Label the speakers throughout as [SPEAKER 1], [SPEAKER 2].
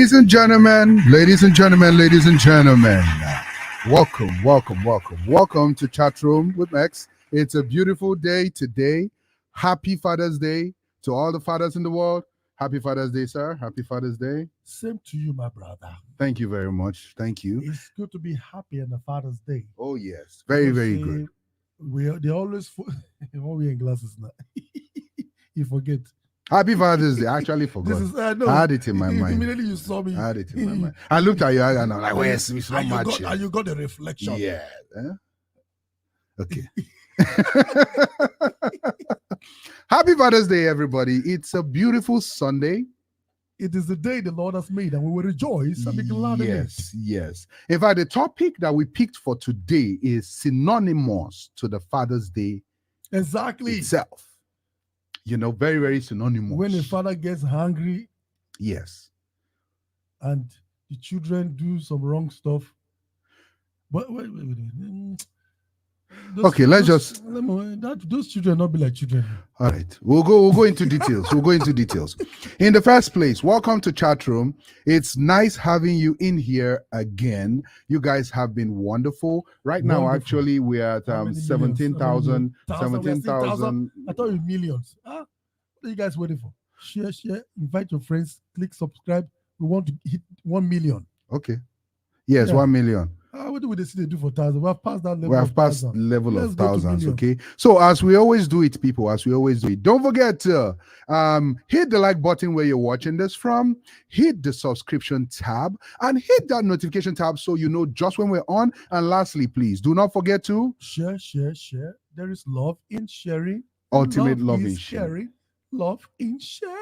[SPEAKER 1] Ladies and gentlemen, welcome to Chat Room with Max. It's a beautiful day today. Happy Father's Day to all the fathers in the world. Happy Father's Day, sir. Happy Father's Day.
[SPEAKER 2] Same to you, my brother.
[SPEAKER 1] Thank you very much. Thank you.
[SPEAKER 2] It's good to be happy on the Father's Day.
[SPEAKER 1] Oh, yes. Very, very good.
[SPEAKER 2] They always when we're in glasses now. You forget.
[SPEAKER 1] Happy Father's Day. I actually forgot.
[SPEAKER 2] No,
[SPEAKER 1] I had it in my mind.
[SPEAKER 2] Immediately you saw me.
[SPEAKER 1] I had it in my mind. I looked at you and I'm like, where's it's not much.
[SPEAKER 2] And you got the reflection.
[SPEAKER 1] Yeah. Okay. Happy Father's Day, everybody. It's a beautiful Sunday.
[SPEAKER 2] It is the day the Lord has made, and we will rejoice and be glad in it.
[SPEAKER 1] Yes. In fact, the topic that we picked for today is synonymous to the Father's Day itself. You know, very, very synonymous.
[SPEAKER 2] When a father gets hungry,
[SPEAKER 1] yes,
[SPEAKER 2] and the children do some wrong stuff. But wait. Those children not be like children.
[SPEAKER 1] All right, we'll go into details. In the first place, welcome to Chat Room. It's nice having you in here again. You guys have been wonderful. Now, actually, we're at 17,000. 17,000.
[SPEAKER 2] I thought it was millions. What are you guys waiting for? Share, invite your friends, click subscribe. We want to hit 1 million.
[SPEAKER 1] Okay. Yes, 1 million.
[SPEAKER 2] What do they do for 1,000? We have passed that level.
[SPEAKER 1] We have passed the level of thousands. Okay. So as we always do it, people, don't forget to hit the like button where you're watching this from, hit the subscription tab, and hit that notification tab so you know just when we're on. And lastly, please do not forget to
[SPEAKER 2] share. There is love in sharing.
[SPEAKER 1] Ultimate love in sharing.
[SPEAKER 2] Love in sharing.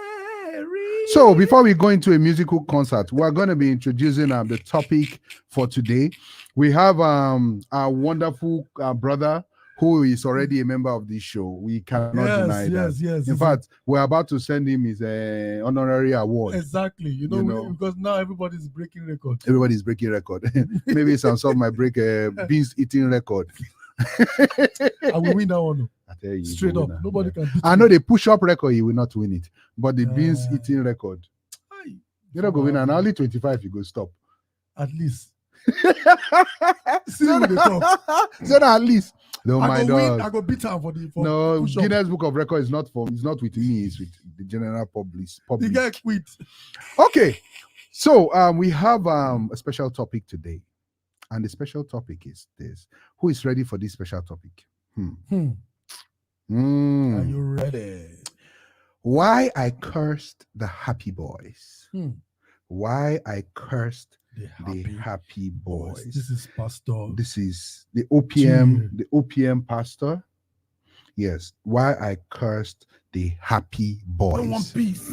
[SPEAKER 1] So before we go into a musical concert, we're going to be introducing the topic for today. We have our wonderful brother who is already a member of this show. We cannot deny that.
[SPEAKER 2] Yes.
[SPEAKER 1] In fact, we're about to send him his honorary award.
[SPEAKER 2] Exactly. You know, because now everybody's breaking record.
[SPEAKER 1] Everybody's breaking record. Maybe some might break a beans eating record.
[SPEAKER 2] I will win that one.
[SPEAKER 1] I tell you,
[SPEAKER 2] straight up, nobody can beat
[SPEAKER 1] I know the push-up record, he will not win it, but the beans eating record, you're not going to win. And only 25, you go stop.
[SPEAKER 2] At least.
[SPEAKER 1] So at least. No, my dog.
[SPEAKER 2] I go beat her for the.
[SPEAKER 1] No, Guinness Book of Records is not with me. It's with the general public.
[SPEAKER 2] The guy quit.
[SPEAKER 1] Okay, so we have a special topic today, and the special topic is this. Who is ready for this special topic?
[SPEAKER 2] Are you ready?
[SPEAKER 1] Why I cursed the Happie-Boys. Why I cursed the Happie-Boys.
[SPEAKER 2] This is Pastor.
[SPEAKER 1] This is the OPM pastor. Yes. Why I cursed the Happie-Boys.
[SPEAKER 2] I want peace.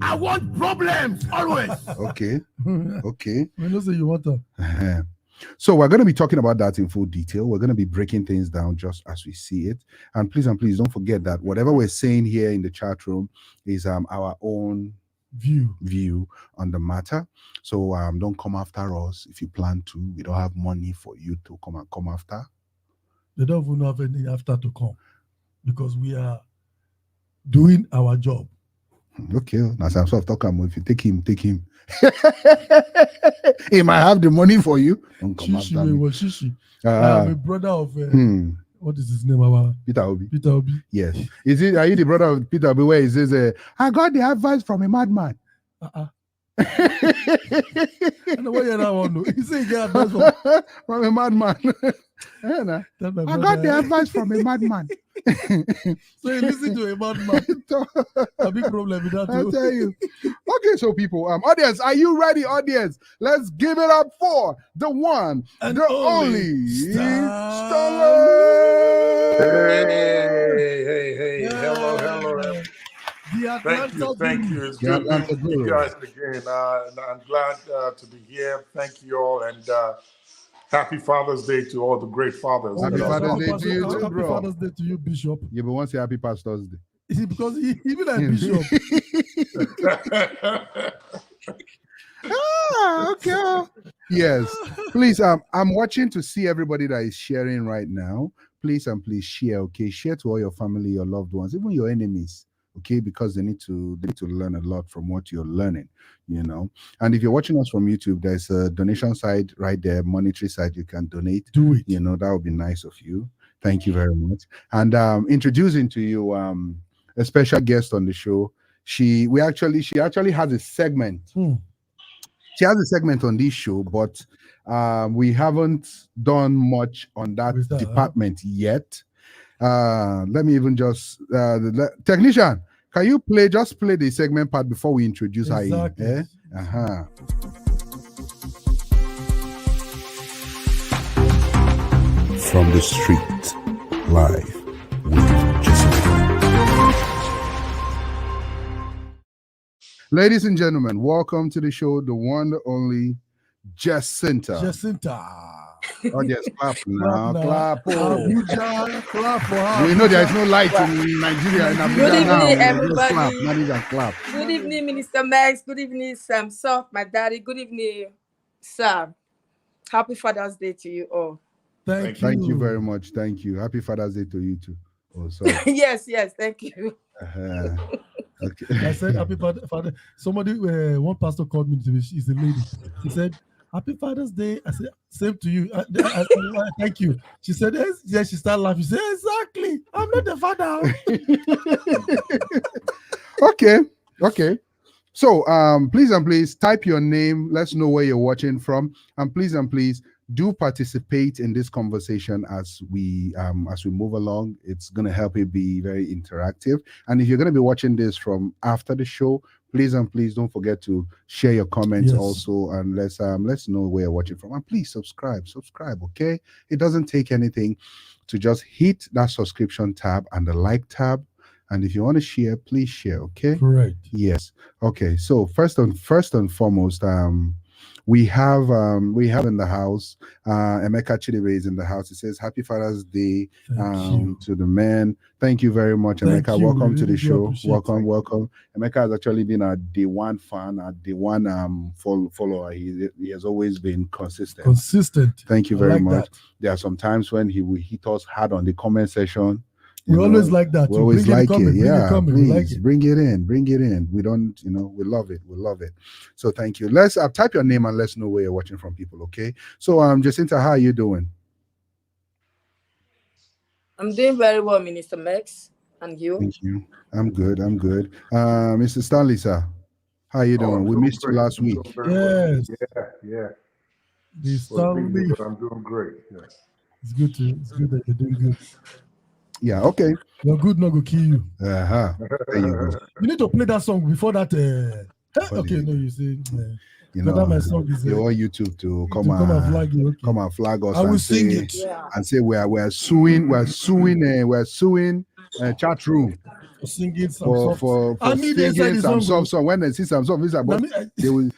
[SPEAKER 2] I want problems always.
[SPEAKER 1] Okay.
[SPEAKER 2] When you say you want to.
[SPEAKER 1] So we're going to be talking about that in full detail. We're going to be breaking things down just as we see it. And please don't forget that whatever we're saying here in the chat room is our own view on the matter. So don't come after us if you plan to. We don't have money for you to come after.
[SPEAKER 2] They don't even have any after to come because we are doing our job.
[SPEAKER 1] Okay, now some sort of talk. If you take him. He might have the money for you. Don't come after me.
[SPEAKER 2] My brother of what is his name?
[SPEAKER 1] Peter Obi.
[SPEAKER 2] Peter Obi.
[SPEAKER 1] Yes. Are you the brother of Peter Obi where he says, I got the advice from a madman?
[SPEAKER 2] I know what you're now. He said he got advice
[SPEAKER 1] from a madman. I got the advice from a madman.
[SPEAKER 2] So you listen to a madman. A big problem with that.
[SPEAKER 1] I'll tell you. Okay, so people, audience, are you ready, audience? Let's give it up for the one and the only Starlet.
[SPEAKER 3] Hey. Hello. Thank you. It's good to meet you guys again. I'm glad to be here. Thank you all, and happy Father's Day to all the great fathers.
[SPEAKER 1] Happy Father's Day to you too, bro.
[SPEAKER 2] Happy Father's Day to you, Bishop.
[SPEAKER 1] Yeah, but once say Happy Pastor's Day.
[SPEAKER 2] Is it because he be like Bishop?
[SPEAKER 1] Okay. Yes. Please, I'm watching to see everybody that is sharing right now. Please share, okay? Share to all your family, your loved ones, even your enemies. okay, because they need to learn a lot from what you're learning, you know. And if you're watching us from YouTube, there's a donation side right there, monetary side. You can donate.
[SPEAKER 2] Do it.
[SPEAKER 1] You know, that would be nice of you. Thank you very much. And introducing to you a special guest on the show. She actually has a segment. She has a segment on this show, but we haven't done much on that department yet. Let me even just technician, can you play the segment part before we introduce her in? Eh? From the street, live with Jessica. Ladies and gentlemen, welcome to the show, the one, the only Jacinta. Oh, yes, clap now. Clap.
[SPEAKER 2] Abuja, clap for her.
[SPEAKER 1] We know there is no light in Nigeria. In Abuja.
[SPEAKER 4] Good evening,
[SPEAKER 1] now.
[SPEAKER 4] everybody.
[SPEAKER 1] Clap, not even clap.
[SPEAKER 4] Good evening, Minister Max. Good evening, Sam Soft, my daddy. Good evening, sir. Happy Father's Day to you all.
[SPEAKER 2] Thank
[SPEAKER 1] you very much. Thank you. Happy Father's Day to you too. Oh, sorry.
[SPEAKER 4] yes, thank you.
[SPEAKER 1] Okay.
[SPEAKER 2] I said happy Father. Somebody, one pastor called me. She's a lady. She said, "Happy Father's Day." I said, "Same to you." I said, "Thank you." She said, "Yes." She started laughing. She said, "Exactly. I'm not the father."
[SPEAKER 1] Okay. So please type your name. Let's know where you're watching from, and please do participate in this conversation as we move along. It's going to help it be very interactive. And if you're going to be watching this from after the show, please don't forget to share your comments also, and let's know where you're watching from. And please subscribe, okay? It doesn't take anything to just hit that subscription tab and the like tab. And if you want to share, please share, okay?
[SPEAKER 2] Correct.
[SPEAKER 1] Yes. Okay. So first and foremost, we have in the house, Emeka Chidebe is in the house. It says, "Happy Father's Day to the men." Thank you very much, Emeka. Welcome to the show. Welcome. Emeka has actually been a day one fan, a day one follower. He has always been consistent. Thank you very much. There are some times when he will hit us hard on the comment section.
[SPEAKER 2] We always like that.
[SPEAKER 1] We always like it. Yeah, please bring it in. We don't, we love it. So thank you. Let's type your name and let's know where you're watching from, people. Okay. So Jacinta, how are you doing?
[SPEAKER 4] I'm doing very well, Minister Max. And you?
[SPEAKER 1] Thank you. I'm good. Mr. Stanley, sir, how are you doing? We missed you last week.
[SPEAKER 2] Yes.
[SPEAKER 3] Yeah.
[SPEAKER 2] Stanley.
[SPEAKER 3] I'm doing great. Yeah.
[SPEAKER 2] It's good that you're doing good.
[SPEAKER 1] Yeah, okay.
[SPEAKER 2] You're good, not gonna kill you.
[SPEAKER 1] There you go.
[SPEAKER 2] You need to play that song before that. Okay, no, you see. My song is,
[SPEAKER 1] you want YouTube to come and
[SPEAKER 2] flag you. Okay.
[SPEAKER 1] Come and flag us.
[SPEAKER 2] I will sing it.
[SPEAKER 1] And say we're suing chat room
[SPEAKER 2] for singing some
[SPEAKER 1] for singing some songs. So when they see some songs, they will.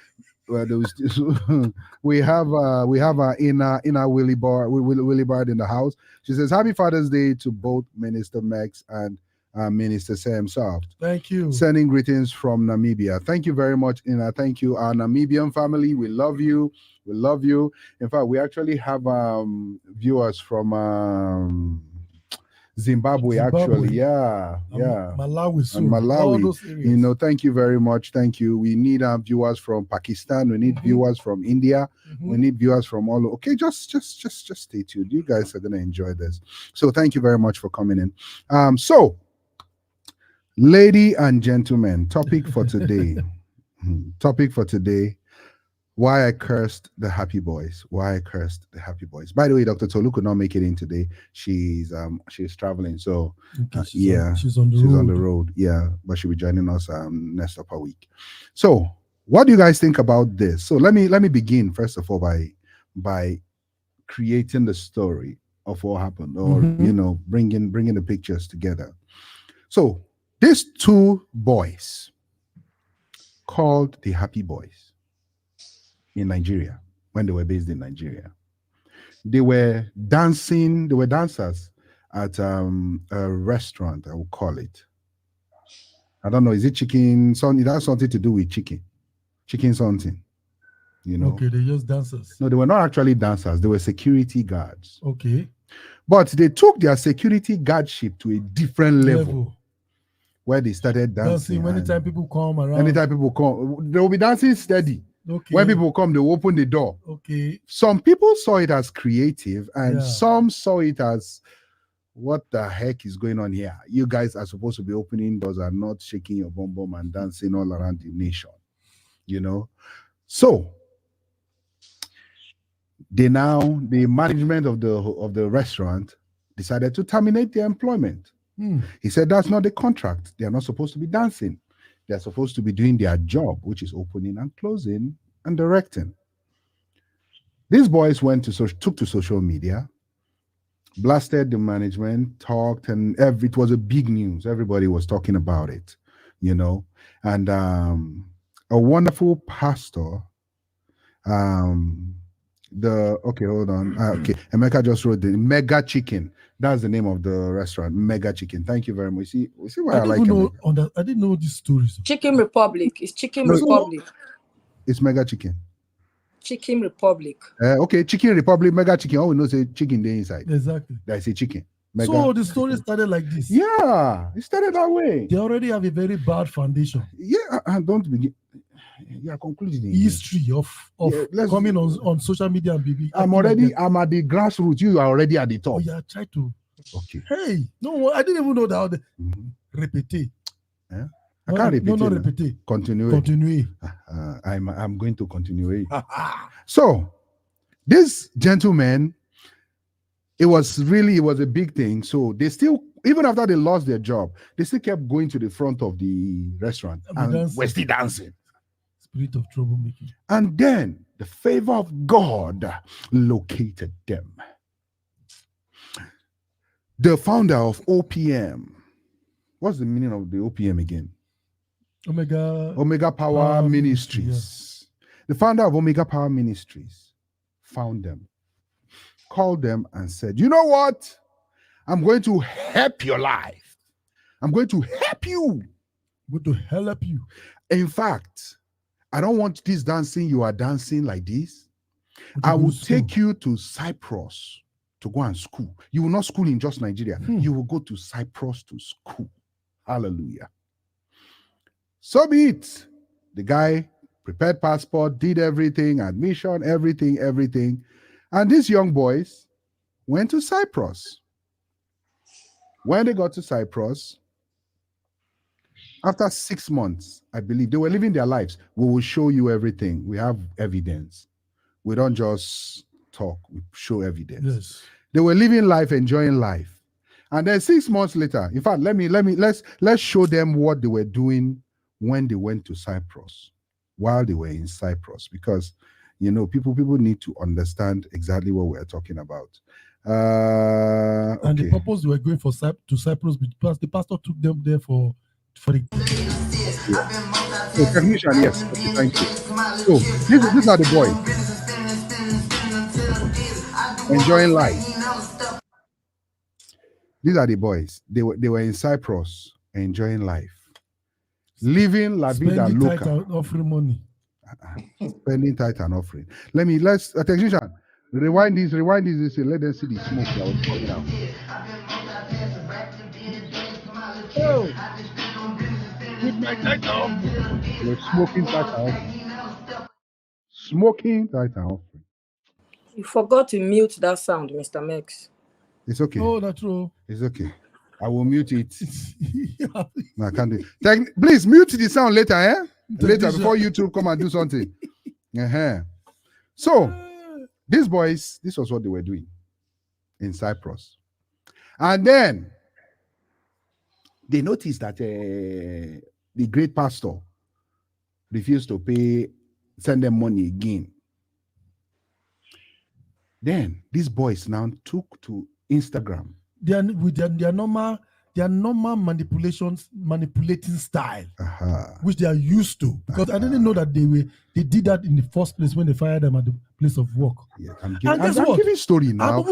[SPEAKER 1] We have our inner Willie Bard in the house. She says, "Happy Father's Day to both Minister Max and Minister Sam Soft."
[SPEAKER 2] Thank you.
[SPEAKER 1] Sending greetings from Namibia. Thank you very much, Ina. Thank you, our Namibian family. We love you. In fact, we actually have viewers from Zimbabwe, actually. Yeah.
[SPEAKER 2] Malawi,
[SPEAKER 1] and Malawi. Thank you very much. Thank you. We need viewers from Pakistan. We need viewers from India. We need viewers from all. Okay, just stay tuned. You guys are gonna enjoy this. So thank you very much for coming in. So, ladies and gentlemen, topic for today. Why I cursed the Happie-Boys. By the way, Dr. Tolu could not make it in today. She's traveling, so she's on the road. Yeah, but she'll be joining us next upper week. So, what do you guys think about this? So let me begin first of all by creating the story of what happened, or bringing the pictures together. So these two boys called the Happie-Boys in Nigeria, when they were based in Nigeria, they were dancers at a restaurant, I will call it. I don't know, is it chicken something? It has something to do with chicken something,
[SPEAKER 2] Okay, they're just dancers.
[SPEAKER 1] No, they were not actually dancers, they were security guards.
[SPEAKER 2] Okay.
[SPEAKER 1] But they took their security guardship to a different level. where they started dancing.
[SPEAKER 2] Anytime people come around.
[SPEAKER 1] Anytime people come, they will be dancing steady.
[SPEAKER 2] Okay.
[SPEAKER 1] When people come, they will open the door.
[SPEAKER 2] Okay.
[SPEAKER 1] Some people saw it as creative, and some saw it as, what the heck is going on here? You guys are supposed to be opening doors and not shaking your bum bum and dancing all around the nation. You know? So the management of the restaurant decided to terminate their employment. He said that's not the contract. They are not supposed to be dancing. They are supposed to be doing their job, which is opening and closing and directing. These boys took to social media, blasted the management, talked, and it was a big news. Everybody was talking about it, you know. And a wonderful pastor, hold on. Okay, Emeka just wrote the Mega Chicken. That's the name of the restaurant, Mega Chicken. Thank you very much. See why I like it.
[SPEAKER 2] I didn't know these stories.
[SPEAKER 4] Chicken Republic. It's Chicken Republic.
[SPEAKER 1] It's Mega Chicken.
[SPEAKER 4] Chicken Republic.
[SPEAKER 1] Okay, Chicken Republic, Mega Chicken. All we know is chicken there inside.
[SPEAKER 2] Exactly.
[SPEAKER 1] That's a chicken.
[SPEAKER 2] Mega. So the story started like this.
[SPEAKER 1] Yeah, it started that way.
[SPEAKER 2] They already have a very bad foundation.
[SPEAKER 1] Yeah, and don't begin. You are concluding
[SPEAKER 2] history of coming on social media and BB.
[SPEAKER 1] I'm at the grassroots. You are already at the top.
[SPEAKER 2] Oh, yeah, try to.
[SPEAKER 1] Okay.
[SPEAKER 2] Hey, no, I didn't even know that. Repeat.
[SPEAKER 1] Yeah? I can't repeat.
[SPEAKER 2] No, repeat.
[SPEAKER 1] Continue. I'm going to continue. So, this gentleman, it was a big thing. So they still, even after they lost their job, they still kept going to the front of the restaurant and we're still dancing.
[SPEAKER 2] Spirit of troublemaking.
[SPEAKER 1] And then the favor of God located them. The founder of OPM. What's the meaning of the OPM again? Omega Power Ministries. Yeah. The founder of Omega Power Ministries found them, called them and said, you know what? I'm going to help your life. I'm going to help you.
[SPEAKER 2] I'm going to help you.
[SPEAKER 1] In fact, I don't want this dancing you are dancing like this. I will take you to Cyprus to go and school. You will not school in just Nigeria. You will go to Cyprus to school. Hallelujah. So be it. The guy prepared passport, did everything, admission, everything. And these young boys went to Cyprus. When they got to Cyprus, after 6 months, I believe, they were living their lives. We will show you everything. We have evidence. We don't just talk, we show evidence.
[SPEAKER 2] Yes.
[SPEAKER 1] They were living life, enjoying life. And then 6 months later, in fact, let's show them what they were doing when they went to Cyprus, while they were in Cyprus, because people need to understand exactly what we're talking about.
[SPEAKER 2] And the purpose they were going to Cyprus, because the pastor took them there for the
[SPEAKER 1] technician, yes. Okay, thank you. So these are the boys enjoying life. These are the boys. They were in Cyprus enjoying life, living la vida loca.
[SPEAKER 2] Spending tithe and offering money.
[SPEAKER 1] Spending tithe and offering. Let's technician, rewind this. Let them see the smoke that was coming out. Oh. With my tithe offering. You're smoking tithe and offering. Smoking tithe and offering.
[SPEAKER 4] You forgot to mute that sound, Mr. Mex.
[SPEAKER 1] It's okay.
[SPEAKER 2] Oh, that's true.
[SPEAKER 1] It's okay. I will mute it. No, I can't do it. Please mute the sound later, eh? Later, before YouTube come and do something. So, these boys, this was what they were doing in Cyprus. And then they noticed that the great pastor refused to send them money again. Then these boys now took to Instagram.
[SPEAKER 2] With their normal manipulating style, which they are used to. Because I didn't know that they did that in the first place when they fired them at the place of work.
[SPEAKER 1] Yeah, I'm giving story now.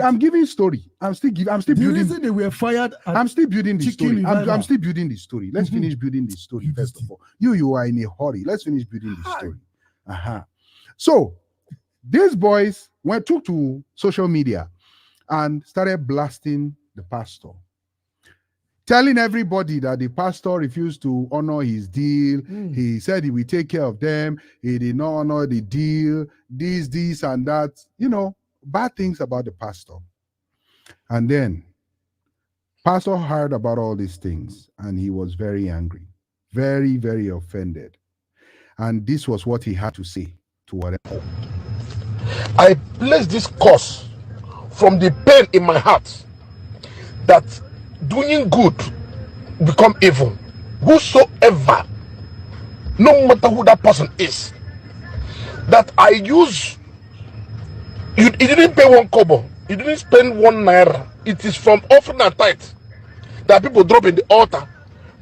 [SPEAKER 1] I'm giving story. I'm still building.
[SPEAKER 2] The reason they were fired.
[SPEAKER 1] I'm still building the story. I'm still building the story. Let's finish building the story first of all. You are in a hurry. Let's finish building the story. So these boys took to social media and started blasting the pastor. telling everybody that the pastor refused to honor his deal. He said he will take care of them. He did not honor the deal. This, and that. You know, bad things about the pastor. And then, pastor heard about all these things, and he was very angry, very, very offended. And this was what he had to say to whatever.
[SPEAKER 5] I place this curse from the pain in my heart that doing good become evil. Whosoever, no matter who that person is, that I use, you didn't pay one kobo, you didn't spend 1 naira. It is from offering and tithe that people drop in the altar.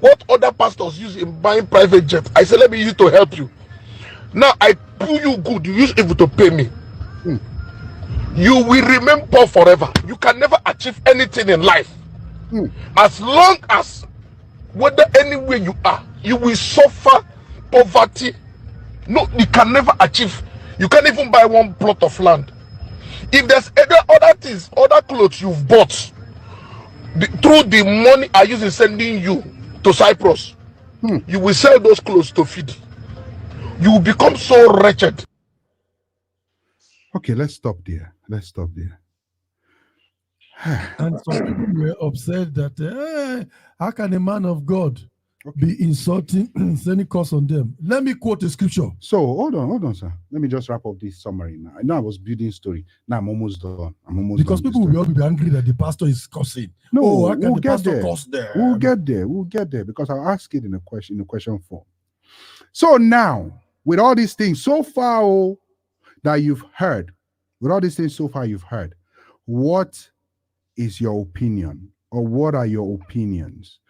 [SPEAKER 5] What other pastors use in buying private jet, I say let me use to help you. Now I do you good, you use evil to pay me. You will remain poor forever. You can never achieve anything in life. As long as, whether anywhere you are, you will suffer poverty. No, you can never achieve. You can't even buy one plot of land. If there's other things, other clothes you've bought through the money I use in sending you to Cyprus, you will sell those clothes to feed. You will become so wretched.
[SPEAKER 1] Okay, let's stop there.
[SPEAKER 2] And some people were upset that how can a man of God be insulting, sending curse on them? Let me quote a scripture.
[SPEAKER 1] So hold on, sir. Let me just wrap up this summary now. I know I was building story. Now I'm almost done.
[SPEAKER 2] Because people will be angry that the pastor is cursing.
[SPEAKER 1] No,
[SPEAKER 2] how can the pastor curse them?
[SPEAKER 1] We'll get there because I'll ask it in a question form. So now, with all these things so far that you've heard, what is your opinion, or what are your opinions?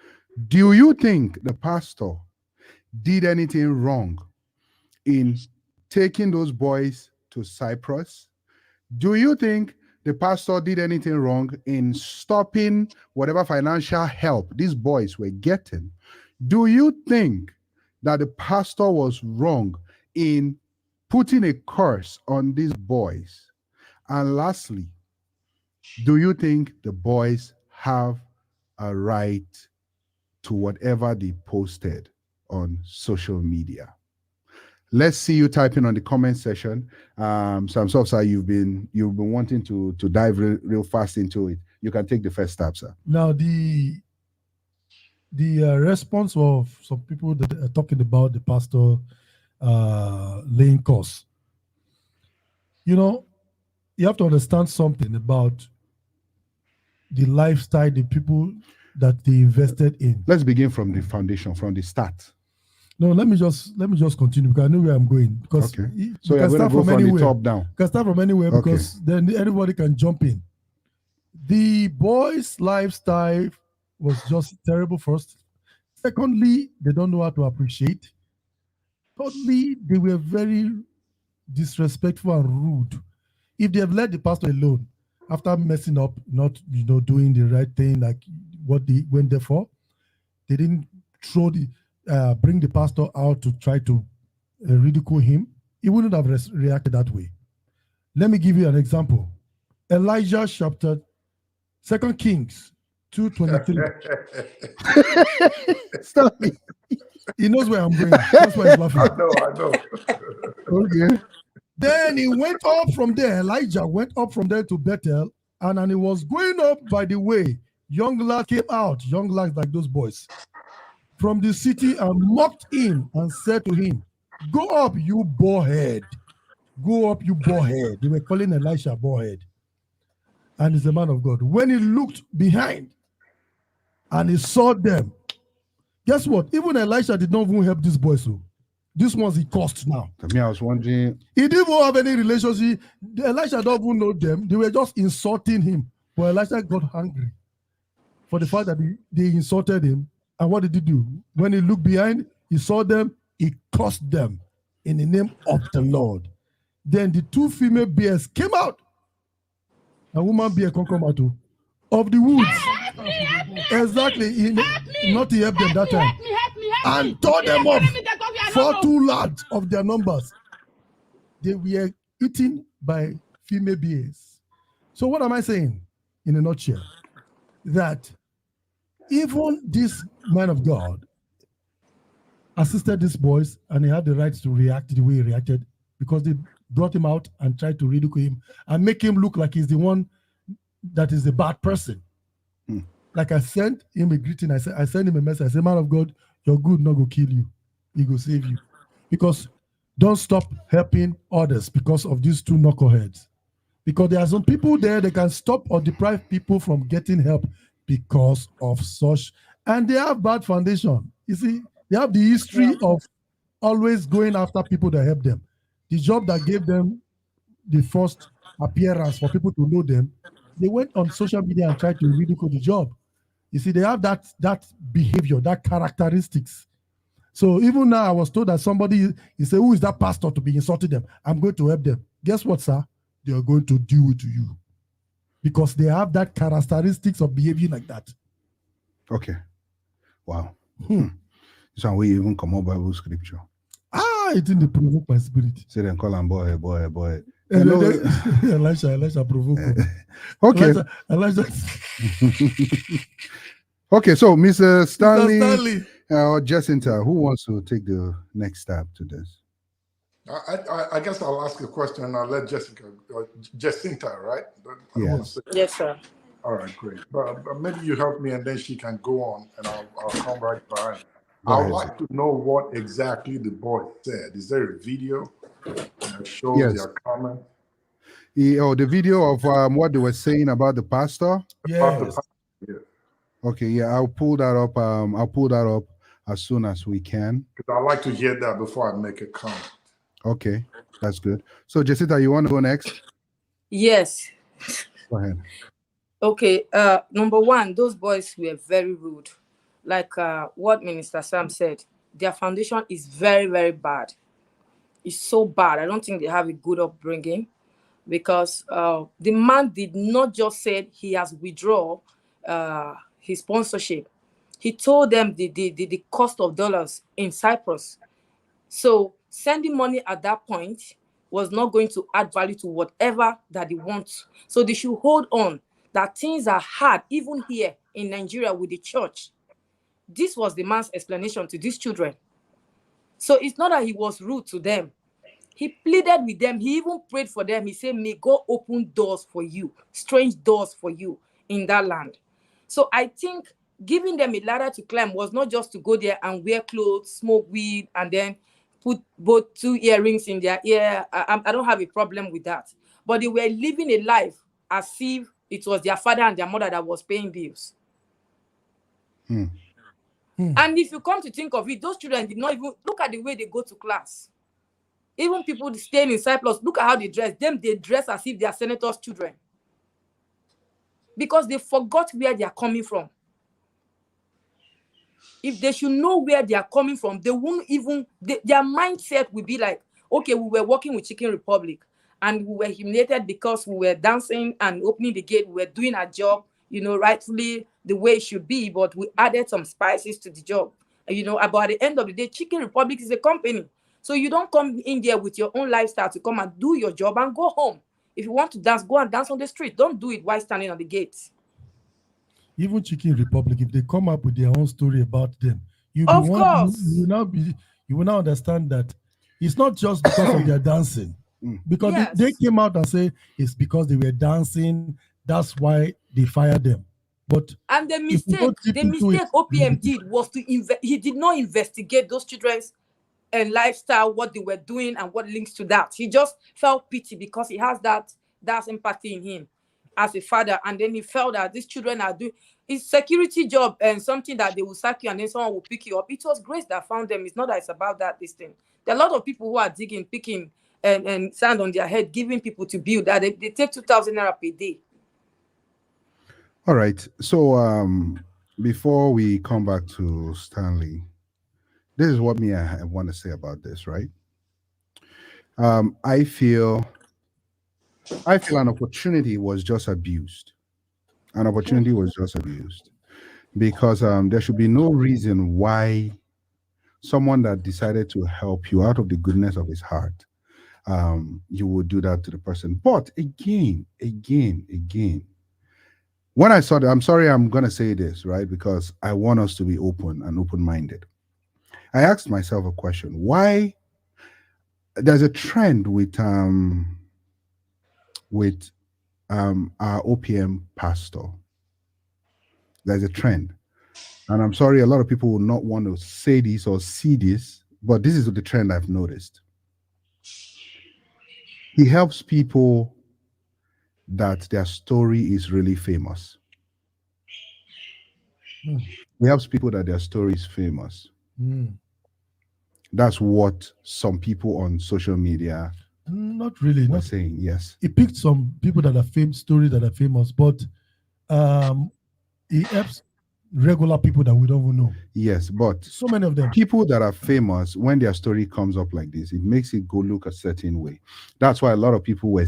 [SPEAKER 1] Do you think the pastor did anything wrong in taking those boys to Cyprus? Do you think the pastor did anything wrong in stopping whatever financial help these boys were getting? Do you think that the pastor was wrong in putting a curse on these boys? And lastly, do you think the boys have a right to whatever they posted on social media? Let's see you typing on the comment section. Sam Sir, you've been wanting to dive real fast into it. You can take the first step, sir.
[SPEAKER 2] Now the response of some people that are talking about the pastor laying curse. You know, you have to understand something about the lifestyle, the people that they invested in.
[SPEAKER 1] Let's begin from the foundation, from the start.
[SPEAKER 2] No, let me just continue because I know where I'm going. Because
[SPEAKER 1] okay. So you're going to go from the top down.
[SPEAKER 2] You can start from anywhere because then anybody can jump in. The boys' lifestyle was just terrible first. Secondly, they don't know how to appreciate. Thirdly, they were very disrespectful and rude. If they have let the pastor alone after messing up, not doing the right thing like what they went there for, they didn't bring the pastor out to try to ridicule him, he wouldn't have reacted that way. Let me give you an example. Elijah chapter 2 Kings 2:23.
[SPEAKER 1] Stop me.
[SPEAKER 2] He knows where I'm going. That's why he's laughing.
[SPEAKER 3] I know.
[SPEAKER 1] Okay.
[SPEAKER 2] Then he went up from there. Elijah went up from there to Bethel, and he was going up by the way. Young lads came out, young lads like those boys, from the city and mocked him and said to him, "Go up, you boarhead. Go up, you boarhead." They were calling Elisha boarhead. And he's a man of God. When he looked behind and he saw them, guess what? Even Elisha did not even help these boys. So this ones he cost now.
[SPEAKER 1] To me, I was wondering.
[SPEAKER 2] He didn't even have any relationship. Elisha don't even know them. They were just insulting him. But Elisha got angry for the fact that they insulted him. And what did he do? When he looked behind, he saw them, he cursed them in the name of the Lord. Then the two female bears came out. A woman bear can come out too. Of the woods. Exactly. Not to help them that time. And tore them up for 2 lads of their numbers. They were eaten by female bears. So what am I saying in a nutshell? That even this man of God assisted these boys, and he had the right to react the way he reacted because they brought him out and tried to ridicule him and make him look like he's the one that is a bad person. Like I sent him a greeting. I sent him a message. I said, man of God, your good not go kill you. He go save you. Because don't stop helping others because of these two knuckleheads. Because there are some people there that can stop or deprive people from getting help because of such. And they have bad foundation. You see, they have the history of always going after people that help them. The job that gave them the first appearance for people to know them, they went on social media and tried to ridicule the job. You see, they have that behavior, that characteristics. So even now, I was told that somebody, he said, who is that pastor to be insulting them? I'm going to help them. Guess what, sir? They are going to do it to you. Because they have that characteristics of behaving like that.
[SPEAKER 1] Okay. Wow. So we even come up Bible scripture.
[SPEAKER 2] It didn't provoke my spirit.
[SPEAKER 1] Say then call him boy.
[SPEAKER 2] Elisha provoke.
[SPEAKER 1] Okay.
[SPEAKER 2] Elisha.
[SPEAKER 1] Okay, so Mr. Stanley.
[SPEAKER 2] Stanley.
[SPEAKER 1] Jacinta, who wants to take the next step to this?
[SPEAKER 3] I guess I'll ask a question and I'll let Jacinta, right?
[SPEAKER 1] Yes.
[SPEAKER 4] Yes, sir.
[SPEAKER 3] All right, great. But maybe you help me and then she can go on and I'll come right behind. I would like to know what exactly the boy said. Is there a video that shows their comment?
[SPEAKER 1] The video of what they were saying about the pastor?
[SPEAKER 2] Yes.
[SPEAKER 1] Okay, yeah, I'll pull that up. I'll pull that up as soon as we can.
[SPEAKER 3] Because I'd like to hear that before I make a comment.
[SPEAKER 1] Okay, that's good. So, Jacinta, you want to go next?
[SPEAKER 4] Yes.
[SPEAKER 1] Go ahead.
[SPEAKER 4] Okay. Number one, those boys were very rude. Like what Minister Sam said, their foundation is very, very bad. It's so bad. I don't think they have a good upbringing because the man did not just say he has withdrawn his sponsorship. He told them the cost of dollars in Cyprus. So sending money at that point was not going to add value to whatever that they want. So they should hold on that things are hard, even here in Nigeria with the church. This was the man's explanation to these children. So it's not that he was rude to them. He pleaded with them. He even prayed for them. He said, may God open doors for you, strange doors for you in that land. So I think giving them a ladder to climb was not just to go there and wear clothes, smoke weed, and then put both two earrings in their ear. I don't have a problem with that. But they were living a life as if it was their father and their mother that was paying bills. And if you come to think of it, those children did not even look at the way they go to class. Even people staying in Cyprus, look at how they dress. They dress as if they are senators' children. Because they forgot where they are coming from. If they should know where they are coming from, they won't even, their mindset will be like, okay, we were working with Chicken Republic and we were humiliated because we were dancing and opening the gate. We were doing our job, rightfully the way it should be, but we added some spices to the job. About the end of the day, Chicken Republic is a company. So you don't come in there with your own lifestyle to come and do your job and go home. If you want to dance, go and dance on the street. Don't do it while standing on the gates.
[SPEAKER 2] Even Chicken Republic, if they come up with their own story about them, you will now understand that it's not just because of their dancing. Because they came out and say it's because they were dancing, that's why they fired them.
[SPEAKER 4] And the mistake OPM did was he did not investigate those children's lifestyle, what they were doing and what links to that. He just felt pity because he has that empathy in him as a father, and then he felt that these children are doing his security job and something that they will sack you and then someone will pick you up. It was grace that found them. It's not that it's about this thing. There are a lot of people who are digging, picking and sand on their head, giving people to build that. They take 2,000 naira per day.
[SPEAKER 1] All right. So before we come back to Stanley, this is what I want to say about this, right? I feel an opportunity was just abused. An opportunity was just abused because there should be no reason why someone that decided to help you out of the goodness of his heart, you would do that to the person. But again, When I saw that, I'm sorry, I'm gonna say this, right? Because I want us to be open and open-minded. I asked myself a question: why there's a trend with our OPM pastor. There's a trend. And I'm sorry, a lot of people will not want to say this or see this, but this is the trend I've noticed. He helps people that their story is really famous.
[SPEAKER 2] Mm.
[SPEAKER 1] He helps people that their story is famous.
[SPEAKER 2] Mm.
[SPEAKER 1] That's what some people on social media
[SPEAKER 2] Not really.
[SPEAKER 1] were
[SPEAKER 2] Not
[SPEAKER 1] saying. Yes.
[SPEAKER 2] He picked some people that are stories that are famous, but he helps regular people that we don't even know.
[SPEAKER 1] Yes, but
[SPEAKER 2] So many of them.
[SPEAKER 1] people that are famous, when their story comes up like this, it makes it go look a certain way. That's why a lot of people were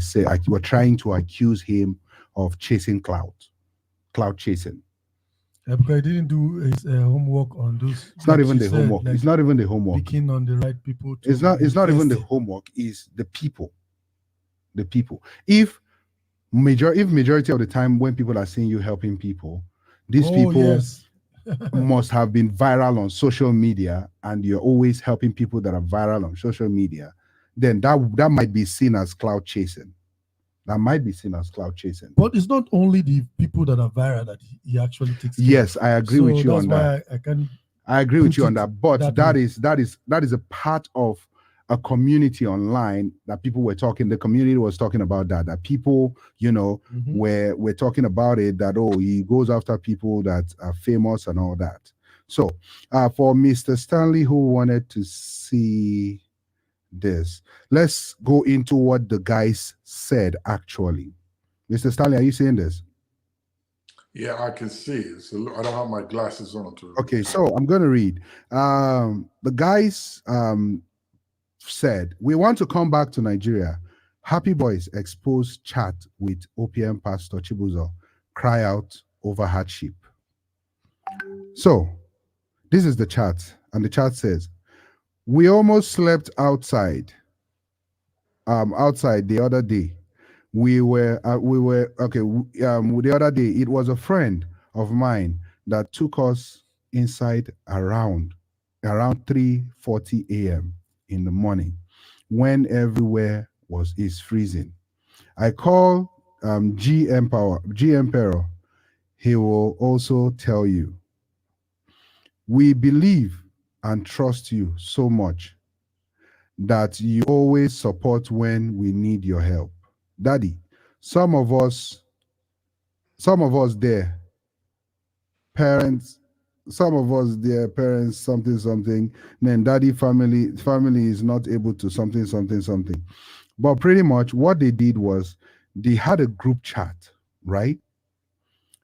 [SPEAKER 1] trying to accuse him of chasing clout chasing.
[SPEAKER 2] Because he didn't do his homework on those.
[SPEAKER 1] It's not even the homework. It's not even the homework.
[SPEAKER 2] Picking on the right people.
[SPEAKER 1] It's not even the homework. It's the people. The people. If majority of the time when people are seeing you helping people, these people must have been viral on social media, and you're always helping people that are viral on social media, then that might be seen as cloud chasing. That might be seen as cloud chasing.
[SPEAKER 2] But it's not only the people that are viral that he actually takes care
[SPEAKER 1] Yes, I agree with you on that. I agree with you on that. But that is a part of a community online that people were talking. The community was talking about that people, were talking about it, that he goes after people that are famous and all that. So for Mr. Stanley, who wanted to see this, let's go into what the guys said actually. Mr. Stanley, are you seeing this?
[SPEAKER 3] Yeah, I can see it. So I don't have my glasses on.
[SPEAKER 1] Okay, so I'm going to read. The guys said, we want to come back to Nigeria. Happie-Boys expose chat with OPM Pastor Chibuzo. Cry out over hardship. So this is the chat. And the chat says, we almost slept outside the other day. The other day, it was a friend of mine that took us inside around 3:40 a.m. in the morning when everywhere is freezing. I call G Emperor. He will also tell you. We believe and trust you so much that you always support when we need your help. Daddy, some of us there, parents, something, then daddy family is not able to something. But pretty much what they did was they had a group chat, right?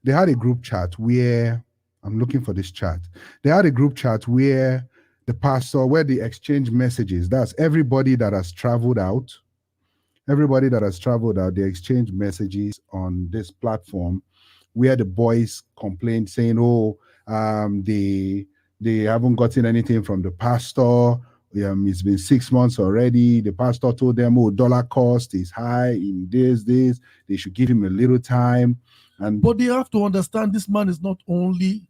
[SPEAKER 1] They had a group chat where I'm looking for this chat. They had a group chat where they exchange messages. That's everybody that has traveled out. They exchange messages on this platform where the boys complained saying, they haven't gotten anything from the pastor. It's been 6 months already. The pastor told them, dollar cost is high in this. They should give him a little time.
[SPEAKER 2] But they have to understand this man is not only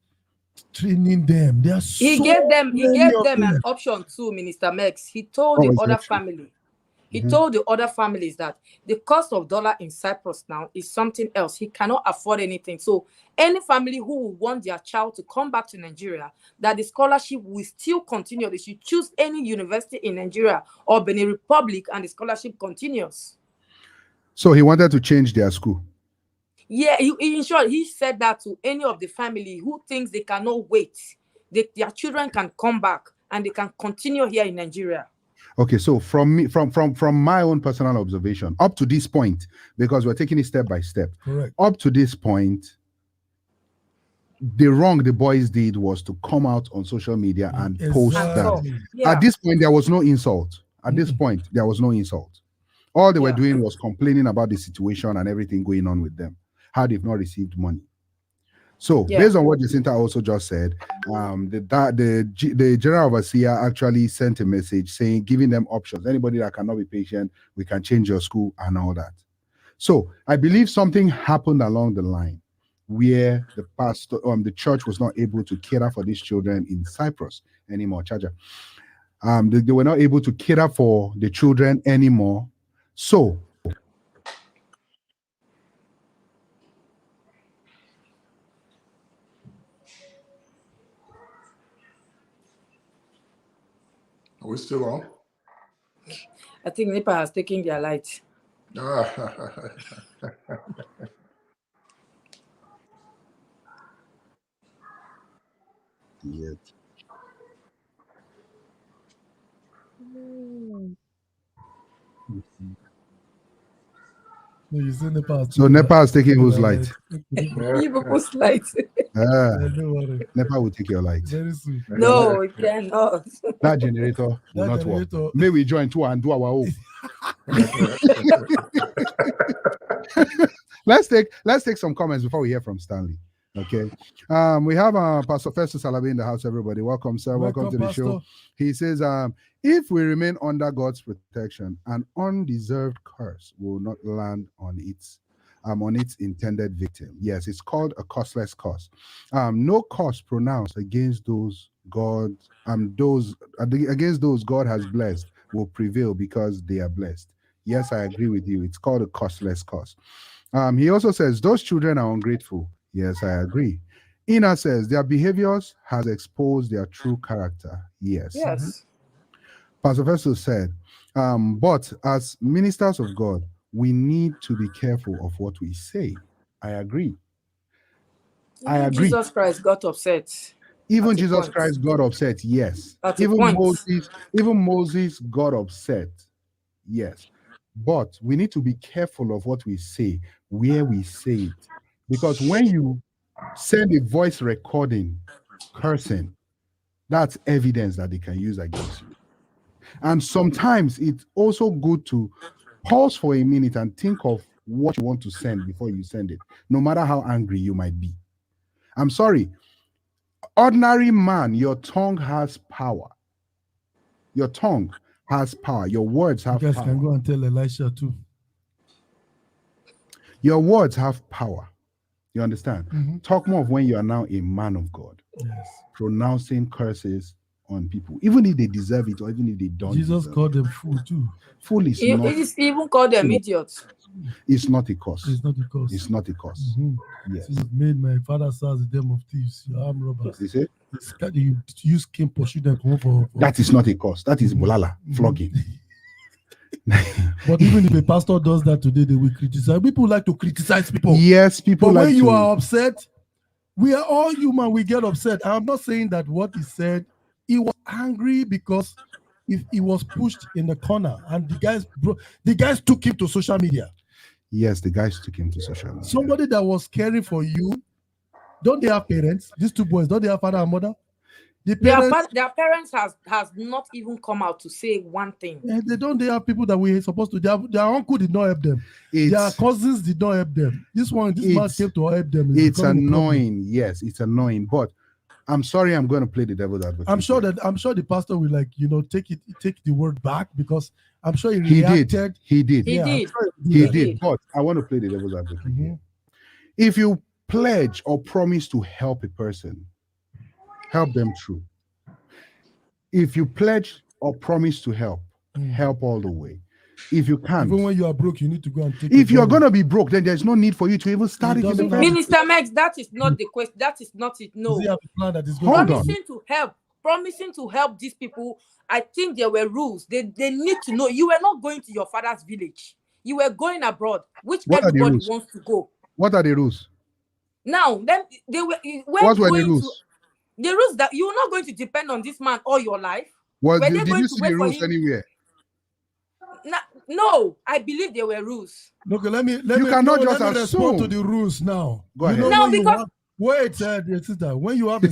[SPEAKER 2] training them.
[SPEAKER 4] He gave them an option too, Minister Mex. He told the other family. He told the other families that the cost of dollar in Cyprus now is something else. He cannot afford anything. So any family who want their child to come back to Nigeria, that the scholarship will still continue. They should choose any university in Nigeria or Benin Republic, and the scholarship continues.
[SPEAKER 1] So he wanted to change their school.
[SPEAKER 4] Yeah, in short, he said that to any of the family who thinks they cannot wait. Their children can come back and they can continue here in Nigeria.
[SPEAKER 1] Okay, so from my own personal observation, up to this point, because we're taking it step by step.
[SPEAKER 2] Correct.
[SPEAKER 1] Up to this point, the wrong the boys did was to come out on social media and post that. Yeah. At this point, there was no insult. At this point, there was no insult. All they were doing was complaining about the situation and everything going on with them, how they've not received money. So based on what Jacinta also just said, the general overseer actually sent a message saying, giving them options. Anybody that cannot be patient, we can change your school and all that. So I believe something happened along the line where the church was not able to cater for these children in Cyprus anymore. Charger. They were not able to cater for the children anymore. So
[SPEAKER 3] Are we still on?
[SPEAKER 4] I think NEPA has taken their light.
[SPEAKER 1] yeah.
[SPEAKER 2] No, you say NEPA.
[SPEAKER 1] So NEPA is taking whose light?
[SPEAKER 4] People's light.
[SPEAKER 2] Don't worry.
[SPEAKER 1] NEPA will take your light.
[SPEAKER 2] Very soon.
[SPEAKER 4] No, it cannot.
[SPEAKER 1] That generator will not work. May we join two and do our own. Let's take some comments before we hear from Stanley. Okay. We have Pastor Festus Alabi in the house, everybody. Welcome, sir. Welcome to the show. He says, if we remain under God's protection, an undeserved curse will not land on its intended victim. Yes, it's called a causeless curse. No curse pronounced against those God has blessed will prevail because they are blessed. Yes, I agree with you. It's called a causeless curse. He also says those children are ungrateful. Yes, I agree. Ina says their behaviors has exposed their true character. Yes.
[SPEAKER 4] Yes.
[SPEAKER 1] Pastor Festus said, but as ministers of God, we need to be careful of what we say. I agree.
[SPEAKER 4] Jesus Christ got upset.
[SPEAKER 1] Even Jesus Christ got upset. Yes. Even Moses got upset. Yes. But we need to be careful of what we say, where we say it. Because when you send a voice recording cursing, that's evidence that they can use against you. And sometimes it's also good to pause for a minute and think of what you want to send before you send it, no matter how angry you might be. I'm sorry. Ordinary man, your tongue has power. Your tongue has power. Your words have power. You guys
[SPEAKER 2] can go and tell Elisha too.
[SPEAKER 1] Your words have power. You understand? Mm-hmm. Talk more of when you are now a man of God.
[SPEAKER 2] Yes.
[SPEAKER 1] Pronouncing curses on people, even if they deserve it or even if they don't.
[SPEAKER 2] Jesus called them fool too.
[SPEAKER 1] Fool is not.
[SPEAKER 4] He even called them idiots.
[SPEAKER 1] It's not a curse.
[SPEAKER 2] It's not a curse.
[SPEAKER 1] It's not a curse.
[SPEAKER 2] Mm-hmm. Yes. It made my father's house the den of thieves, armed robbers.
[SPEAKER 1] Is it?
[SPEAKER 2] You use skin pursue them for.
[SPEAKER 1] That is not a curse. That is bulala, flogging.
[SPEAKER 2] But even if a pastor does that today, they will criticize. People like to criticize people.
[SPEAKER 1] Yes, people.
[SPEAKER 2] But
[SPEAKER 1] like
[SPEAKER 2] when you are upset, we are all human. We get upset. I'm not saying that what he said. He was angry because if he was pushed in the corner, and the guys took him to social media.
[SPEAKER 1] Yes, the guys took him to social media.
[SPEAKER 2] Somebody that was caring for you. Don't they have parents? These two boys, don't they have father and mother?
[SPEAKER 4] Their parents has not even come out to say one thing.
[SPEAKER 2] Yeah, they have people that we're supposed to. Their uncle did not help them. Their cousins did not help them. This man came to help them.
[SPEAKER 1] It's annoying. Yes, it's annoying. But I'm sorry, I'm going to play the devil's advocate.
[SPEAKER 2] I'm sure the pastor will take the word back, because I'm sure he reacted.
[SPEAKER 1] He did.
[SPEAKER 4] He did.
[SPEAKER 1] But I want to play the devil's advocate here. If you pledge or promise to help a person, help them through. If you pledge or promise to help all the way. If you can't,
[SPEAKER 2] even when you are broke, you need to go and take.
[SPEAKER 1] If you are going to be broke, then there's no need for you to even start it.
[SPEAKER 4] Minister Max, that is not the question. That is not it. No.
[SPEAKER 2] Does he have a plan that is
[SPEAKER 4] promising to help these people. I think there were rules. They need to know. You were not going to your father's village. You were going abroad, which everybody wants to go.
[SPEAKER 1] What are the rules?
[SPEAKER 4] Now, then they were.
[SPEAKER 1] What were the rules?
[SPEAKER 4] The rules that you were not going to depend on this man all your life.
[SPEAKER 1] Well, did you see the rules anywhere?
[SPEAKER 4] No, I believe there were rules.
[SPEAKER 2] Okay, let me
[SPEAKER 1] respond
[SPEAKER 2] to the rules now.
[SPEAKER 1] Go ahead.
[SPEAKER 2] Sister, when you have a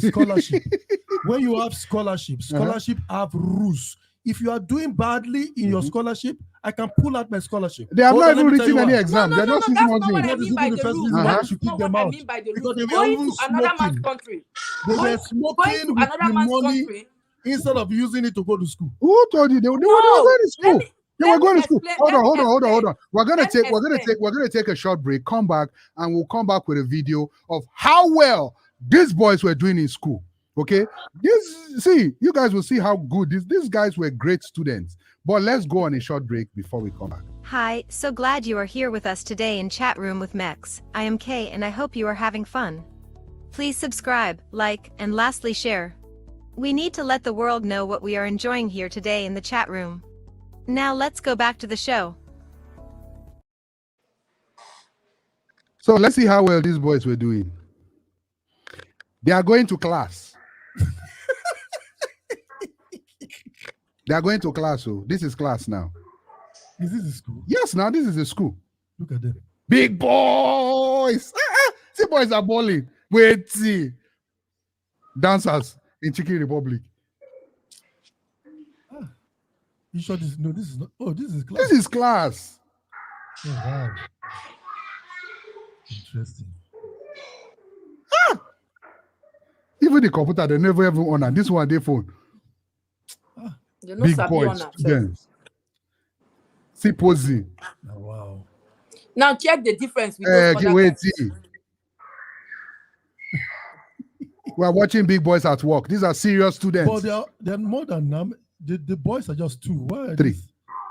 [SPEAKER 2] scholarship, scholarship have rules. If you are doing badly in your scholarship, I can pull out my scholarship.
[SPEAKER 1] They have not even written any exam.
[SPEAKER 4] No, that's not what I mean by the rules. That's not what I mean by the rules. Going to another man's country.
[SPEAKER 2] They were smoking with the money instead of using it to go to school.
[SPEAKER 1] Who told you they were going to school? Yeah, we're
[SPEAKER 4] Let me
[SPEAKER 1] going to school.
[SPEAKER 4] explain.
[SPEAKER 1] Hold on. We're gonna
[SPEAKER 4] explain.
[SPEAKER 1] take a short break. Come back, and we'll come back with a video of how well these boys were doing in school. Okay, you guys will see how good these guys were great students. But let's go on a short break before we come back.
[SPEAKER 6] Hi, so glad you are here with us today in Chat Room with Mex. I am Kay and I hope you are having fun. Please subscribe, like, and lastly share. We need to let the world know what we are enjoying here today in the chat room. Now let's go back to the show.
[SPEAKER 1] So let's see how well these boys were doing. They are going to class. They are going to class. So this is class now.
[SPEAKER 2] Is this a school?
[SPEAKER 1] Yes, now this is a school.
[SPEAKER 2] Look at them.
[SPEAKER 1] Big boys. See, boys are balling. Wait, see. Dancers in Chicken Republic.
[SPEAKER 2] You sure this? No, this is not. Oh, this is class.
[SPEAKER 1] This is class.
[SPEAKER 2] Oh, wow. Interesting.
[SPEAKER 1] Even the computer, they never ever on. And this one, they phone. Big boys, students. See, posing.
[SPEAKER 2] Oh, wow.
[SPEAKER 4] Now check the difference with those other
[SPEAKER 1] wait,
[SPEAKER 4] guys.
[SPEAKER 1] see. We are watching big boys at work. These are serious students.
[SPEAKER 2] But they're more than them. The boys are just two. Why are
[SPEAKER 1] Three.
[SPEAKER 2] these?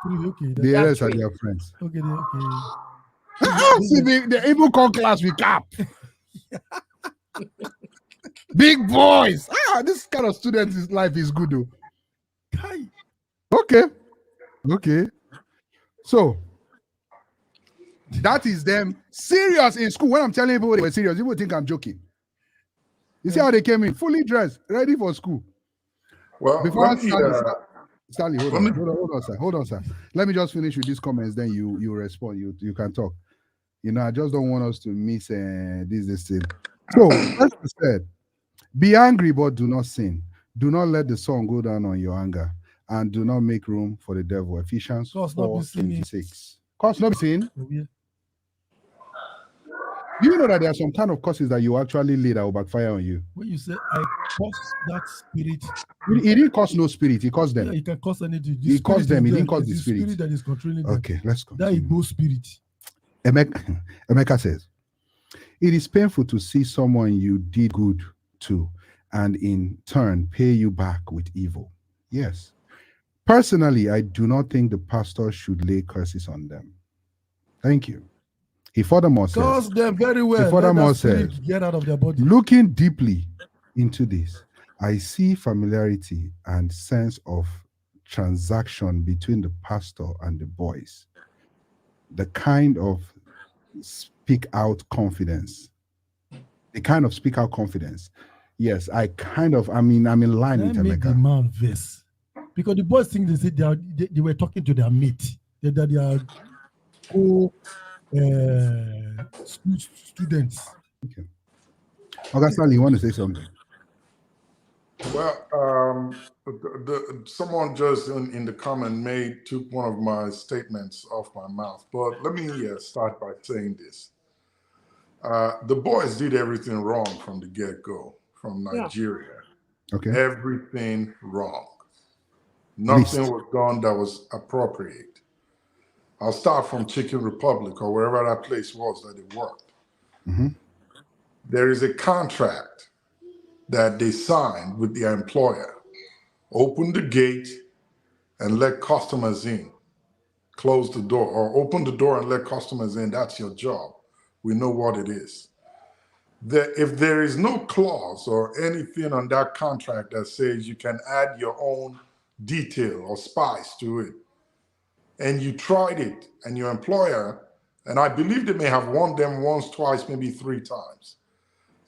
[SPEAKER 2] Three. Okay.
[SPEAKER 1] The rest are their friends.
[SPEAKER 2] Okay.
[SPEAKER 1] See, they even call class with cap. Big boys. This kind of student's life is good though. Okay. So that is them serious in school. When I'm telling people they were serious, people think I'm joking. You see how they came in, fully dressed, ready for school.
[SPEAKER 3] Well,
[SPEAKER 1] before Stanley, hold on, sir. Let me just finish with these comments, then you respond. You can talk. I just don't want us to miss this thing. So, as I said, be angry but do not sin. Do not let the sun go down on your anger, and do not make room for the devil. Ephesians 4:26. Cause not be sin.
[SPEAKER 2] Oh, yeah.
[SPEAKER 1] Do you know that there are some kind of curses that you actually lay that will backfire on you?
[SPEAKER 2] When you say I curse that spirit,
[SPEAKER 1] he didn't curse no spirit. He cursed them.
[SPEAKER 2] Yeah, he can curse anything.
[SPEAKER 1] He cursed them. He didn't curse the spirit.
[SPEAKER 2] Spirit that is controlling them.
[SPEAKER 1] Okay, let's go.
[SPEAKER 2] That Igbo spirit.
[SPEAKER 1] Emeka says, it is painful to see someone you did good to and in turn pay you back with evil. Yes. Personally, I do not think the pastor should lay curses on them. Thank you. He furthermore says,
[SPEAKER 2] curse them very well.
[SPEAKER 1] He furthermore says,
[SPEAKER 2] get out of their body.
[SPEAKER 1] Looking deeply into this, I see familiarity and sense of transaction between the pastor and the boys. The kind of speak out confidence. Yes, I'm in line with Emeka.
[SPEAKER 2] The man verse. Because the boys think they said they were talking to their mate. They are students.
[SPEAKER 1] Okay. Augustine, you want to say something?
[SPEAKER 3] Well, someone just in the comment took one of my statements off my mouth. But let me start by saying this. The boys did everything wrong from the get-go, from Nigeria.
[SPEAKER 1] Okay.
[SPEAKER 3] Everything wrong. Nothing was done that was appropriate. I'll start from Chicken Republic or wherever that place was that they worked.
[SPEAKER 1] Mm-hmm.
[SPEAKER 3] There is a contract that they signed with their employer. Open the gate and let customers in. Close the door, or open the door and let customers in. That's your job. We know what it is. If there is no clause or anything on that contract that says you can add your own detail or spice to it, and you tried it, and your employer, and I believe they may have warned them once, twice, maybe 3 times,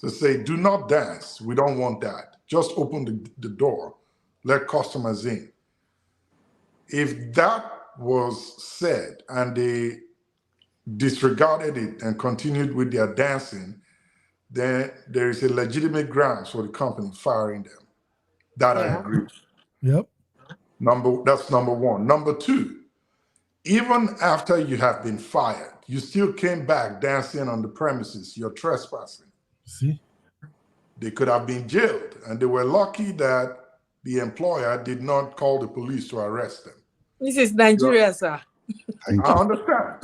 [SPEAKER 3] to say, do not dance. We don't want that. Just open the door. Let customers in. If that was said and they disregarded it and continued with their dancing, then there is a legitimate grounds for the company firing them. That I agree.
[SPEAKER 2] Yep.
[SPEAKER 3] That's number one. Number two, even after you have been fired, you still came back dancing on the premises. You're trespassing.
[SPEAKER 2] See?
[SPEAKER 3] They could have been jailed, and they were lucky that the employer did not call the police to arrest them.
[SPEAKER 4] This is Nigeria, sir.
[SPEAKER 3] I understand.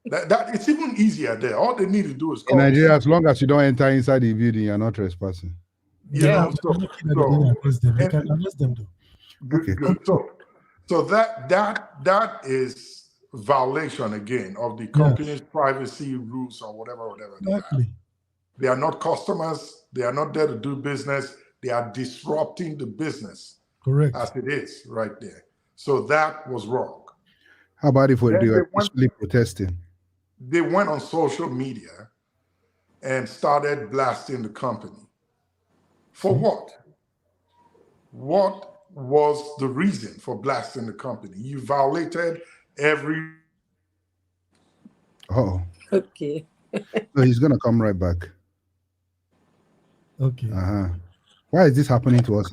[SPEAKER 3] That it's even easier there. All they need to do is
[SPEAKER 1] In Nigeria, as long as you don't enter inside the building, you're not trespassing.
[SPEAKER 3] You know,
[SPEAKER 2] they can arrest them though.
[SPEAKER 3] Good. So that is violation again of the company's privacy rules or whatever.
[SPEAKER 2] Exactly.
[SPEAKER 3] They are not customers. They are not there to do business. They are disrupting the business.
[SPEAKER 2] Correct.
[SPEAKER 3] As it is right there. So that was wrong.
[SPEAKER 1] How about if they were peacefully protesting?
[SPEAKER 3] They went on social media and started blasting the company. For what? What was the reason for blasting the company? You violated every...
[SPEAKER 1] Oh.
[SPEAKER 4] Okay.
[SPEAKER 1] So he's going to come right back.
[SPEAKER 2] Okay.
[SPEAKER 1] Why is this happening to us?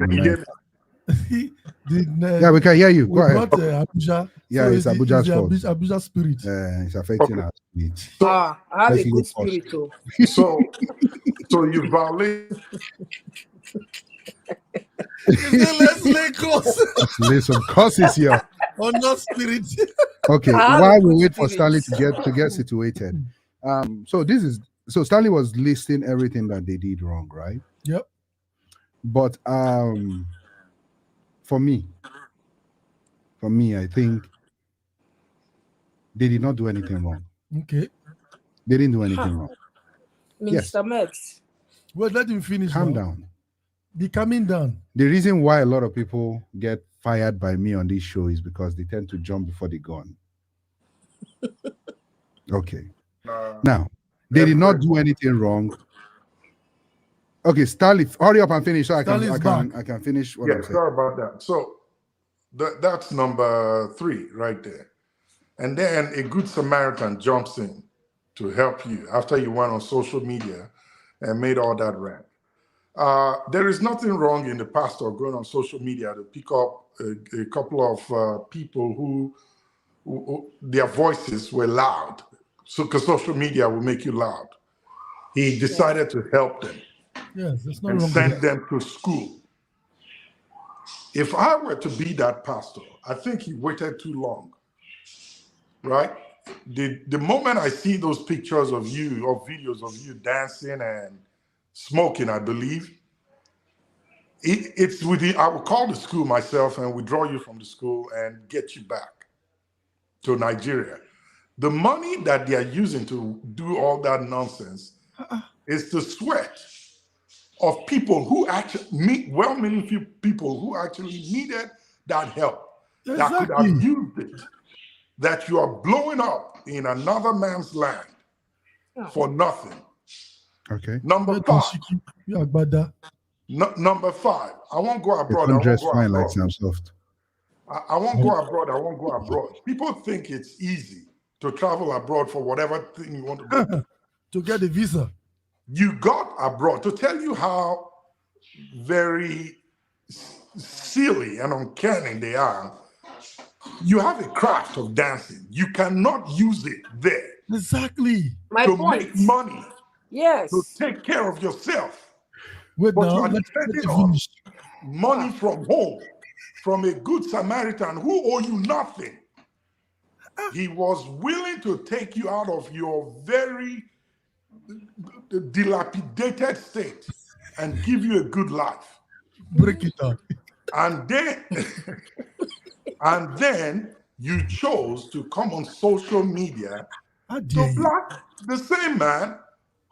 [SPEAKER 2] Yeah,
[SPEAKER 1] we can hear you. Go ahead.
[SPEAKER 2] Abuja.
[SPEAKER 1] Yeah,
[SPEAKER 2] so
[SPEAKER 1] it's Abuja's fault.
[SPEAKER 2] Abuja spirit.
[SPEAKER 1] It's affecting our spirit.
[SPEAKER 3] So,
[SPEAKER 4] I have a good spirit too.
[SPEAKER 3] So you violate...
[SPEAKER 2] Let's lay course.
[SPEAKER 1] Lay some courses here.
[SPEAKER 2] On not spirit.
[SPEAKER 1] Okay, while we wait for Stanley to get situated. So Stanley was listing everything that they did wrong, right?
[SPEAKER 2] Yep.
[SPEAKER 1] But for me, I think they did not do anything wrong.
[SPEAKER 2] Okay.
[SPEAKER 1] They didn't do anything wrong.
[SPEAKER 4] Minister Max.
[SPEAKER 2] Well, let him finish.
[SPEAKER 1] Calm down.
[SPEAKER 2] Be coming down.
[SPEAKER 1] The reason why a lot of people get fired by me on this show is because they tend to jump before they go on. Okay. Now, they did not do anything wrong. Okay, Stanley, hurry up and finish so I can finish what I'm saying.
[SPEAKER 3] Sorry about that. So that's number 3 right there. And then a good Samaritan jumps in to help you after you went on social media and made all that rant. There is nothing wrong in the pastor going on social media to pick up a couple of people who their voices were loud. So, because social media will make you loud. He decided to help them.
[SPEAKER 2] Yes, there's no
[SPEAKER 3] and
[SPEAKER 2] wrong
[SPEAKER 3] send
[SPEAKER 2] with
[SPEAKER 3] them to school. If I were to be that pastor, I think he waited too long, right? The moment I see those pictures of you or videos of you dancing and smoking, I believe, it's with I will call the school myself and withdraw you from the school and get you back to Nigeria. The money that they are using to do all that nonsense is the sweat of people who actually well-meaning people who actually needed that help, that could have used it, that you are blowing up in another man's land for nothing.
[SPEAKER 1] Okay.
[SPEAKER 3] Number 5. Number 5. I won't go abroad. I won't go abroad. People think it's easy to travel abroad for whatever thing you want to do.
[SPEAKER 2] To get a visa.
[SPEAKER 3] You got abroad. To tell you how very silly and uncanny they are, you have a craft of dancing. You cannot use it there.
[SPEAKER 2] Exactly.
[SPEAKER 3] Make money.
[SPEAKER 4] Yes.
[SPEAKER 3] To take care of yourself.
[SPEAKER 2] Wait,
[SPEAKER 3] but
[SPEAKER 2] now,
[SPEAKER 3] you are depending on money from home, from a good Samaritan who owe you nothing. He was willing to take you out of your very dilapidated state and give you a good life.
[SPEAKER 2] Break it down.
[SPEAKER 3] And then you chose to come on social media to block the same man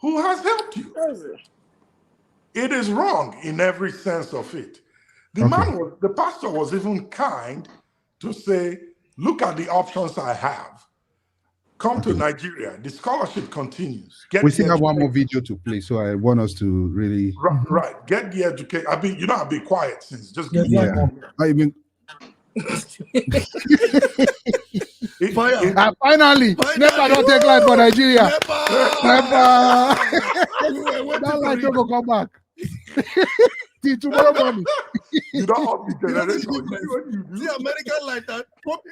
[SPEAKER 3] who has helped you. It is wrong in every sense of it. The pastor was even kind to say, look at the options I have. Come to Nigeria. The scholarship continues.
[SPEAKER 1] We still have one more video to play, so I want us to really...
[SPEAKER 3] Right. Get the education. I've been quiet since. Just give me
[SPEAKER 1] finally, never don't take life for Nigeria. Never. That life don't go come back. Till tomorrow morning.
[SPEAKER 3] You don't have the generation.
[SPEAKER 2] See American like that.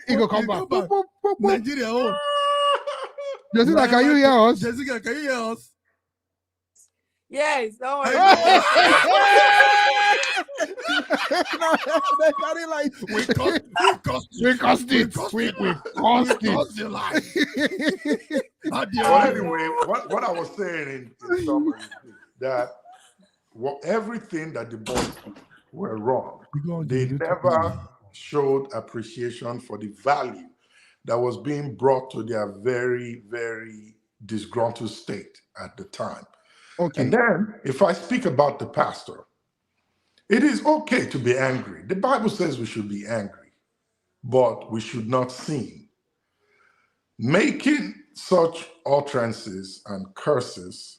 [SPEAKER 1] He go come back.
[SPEAKER 2] Nigeria home.
[SPEAKER 1] Jessica, can you hear us?
[SPEAKER 2] Jessica, can you hear us?
[SPEAKER 4] Yes.
[SPEAKER 1] They carry like
[SPEAKER 2] We cost your life.
[SPEAKER 3] But anyway, what I was saying in summary is that everything that the boys were wrong. They never showed appreciation for the value that was being brought to their very, very disgruntled state at the time.
[SPEAKER 1] Okay.
[SPEAKER 3] And then, if I speak about the pastor, it is okay to be angry. The Bible says we should be angry, but we should not sin. Making such utterances and curses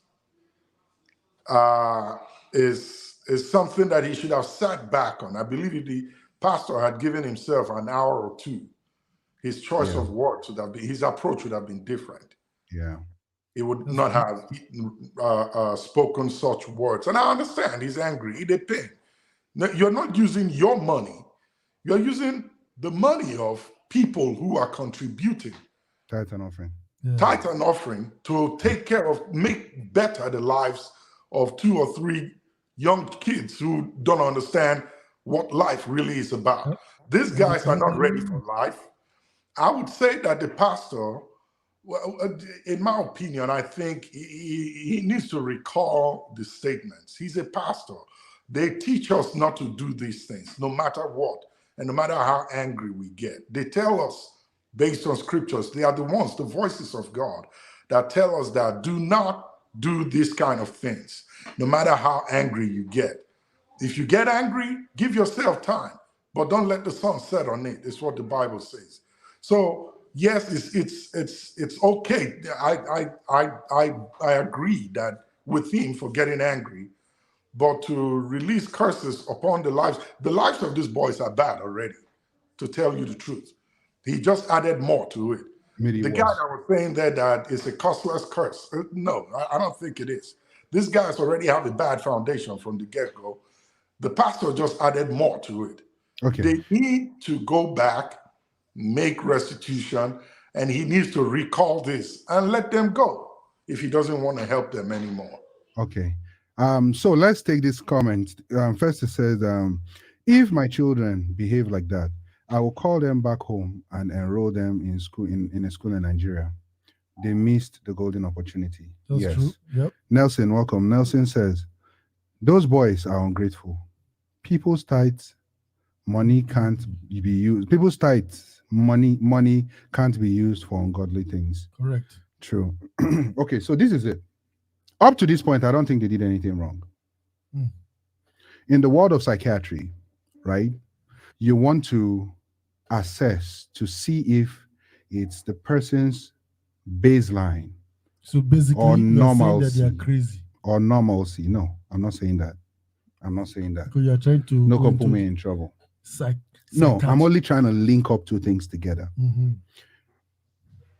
[SPEAKER 3] is something that he should have sat back on. I believe if the pastor had given himself an hour or two, his choice of words would have been, his approach would have been different.
[SPEAKER 1] Yeah.
[SPEAKER 3] He would not have spoken such words. And I understand he's angry. He did pain. You're not using your money. You're using the money of people who are contributing.
[SPEAKER 1] Tithe and offering.
[SPEAKER 3] Tithe and offering to take care of, make better the lives of 2 or 3 young kids who don't understand what life really is about. These guys are not ready for life. I would say that the pastor, well, in my opinion, I think he needs to recall the statements. He's a pastor. They teach us not to do these things, no matter what, and no matter how angry we get. They tell us, based on scriptures, they are the ones, the voices of God, that tell us that do not do these kind of things, no matter how angry you get. If you get angry, give yourself time, but don't let the sun set on it. It's what the Bible says. So yes, it's okay. I agree that with him for getting angry, but to release curses upon the lives of these boys are bad already, to tell you the truth. He just added more to it. The guy that was saying that it's a costless curse. No, I don't think it is. These guys already have a bad foundation from the get-go. The pastor just added more to it.
[SPEAKER 1] Okay.
[SPEAKER 3] They need to go back, make restitution, and he needs to recall this and let them go if he doesn't want to help them anymore.
[SPEAKER 1] Okay. So let's take this comment. First it says, if my children behave like that, I will call them back home and enroll them in school in a school in Nigeria. They missed the golden opportunity.
[SPEAKER 2] That's true. Yep.
[SPEAKER 1] Nelson, welcome. Nelson says, those boys are ungrateful. People's tithes, money can't be used. People's tithes, money can't be used for ungodly things.
[SPEAKER 2] Correct.
[SPEAKER 1] True. Okay, so this is it. Up to this point, I don't think they did anything wrong. In the world of psychiatry, right, you want to assess to see if it's the person's baseline.
[SPEAKER 2] So basically,
[SPEAKER 1] or normalcy,
[SPEAKER 2] that they are crazy.
[SPEAKER 1] Or normalcy. No, I'm not saying that. I'm not saying that.
[SPEAKER 2] Because you're trying to.
[SPEAKER 1] No, come put me in trouble. No, I'm only trying to link up two things together.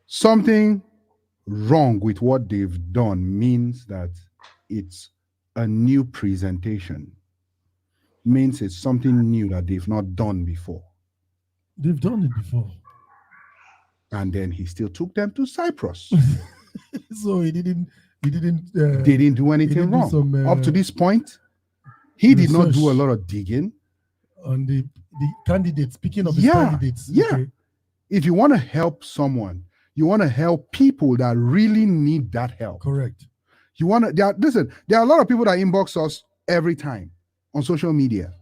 [SPEAKER 1] Something wrong with what they've done means that it's a new presentation. Means it's something new that they've not done before.
[SPEAKER 2] They've done it before.
[SPEAKER 1] And then he still took them to Cyprus.
[SPEAKER 2] So he didn't
[SPEAKER 1] do anything wrong. Up to this point, he did not do a lot of digging.
[SPEAKER 2] On the candidates, speaking of the candidates.
[SPEAKER 1] Yeah.
[SPEAKER 2] Okay.
[SPEAKER 1] If you want to help someone, you want to help people that really need that help.
[SPEAKER 2] Correct.
[SPEAKER 1] You want to, listen, there are a lot of people that inbox us every time on social media.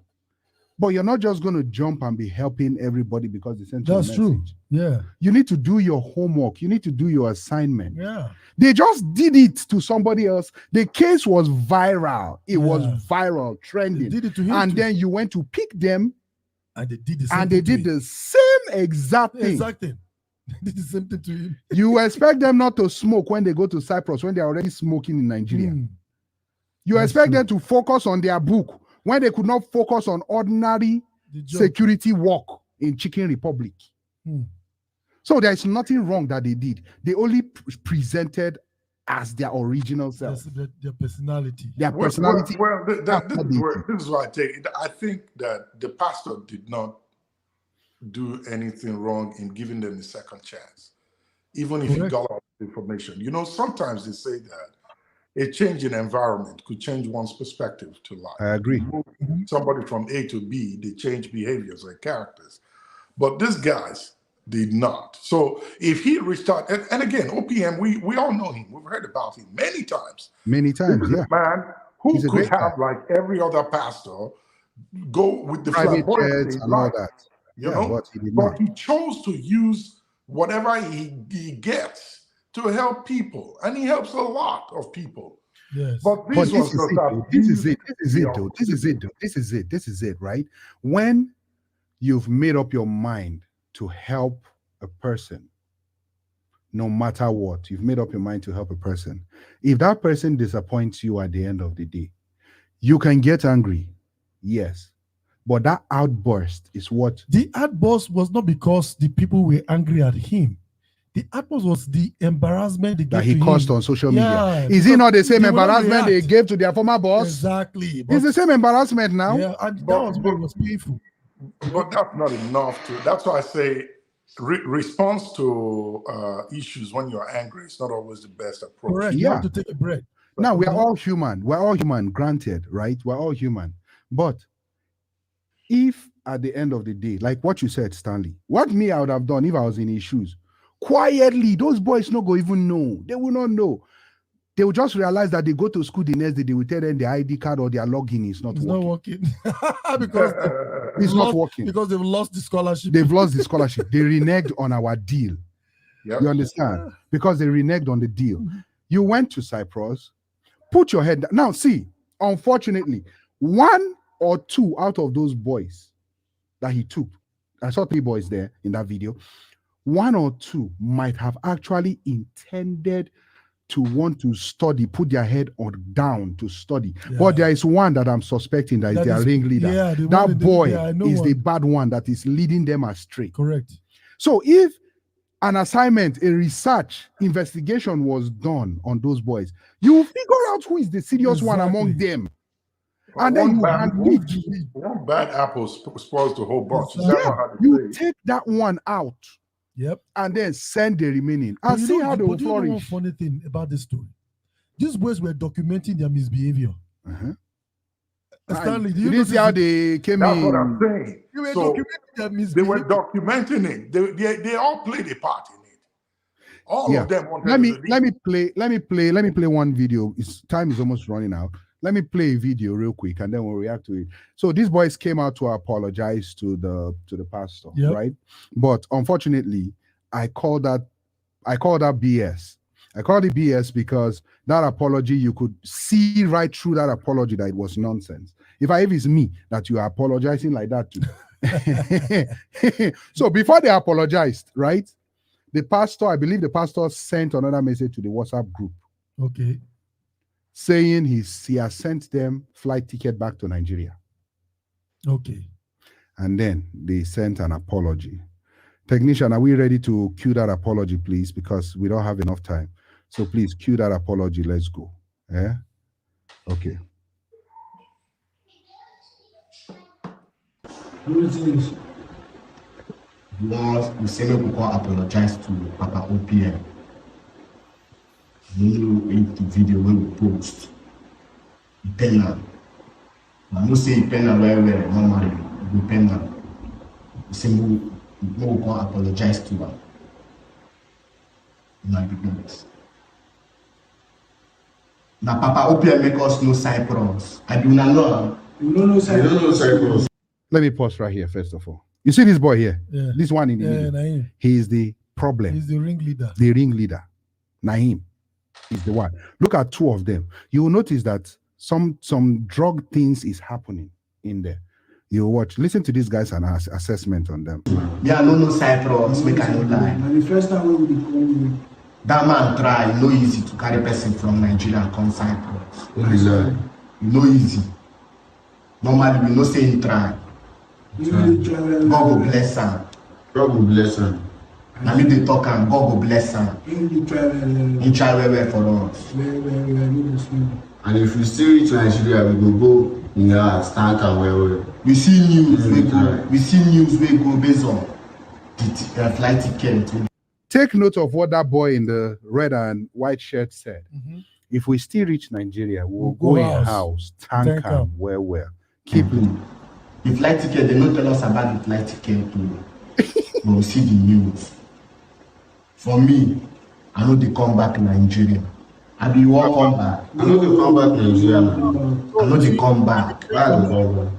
[SPEAKER 1] But you're not just going to jump and be helping everybody because they sent you a message.
[SPEAKER 2] That's true. Yeah.
[SPEAKER 1] You need to do your homework. You need to do your assignment.
[SPEAKER 2] Yeah.
[SPEAKER 1] They just did it to somebody else. The case was viral. It was viral, trending.
[SPEAKER 2] They did it to him
[SPEAKER 1] and
[SPEAKER 2] too.
[SPEAKER 1] then you went to pick them.
[SPEAKER 2] And they did the same
[SPEAKER 1] and they did the same exact thing.
[SPEAKER 2] Exactly. They did the same thing to him.
[SPEAKER 1] You expect them not to smoke when they go to Cyprus, when they're already smoking in Nigeria. You expect them to focus on their book when they could not focus on ordinary security work in Chicken Republic. So there's nothing wrong that they did. They only presented as their original self.
[SPEAKER 2] Their personality.
[SPEAKER 1] Their personality.
[SPEAKER 3] Well, this is what I take. I think that the pastor did not do anything wrong in giving them a second chance, even if he got all the information. You know, sometimes they say that a change in environment could change one's perspective to life.
[SPEAKER 1] I agree.
[SPEAKER 3] Somebody from A to B, they change behaviors and characters. But these guys did not. So if he restarted, and again, OPM, we all know him. We've heard about him many times.
[SPEAKER 1] Many times,
[SPEAKER 3] This is
[SPEAKER 1] yeah.
[SPEAKER 3] a man who
[SPEAKER 1] He's a
[SPEAKER 3] could
[SPEAKER 1] great guy.
[SPEAKER 3] have, like every other pastor, go with the
[SPEAKER 1] Private
[SPEAKER 3] flamboyance
[SPEAKER 1] jets
[SPEAKER 3] in
[SPEAKER 1] and all
[SPEAKER 3] life,
[SPEAKER 1] that.
[SPEAKER 3] you
[SPEAKER 1] Yeah,
[SPEAKER 3] know?
[SPEAKER 1] but he did
[SPEAKER 3] But
[SPEAKER 1] not.
[SPEAKER 3] he chose to use whatever he gets to help people, and he helps a lot of people.
[SPEAKER 2] Yes.
[SPEAKER 3] But
[SPEAKER 1] But
[SPEAKER 3] this was just
[SPEAKER 1] this is it, right? When you've made up your mind to help a person, no matter what, you've made up your mind to help a person. If that person disappoints you at the end of the day, you can get angry, yes. But that outburst is what
[SPEAKER 2] the outburst was not because the people were angry at him. The outburst was the embarrassment
[SPEAKER 1] that he caused on social media.
[SPEAKER 2] Yeah,
[SPEAKER 1] is it not the same
[SPEAKER 2] they will not
[SPEAKER 1] embarrassment they
[SPEAKER 2] react.
[SPEAKER 1] gave to their former boss?
[SPEAKER 2] Exactly.
[SPEAKER 1] It's the same embarrassment now.
[SPEAKER 2] Yeah, and that was what was painful.
[SPEAKER 3] But that's not enough to. That's why I say response to issues when you're angry is not always the best approach.
[SPEAKER 2] Correct. You have to take a break.
[SPEAKER 1] Now we are all human. We're all human, granted, right? We're all human. But if at the end of the day, like what you said, Stanley, what me I would have done if I was in his shoes, quietly, those boys no go even know. They will not know. They will just realize that they go to school the next day, they will tell them their ID card or their login is not working.
[SPEAKER 2] Because
[SPEAKER 1] it's not working.
[SPEAKER 2] Because they've lost the scholarship.
[SPEAKER 1] They've lost the scholarship. They reneged on our deal.
[SPEAKER 3] Yep.
[SPEAKER 1] You understand? Because they reneged on the deal. You went to Cyprus, put your head down. Now, see, unfortunately, one or two out of those boys that he took, I saw 3 boys there in that video, 1 or 2 might have actually intended to want to study, put their head down to study. Yeah. But there is one that I'm suspecting that is their ringleader.
[SPEAKER 2] Yeah,
[SPEAKER 1] that boy is the bad one that is leading them astray.
[SPEAKER 2] Correct.
[SPEAKER 1] So if an assignment, a research investigation was done on those boys, you will figure out who is the serious one among them. And then
[SPEAKER 3] one bad apple spoils the whole bunch.
[SPEAKER 1] You take that one out.
[SPEAKER 2] Yep.
[SPEAKER 1] And then send the remaining. And see how they will flourish.
[SPEAKER 2] You know one funny thing about this story? These boys were documenting their misbehavior. Stanley,
[SPEAKER 1] you didn't see how they came in.
[SPEAKER 3] That's what I'm saying.
[SPEAKER 2] You were documenting their misbehavior.
[SPEAKER 3] They were documenting it. They all played a part in it. All of them wanted
[SPEAKER 1] let me play one video. Time is almost running out. Let me play a video real quick and then we'll react to it. So these boys came out to apologize to the pastor, right? But unfortunately, I call that BS. I called it BS because that apology, you could see right through that apology that it was nonsense. If it's me that you are apologizing like that too. So before they apologized, right? I believe the pastor sent another message to the WhatsApp group.
[SPEAKER 2] Okay.
[SPEAKER 1] Saying he has sent them flight ticket back to Nigeria.
[SPEAKER 2] Okay.
[SPEAKER 1] And then they sent an apology. Technician, are we ready to cue that apology, please? Because we don't have enough time. So please cue that apology. Let's go. Yeah? Okay.
[SPEAKER 7] The same people apologize to Papa OPM. You know the video when we post. Penal. I no say penal where normally we penal. The same people go apologize to her. My goodness. Now Papa OPM make us no Cyprus. I do not know. You don't know Cyprus.
[SPEAKER 1] Let me pause right here first of all. You see this boy here?
[SPEAKER 2] Yeah.
[SPEAKER 1] This one in the middle.
[SPEAKER 2] Naim.
[SPEAKER 1] He is the problem.
[SPEAKER 2] He's the ringleader.
[SPEAKER 1] The ringleader. Naim is the one. Look at 2 of them. You will notice that some drug things is happening in there. You watch. Listen to these guys and assessment on them.
[SPEAKER 7] Yeah, no Cyprus. Make I no lie.
[SPEAKER 8] And the first time we will come,
[SPEAKER 7] that man try. No easy to carry person from Nigeria and come Cyprus. No easy. Normally we no say in try. God will bless him.
[SPEAKER 8] God will bless him.
[SPEAKER 7] I mean they talk and God will bless him. He try well for us.
[SPEAKER 8] And if we still reach Nigeria, we will go in our stand and well.
[SPEAKER 7] We see news we go based on the flight ticket.
[SPEAKER 1] Take note of what that boy in the red and white shirt said. If we still reach Nigeria, we'll
[SPEAKER 2] We'll
[SPEAKER 1] go
[SPEAKER 2] go
[SPEAKER 1] in
[SPEAKER 2] house.
[SPEAKER 1] house,
[SPEAKER 2] Thank
[SPEAKER 1] tank am well. Keep listening.
[SPEAKER 7] The flight ticket, they don't tell us about the flight ticket too. But we see the news. For me, I know they come back to Nigeria. I be won't come back.
[SPEAKER 8] I know they come back to Nigeria now.
[SPEAKER 7] I know they come back.
[SPEAKER 8] Why they come back?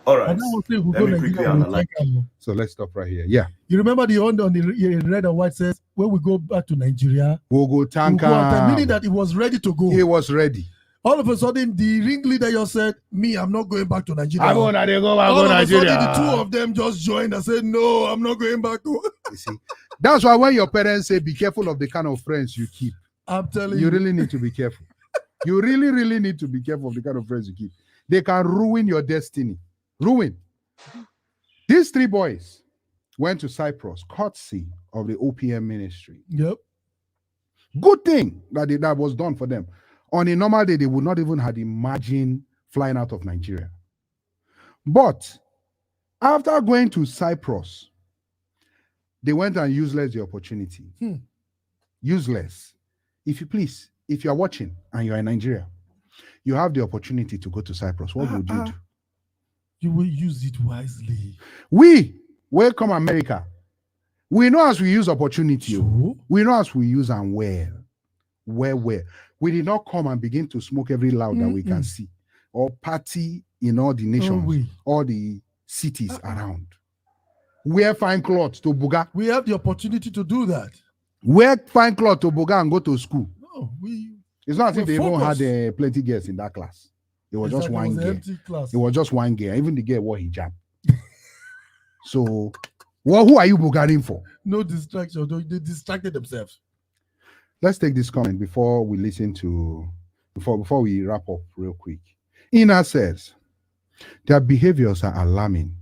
[SPEAKER 9] All right.
[SPEAKER 2] And that was say we
[SPEAKER 9] Let
[SPEAKER 2] go
[SPEAKER 9] me
[SPEAKER 2] Nigeria,
[SPEAKER 9] quickly
[SPEAKER 2] we'll
[SPEAKER 9] analyze.
[SPEAKER 2] take am.
[SPEAKER 1] So let's stop right here. Yeah.
[SPEAKER 2] You remember the on the red and white says when we go back to Nigeria,
[SPEAKER 1] We'll go tank
[SPEAKER 2] we'll go out there,
[SPEAKER 1] am.
[SPEAKER 2] meaning that it was ready to go.
[SPEAKER 1] He was ready.
[SPEAKER 2] All of a sudden, the ringleader just said, "Me, I'm not going back to Nigeria."
[SPEAKER 1] I'm gonna go back
[SPEAKER 2] All
[SPEAKER 1] to
[SPEAKER 2] of a sudden,
[SPEAKER 1] Nigeria.
[SPEAKER 2] the two of them just joined and said, "No, I'm not going back to."
[SPEAKER 1] You see, that's why when your parents say be careful of the kind of friends you keep,
[SPEAKER 2] I'm telling
[SPEAKER 1] you
[SPEAKER 2] you,
[SPEAKER 1] really need to be careful. You really, really need to be careful of the kind of friends you keep. They can ruin your destiny. Ruin. These three boys went to Cyprus, courtesy of the OPM ministry.
[SPEAKER 2] Yep.
[SPEAKER 1] Good thing that was done for them. On a normal day, they would not even have imagined flying out of Nigeria. But after going to Cyprus, they went and useless the opportunity. Useless. If you please, if you are watching and you are in Nigeria, you have the opportunity to go to Cyprus. What would you do?
[SPEAKER 2] You will use it wisely.
[SPEAKER 1] We welcome America. We know as we use opportunity.
[SPEAKER 2] True.
[SPEAKER 1] We know as we use and where. We did not come and begin to smoke every loud that we can see or party in all the nations, all the cities around. Wear fine clothes to Buga.
[SPEAKER 2] We have the opportunity to do that.
[SPEAKER 1] Wear fine clothes to Buga and go to school.
[SPEAKER 2] No,
[SPEAKER 1] It's not as if they even
[SPEAKER 2] focused.
[SPEAKER 1] had plenty girls in that class. It was just one girl.
[SPEAKER 2] Empty class.
[SPEAKER 1] It was just one girl. Even the girl wore hijab. So, who are you bugaring for?
[SPEAKER 2] No distraction. They distracted themselves.
[SPEAKER 1] Let's take this comment before we listen to before we wrap up real quick. Ina says their behaviors are alarming,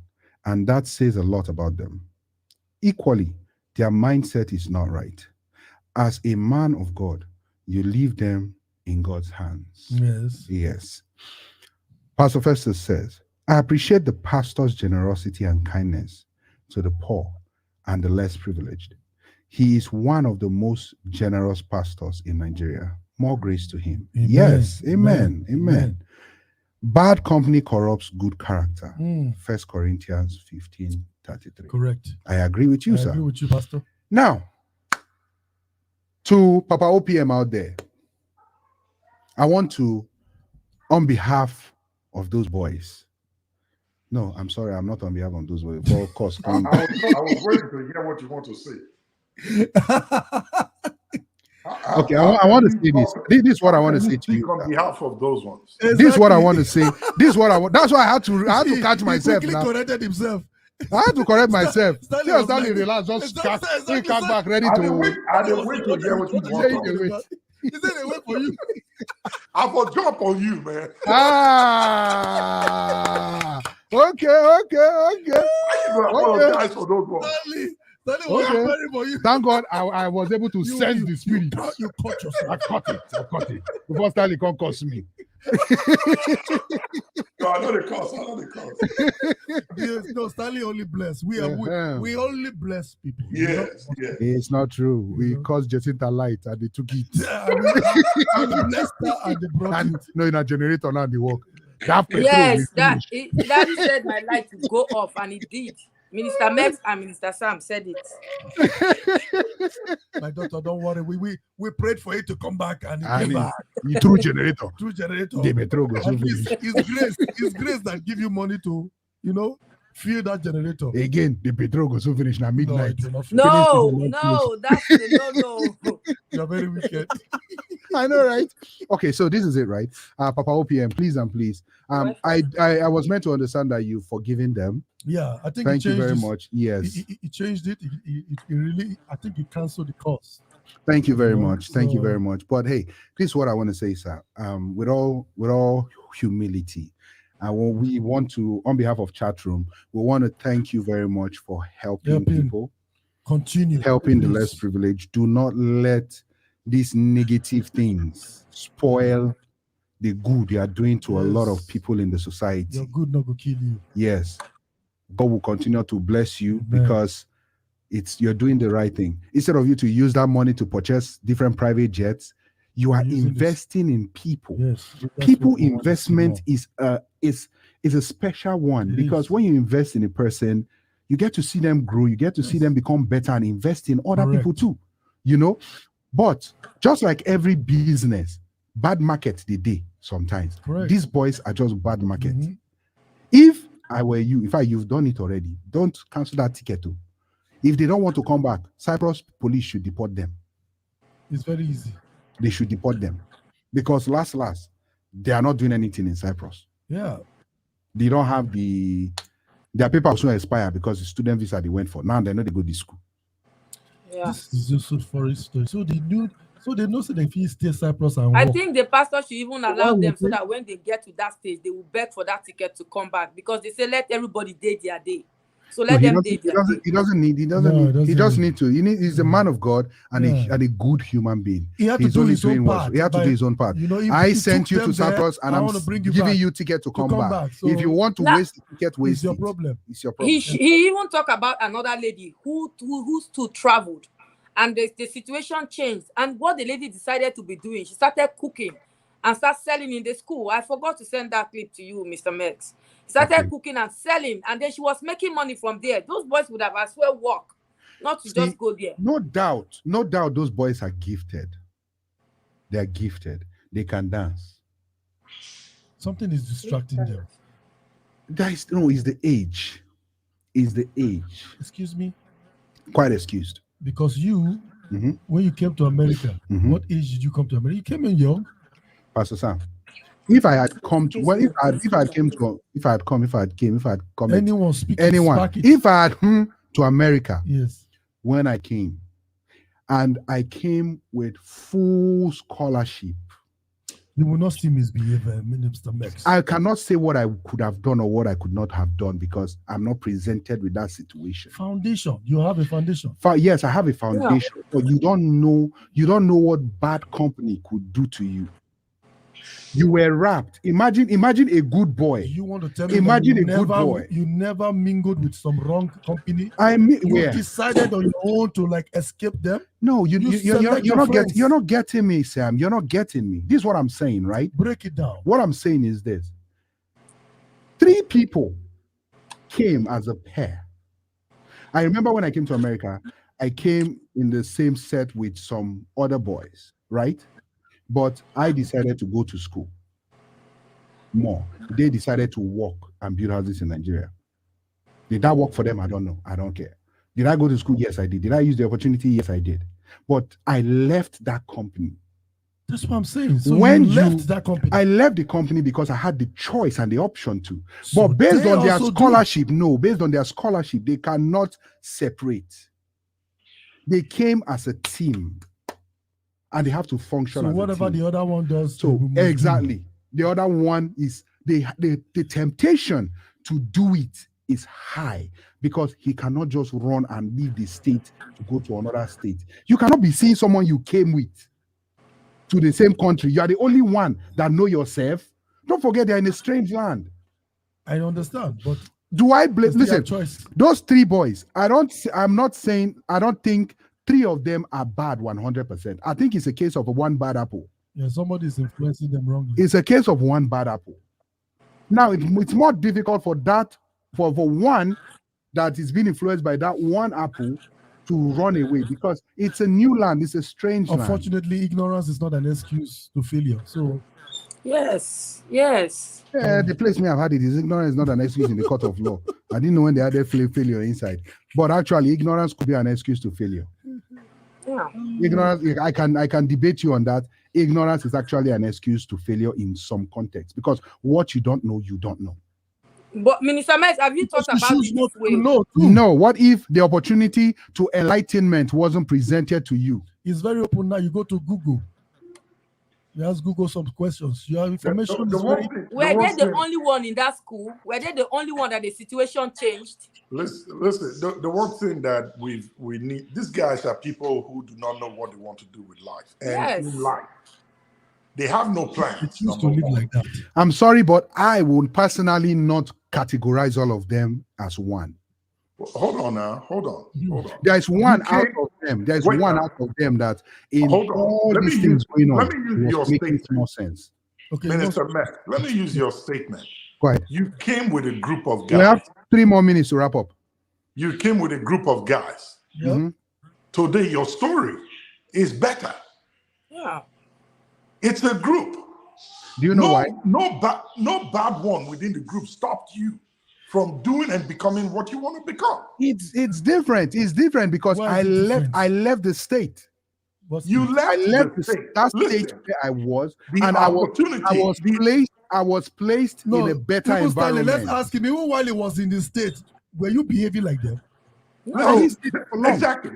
[SPEAKER 1] and that says a lot about them. Equally, their mindset is not right. As a man of God, you leave them in God's hands. Yes. Pastor Festus says, I appreciate the pastor's generosity and kindness to the poor and the less privileged. He is one of the most generous pastors in Nigeria. More grace to him.
[SPEAKER 2] Amen.
[SPEAKER 1] Yes. Amen. Bad company corrupts good character. 1 Corinthians 15:33.
[SPEAKER 2] Correct.
[SPEAKER 1] I agree with you,
[SPEAKER 2] I
[SPEAKER 1] sir.
[SPEAKER 2] agree with you, Pastor.
[SPEAKER 1] Now, to Papa OPM out there, I want to, on behalf of those boys. No, I'm sorry, I'm not on behalf of those boys. Well, of course.
[SPEAKER 3] I was waiting to hear what you want to say.
[SPEAKER 1] Okay, I want to say this. This is what I want to say to you.
[SPEAKER 3] On behalf of those ones.
[SPEAKER 2] Exactly.
[SPEAKER 1] This is what I want to say. This is what I want. That's why I had to catch myself.
[SPEAKER 2] He quickly corrected himself.
[SPEAKER 1] I had to correct myself.
[SPEAKER 2] Stanley
[SPEAKER 1] Just
[SPEAKER 2] was
[SPEAKER 1] Stanley,
[SPEAKER 2] like-
[SPEAKER 1] relax, just
[SPEAKER 2] Exactly,
[SPEAKER 1] cut back, ready
[SPEAKER 3] I
[SPEAKER 1] to.
[SPEAKER 3] didn't wait to hear what you want.
[SPEAKER 2] He said they wait for you.
[SPEAKER 3] I will jump on you, man.
[SPEAKER 1] Okay.
[SPEAKER 3] I apologize for those ones.
[SPEAKER 2] Stanley was preparing for you.
[SPEAKER 1] Thank God I was able to sense the spirit.
[SPEAKER 2] You caught yourself.
[SPEAKER 1] I caught it. Before Stanley can't curse me.
[SPEAKER 3] No, I know the cost.
[SPEAKER 2] Yes, no, Stanley only bless. We only bless people.
[SPEAKER 3] Yes.
[SPEAKER 1] It's not true. We caused Jacinta light and they took it.
[SPEAKER 2] We blessed her and they brought
[SPEAKER 1] And
[SPEAKER 2] it.
[SPEAKER 1] no, in a generator now they work. That petrol
[SPEAKER 4] Yes,
[SPEAKER 1] is
[SPEAKER 4] Daddy
[SPEAKER 1] finished.
[SPEAKER 4] said my light would go off, and it did. Minister Mex and Minister Sam said it.
[SPEAKER 2] My daughter, don't worry. We prayed for it to come back and it
[SPEAKER 1] And
[SPEAKER 2] came back.
[SPEAKER 1] you through generator.
[SPEAKER 2] Through generator.
[SPEAKER 1] The petrol goes
[SPEAKER 2] And
[SPEAKER 1] over.
[SPEAKER 2] it's grace that give you money to, fuel that generator.
[SPEAKER 1] Again, the petrol goes over finish now midnight.
[SPEAKER 4] No, that's no.
[SPEAKER 2] You're very wicked.
[SPEAKER 1] I know, right? Okay, so this is it, right? Papa OPM, please and please. I was meant to understand that you've forgiven them.
[SPEAKER 2] Yeah, I think
[SPEAKER 1] Thank you very much. Yes.
[SPEAKER 2] He changed it. It really, I think he canceled the cost.
[SPEAKER 1] Thank you very much. Thank you very much. But hey, this is what I want to say, sir. With all humility, we want to, on behalf of chat room, we want to thank you very much for helping people.
[SPEAKER 2] Continue
[SPEAKER 1] helping the less privileged. Do not let these negative things spoil the good you are doing to a lot of people in the society.
[SPEAKER 2] Your good not go kill you.
[SPEAKER 1] Yes. God will continue to bless you because you're doing the right thing. Instead of you to use that money to purchase different private jets, You are investing in people. Yes, people investment is a special one because when you invest in a person, you get to see them grow, you get to see them become better and invest in other people too. You know, but just like every business, bad market the day sometimes. These boys are just bad market. If I were you, you've done it already, don't cancel that ticket too. If they don't want to come back, Cyprus police should deport them.
[SPEAKER 2] It's very easy.
[SPEAKER 1] They should deport them because last, they are not doing anything in Cyprus.
[SPEAKER 2] Yeah.
[SPEAKER 1] They don't have their paper also expire because the student visa they went for. Now they know they go to school.
[SPEAKER 4] Yeah.
[SPEAKER 2] This is just so for history. So they know so they feel stay Cyprus and
[SPEAKER 4] I
[SPEAKER 2] walk.
[SPEAKER 4] think the pastor should even allow them so that when they get to that stage, they will beg for that ticket to come back because they say let everybody date their day. So let them date their day.
[SPEAKER 1] He doesn't need. He just need to. He's a man of God and a good human being.
[SPEAKER 2] He had to do his own part.
[SPEAKER 1] He had to do his own part.
[SPEAKER 2] You know,
[SPEAKER 1] I sent you to Cyprus and I'm giving you ticket to come back. So if you want to waste the ticket, waste
[SPEAKER 2] it's your problem.
[SPEAKER 1] It's your problem.
[SPEAKER 4] He even talked about another lady who traveled. And the situation changed. And what the lady decided to be doing, she started cooking and started selling in the school. I forgot to send that clip to you, Mr. Mex. She started cooking and selling, and then she was making money from there. Those boys would have as well work, not to just go there.
[SPEAKER 1] No doubt, those boys are gifted. They are gifted. They can dance.
[SPEAKER 2] Something is distracting them.
[SPEAKER 1] Guys, no, it's the age. It's the age.
[SPEAKER 2] Excuse me?
[SPEAKER 1] Quite excused.
[SPEAKER 2] Because you, when you came to America, what age did you come to America? You came in young.
[SPEAKER 1] Pastor Sam, if I had come, anyone speaking, if I had to America,
[SPEAKER 2] yes,
[SPEAKER 1] when I came, and I came with full scholarship,
[SPEAKER 2] you will not see misbehave, Mr. Mex.
[SPEAKER 1] I cannot say what I could have done or what I could not have done because I'm not presented with that situation.
[SPEAKER 2] Foundation. You have a foundation.
[SPEAKER 1] Yes, I have a foundation, but you don't know what bad company could do to you. You were wrapped. Imagine a good boy.
[SPEAKER 2] You want to tell me
[SPEAKER 1] good boy.
[SPEAKER 2] You never mingled with some wrong company.
[SPEAKER 1] You
[SPEAKER 2] decided on your own to escape them.
[SPEAKER 1] No, you're not getting me, Sam. You're not getting me. This is what I'm saying, right?
[SPEAKER 2] Break it down.
[SPEAKER 1] What I'm saying is this: 3 people came as a pair. I remember when I came to America, I came in the same set with some other boys, right? But I decided to go to school more. They decided to work and build houses in Nigeria. Did that work for them? I don't know. I don't care. Did I go to school? Yes, I did. Did I use the opportunity? Yes, I did. But I left that company.
[SPEAKER 2] That's what I'm saying. So when you left that company,
[SPEAKER 1] I left the company because I had the choice and the option to. So but based on their scholarship, based on their scholarship, they cannot separate. They came as a team. And they have to function.
[SPEAKER 2] So whatever the other one does.
[SPEAKER 1] So exactly. The other one is the temptation to do it is high because he cannot just run and leave the state to go to another state. You cannot be seeing someone you came with to the same country. You are the only one that know yourself. Don't forget they're in a strange land.
[SPEAKER 2] I understand, but
[SPEAKER 1] do I blame? Listen, those 3 boys. I don't think 3 of them are bad 100%. I think it's a case of one bad apple.
[SPEAKER 2] Yeah, somebody is influencing them wrongly.
[SPEAKER 1] It's a case of one bad apple. Now, it's more difficult for one that is being influenced by that one apple to run away because it's a new land. It's a strange land.
[SPEAKER 2] Unfortunately, ignorance is not an excuse to failure. So,
[SPEAKER 4] yes.
[SPEAKER 1] Yeah, the place me I've had it is ignorance is not an excuse in the court of law. I didn't know when they had their failure inside. But actually, ignorance could be an excuse to failure.
[SPEAKER 4] Yeah.
[SPEAKER 1] Ignorance, I can debate you on that. Ignorance is actually an excuse to failure in some context because what you don't know, you don't know.
[SPEAKER 4] But Minister Mex, have you thought about it this way?
[SPEAKER 1] No. What if the opportunity to enlightenment wasn't presented to you?
[SPEAKER 2] It's very open now. You go to Google. You ask Google some questions. Your information is very...
[SPEAKER 4] Were they the only one in that school? Were they the only one that the situation changed?
[SPEAKER 3] Listen. The one thing that we need, these guys are people who do not know what they want to do with life. And in life, they have no plans.
[SPEAKER 2] They choose to live like that.
[SPEAKER 1] I'm sorry, but I would personally not categorize all of them as one.
[SPEAKER 3] Hold on now. Hold on.
[SPEAKER 1] There's one out of them. There's one out of them that in all these things going on,
[SPEAKER 3] let me use your
[SPEAKER 1] making
[SPEAKER 3] statement.
[SPEAKER 1] more sense.
[SPEAKER 2] Okay,
[SPEAKER 3] Minister Mac, let me use your statement.
[SPEAKER 1] Go ahead.
[SPEAKER 3] You came with a group of guys.
[SPEAKER 1] We have 3 more minutes to wrap up.
[SPEAKER 3] You came with a group of guys.
[SPEAKER 2] Yep.
[SPEAKER 3] Today, your story is better.
[SPEAKER 4] Yeah.
[SPEAKER 3] It's a group.
[SPEAKER 1] Do you know why?
[SPEAKER 3] No bad one within the group stopped you from doing and becoming what you want to become.
[SPEAKER 1] It's different. It's different because I left the state.
[SPEAKER 3] You left.
[SPEAKER 1] I left that state where I was, and I was placed in a better environment.
[SPEAKER 2] Let's ask him. Even while he was in the state, were you behaving like them?
[SPEAKER 3] No, exactly.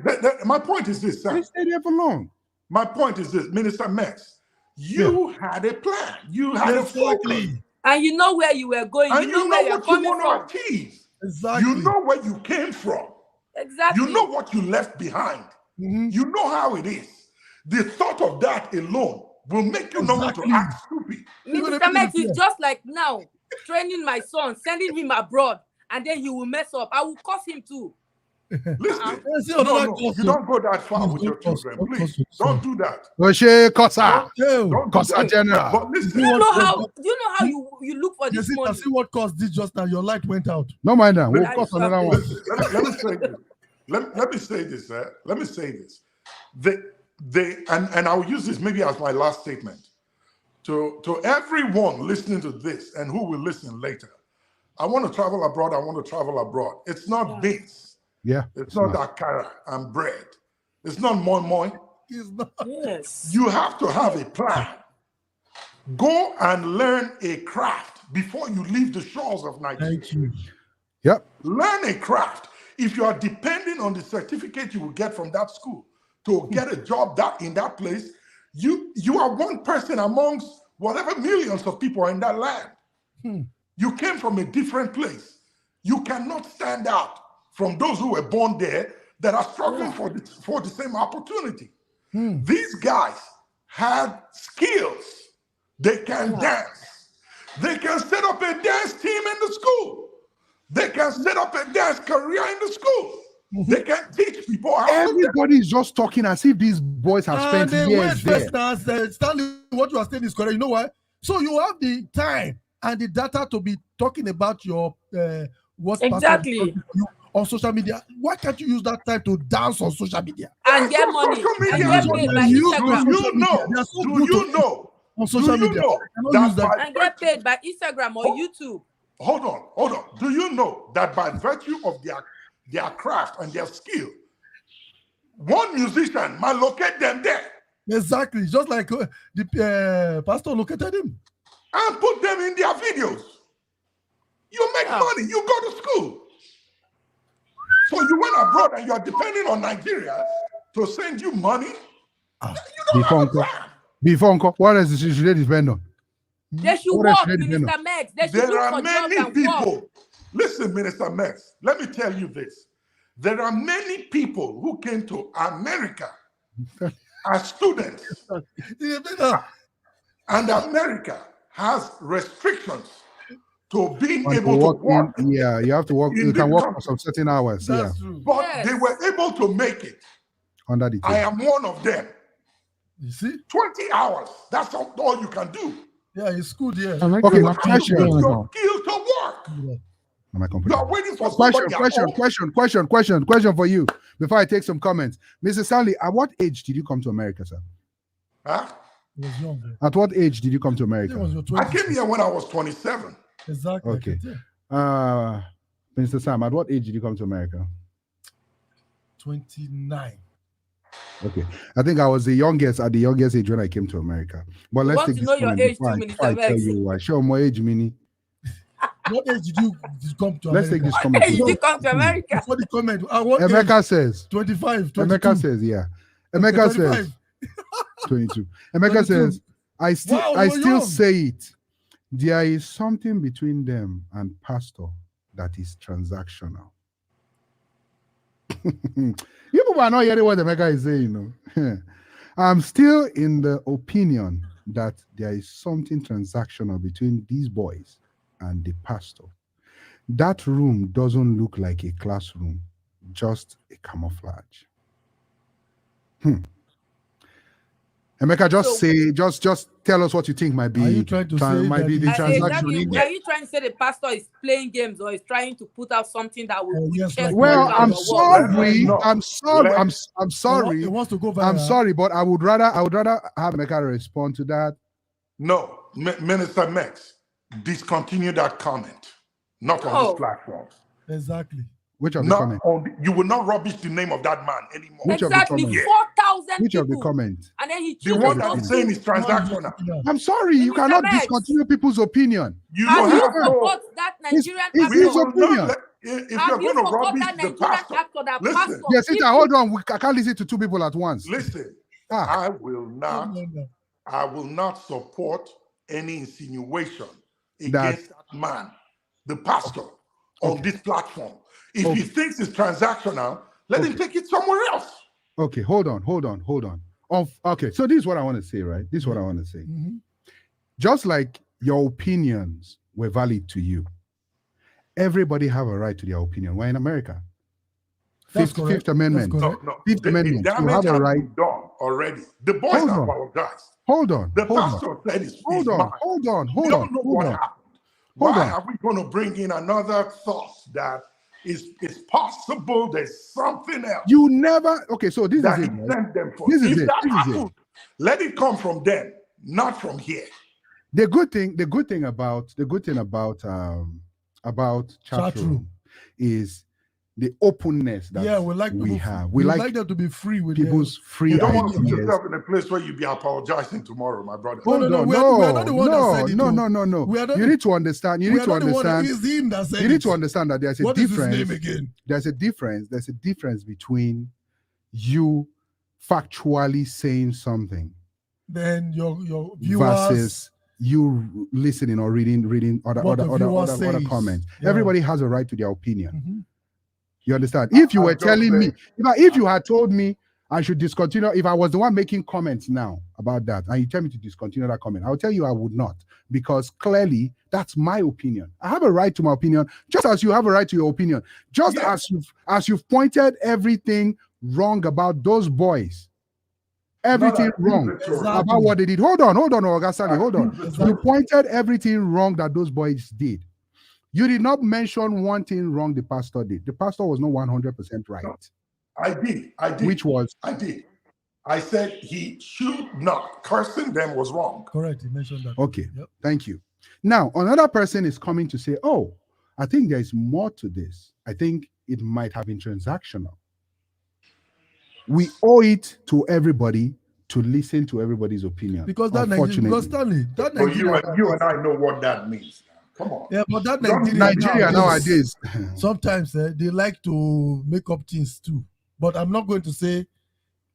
[SPEAKER 3] My point is this, sir.
[SPEAKER 1] He stayed there for long.
[SPEAKER 3] My point is this, Minister Max. You had a plan. You had a focus.
[SPEAKER 4] And you know where you were going.
[SPEAKER 3] And you know
[SPEAKER 4] where
[SPEAKER 3] what you want to achieve.
[SPEAKER 2] Exactly.
[SPEAKER 3] You know where you came from.
[SPEAKER 4] Exactly.
[SPEAKER 3] You know what you left behind. You know how it is. The thought of that alone will make you not want to act stupid.
[SPEAKER 4] Mr. Max is just like now, training my son, sending him abroad, and then he will mess up. I will curse him too.
[SPEAKER 3] Listen, no, you don't go that far with your children, please. Don't do that.
[SPEAKER 1] Kosa General.
[SPEAKER 3] But listen,
[SPEAKER 4] do you know how you look for this money?
[SPEAKER 2] See what caused this just now. Your light went out.
[SPEAKER 1] No mind that. We'll cost another one.
[SPEAKER 3] Let me say this. Let me say this. Let me say this. And I will use this maybe as my last statement to everyone listening to this and who will listen later. I want to travel abroad. I want to travel abroad. It's not beans.
[SPEAKER 1] Yeah.
[SPEAKER 3] It's not akara and bread. It's not moi.
[SPEAKER 2] It's not.
[SPEAKER 4] Yes.
[SPEAKER 3] You have to have a plan. Go and learn a craft before you leave the shores of Nigeria.
[SPEAKER 2] Thank you.
[SPEAKER 1] Yep.
[SPEAKER 3] Learn a craft. If you are depending on the certificate you will get from that school to get a job in that place, you are one person amongst whatever millions of people are in that land. You came from a different place. You cannot stand out from those who were born there that are struggling for the same opportunity. These guys had skills. They can dance. They can set up a dance team in the school. They can set up a dance career in the school. They can teach people how
[SPEAKER 1] Everybody's just talking as if these boys have spent years there.
[SPEAKER 2] Stanley, what you are saying is correct. You know why? So you have the time and the data to be talking about your what
[SPEAKER 4] exactly
[SPEAKER 2] on social media. Why can't you use that time to dance on social media
[SPEAKER 4] and get money? And get paid by Instagram.
[SPEAKER 3] Do you know
[SPEAKER 2] on social media
[SPEAKER 4] and get paid by Instagram or YouTube?
[SPEAKER 3] Hold on. Do you know that by virtue of their craft and their skill, one musician might locate them there?
[SPEAKER 2] Exactly, just like the pastor located him
[SPEAKER 3] and put them in their videos. You make money. You go to school. So you went abroad and you are depending on Nigeria to send you money.
[SPEAKER 1] Before, what else should they depend on?
[SPEAKER 4] They should work, Minister Max.
[SPEAKER 3] There are many people. Listen, Minister Max, let me tell you this. There are many people who came to America as students. And America has restrictions to being able to work.
[SPEAKER 1] You have to work. You can work for some certain hours.
[SPEAKER 2] That's true.
[SPEAKER 3] But they were able to make it.
[SPEAKER 1] Under the table.
[SPEAKER 3] I am one of them.
[SPEAKER 2] You see?
[SPEAKER 3] 20 hours. That's all you can do.
[SPEAKER 2] Yeah, it's good, yeah.
[SPEAKER 1] Okay,
[SPEAKER 3] question. Your skill to work. You are waiting for
[SPEAKER 1] question for you before I take some comments. Mr. Stanley, at what age did you come to America, sir?
[SPEAKER 3] Huh?
[SPEAKER 2] Was young,
[SPEAKER 1] at what age did you come to America?
[SPEAKER 3] I came here when I was 27.
[SPEAKER 2] Exactly.
[SPEAKER 1] Okay. Mr. Sam, at what age did you come to America?
[SPEAKER 2] 29.
[SPEAKER 1] Okay. I think I was at the youngest age when I came to America. But let's take this
[SPEAKER 4] your age too, Minister
[SPEAKER 1] Max. Tell you why. Show my age, Mini.
[SPEAKER 2] What age did you come to America?
[SPEAKER 1] Let's take this comment.
[SPEAKER 4] Did you come to America?
[SPEAKER 2] For the comment.
[SPEAKER 1] Emeka says
[SPEAKER 2] 25. 22.
[SPEAKER 1] Emeka says, yeah. Emeka says 22. Emeka says, I still say it. There is something between them and pastor that is transactional. You people are not hearing what Emeka is saying. No? I'm still in the opinion that there is something transactional between these boys and the pastor. That room doesn't look like a classroom, just a camouflage. Emeka, just tell us what you think might be.
[SPEAKER 2] Are you trying to say
[SPEAKER 1] might be the transaction in there?
[SPEAKER 4] Are you trying to say the pastor is playing games or is trying to put out something that will
[SPEAKER 2] yes,
[SPEAKER 4] chest
[SPEAKER 1] well, I'm sorry.
[SPEAKER 3] No.
[SPEAKER 1] I'm sorry. I'm sorry.
[SPEAKER 2] It wants to go viral.
[SPEAKER 1] I'm sorry, but I would rather have Emeka respond to that.
[SPEAKER 3] No, Minister Mex, discontinue that comment. Not on this platform.
[SPEAKER 2] Exactly.
[SPEAKER 1] Which of the comments?
[SPEAKER 3] You will not rubbish the name of that man anymore.
[SPEAKER 1] Which
[SPEAKER 4] exactly,
[SPEAKER 1] of the
[SPEAKER 4] 4,000
[SPEAKER 1] Which
[SPEAKER 4] people.
[SPEAKER 1] of the comments?
[SPEAKER 4] And then he
[SPEAKER 3] The one that is saying is transactional.
[SPEAKER 1] I'm sorry, you cannot
[SPEAKER 4] Mex,
[SPEAKER 1] discontinue people's opinion.
[SPEAKER 3] You
[SPEAKER 4] have
[SPEAKER 3] don't
[SPEAKER 4] you
[SPEAKER 3] have to.
[SPEAKER 4] support that Nigerian
[SPEAKER 1] It's
[SPEAKER 4] actor?
[SPEAKER 1] his opinion.
[SPEAKER 3] If
[SPEAKER 4] Have
[SPEAKER 3] you're
[SPEAKER 4] you
[SPEAKER 3] going to
[SPEAKER 4] support
[SPEAKER 3] rubbish
[SPEAKER 4] that
[SPEAKER 3] the
[SPEAKER 4] Nigerian
[SPEAKER 3] pastor,
[SPEAKER 4] actor that
[SPEAKER 3] listen.
[SPEAKER 4] pastor?
[SPEAKER 1] Yes, sister, hold on. I can't listen to two people at once.
[SPEAKER 3] Listen,
[SPEAKER 1] Ah.
[SPEAKER 3] I will not support any insinuation against that man, the pastor, on this platform. If he thinks it's transactional, let him take it somewhere else.
[SPEAKER 1] Okay, hold on. Okay, so this is what I want to say, right? This is what I want to say.
[SPEAKER 2] Mm-hmm.
[SPEAKER 1] Just like your opinions were valid to you, everybody have a right to their opinion. We're in America. Fifth Amendment.
[SPEAKER 3] No.
[SPEAKER 1] Fifth Amendment.
[SPEAKER 3] The
[SPEAKER 1] You have a right.
[SPEAKER 3] been done already. The boys apologized.
[SPEAKER 1] Hold on.
[SPEAKER 3] The pastor said it's
[SPEAKER 1] Hold on.
[SPEAKER 3] We don't know what happened. Why are we going to bring in another thought that it's possible there's something else?
[SPEAKER 1] You never. Okay, so this
[SPEAKER 3] that
[SPEAKER 1] is
[SPEAKER 3] he
[SPEAKER 1] it.
[SPEAKER 3] sent them for.
[SPEAKER 1] This is
[SPEAKER 3] If
[SPEAKER 1] it.
[SPEAKER 3] that
[SPEAKER 1] This is
[SPEAKER 3] happened, let it come from them, not from here.
[SPEAKER 1] The good thing about chat room is the openness that
[SPEAKER 2] we like
[SPEAKER 1] we have.
[SPEAKER 2] We like them to be free with
[SPEAKER 1] people's free
[SPEAKER 3] You don't want to put
[SPEAKER 1] ideas.
[SPEAKER 3] yourself in a place where you be apologizing tomorrow, my brother.
[SPEAKER 1] Hold on,
[SPEAKER 2] we are not the one that said it.
[SPEAKER 1] No. You need to understand. You need to understand.
[SPEAKER 2] It's him that said
[SPEAKER 1] You need to understand that there's a
[SPEAKER 2] what is
[SPEAKER 1] difference.
[SPEAKER 2] his name again?
[SPEAKER 1] There's a difference between you factually saying something,
[SPEAKER 2] then your viewers
[SPEAKER 1] versus you listening or reading other comments.
[SPEAKER 2] Yeah.
[SPEAKER 1] Everybody has a right to their opinion.
[SPEAKER 2] Mm-hmm.
[SPEAKER 1] You understand? If you were telling me, if you had told me I should discontinue, if I was the one making comments now about that, and you tell me to discontinue that comment, I'll tell you I would not, because clearly that's my opinion. I have a right to my opinion, just as you have a right to your opinion. Just as you've pointed everything wrong about those boys. Everything wrong about what they did. Hold on, Ogasani, hold on. You pointed everything wrong that those boys did. You did not mention one thing wrong the pastor did. The pastor was not 100% right.
[SPEAKER 3] No, I did.
[SPEAKER 1] Which was?
[SPEAKER 3] I did. I said he should not. Cursing them was wrong.
[SPEAKER 2] Correct. You mentioned that.
[SPEAKER 1] Okay. Yep. Thank you. Now, another person is coming to say, oh, I think there's more to this. I think it might have been transactional. We owe it to everybody to listen to everybody's opinion.
[SPEAKER 2] Because that
[SPEAKER 1] unfortunately.
[SPEAKER 3] You and I know what that means. Come on.
[SPEAKER 2] Yeah, but that
[SPEAKER 1] Nigeria nowadays.
[SPEAKER 2] Sometimes they like to make up things too. But I'm not going to say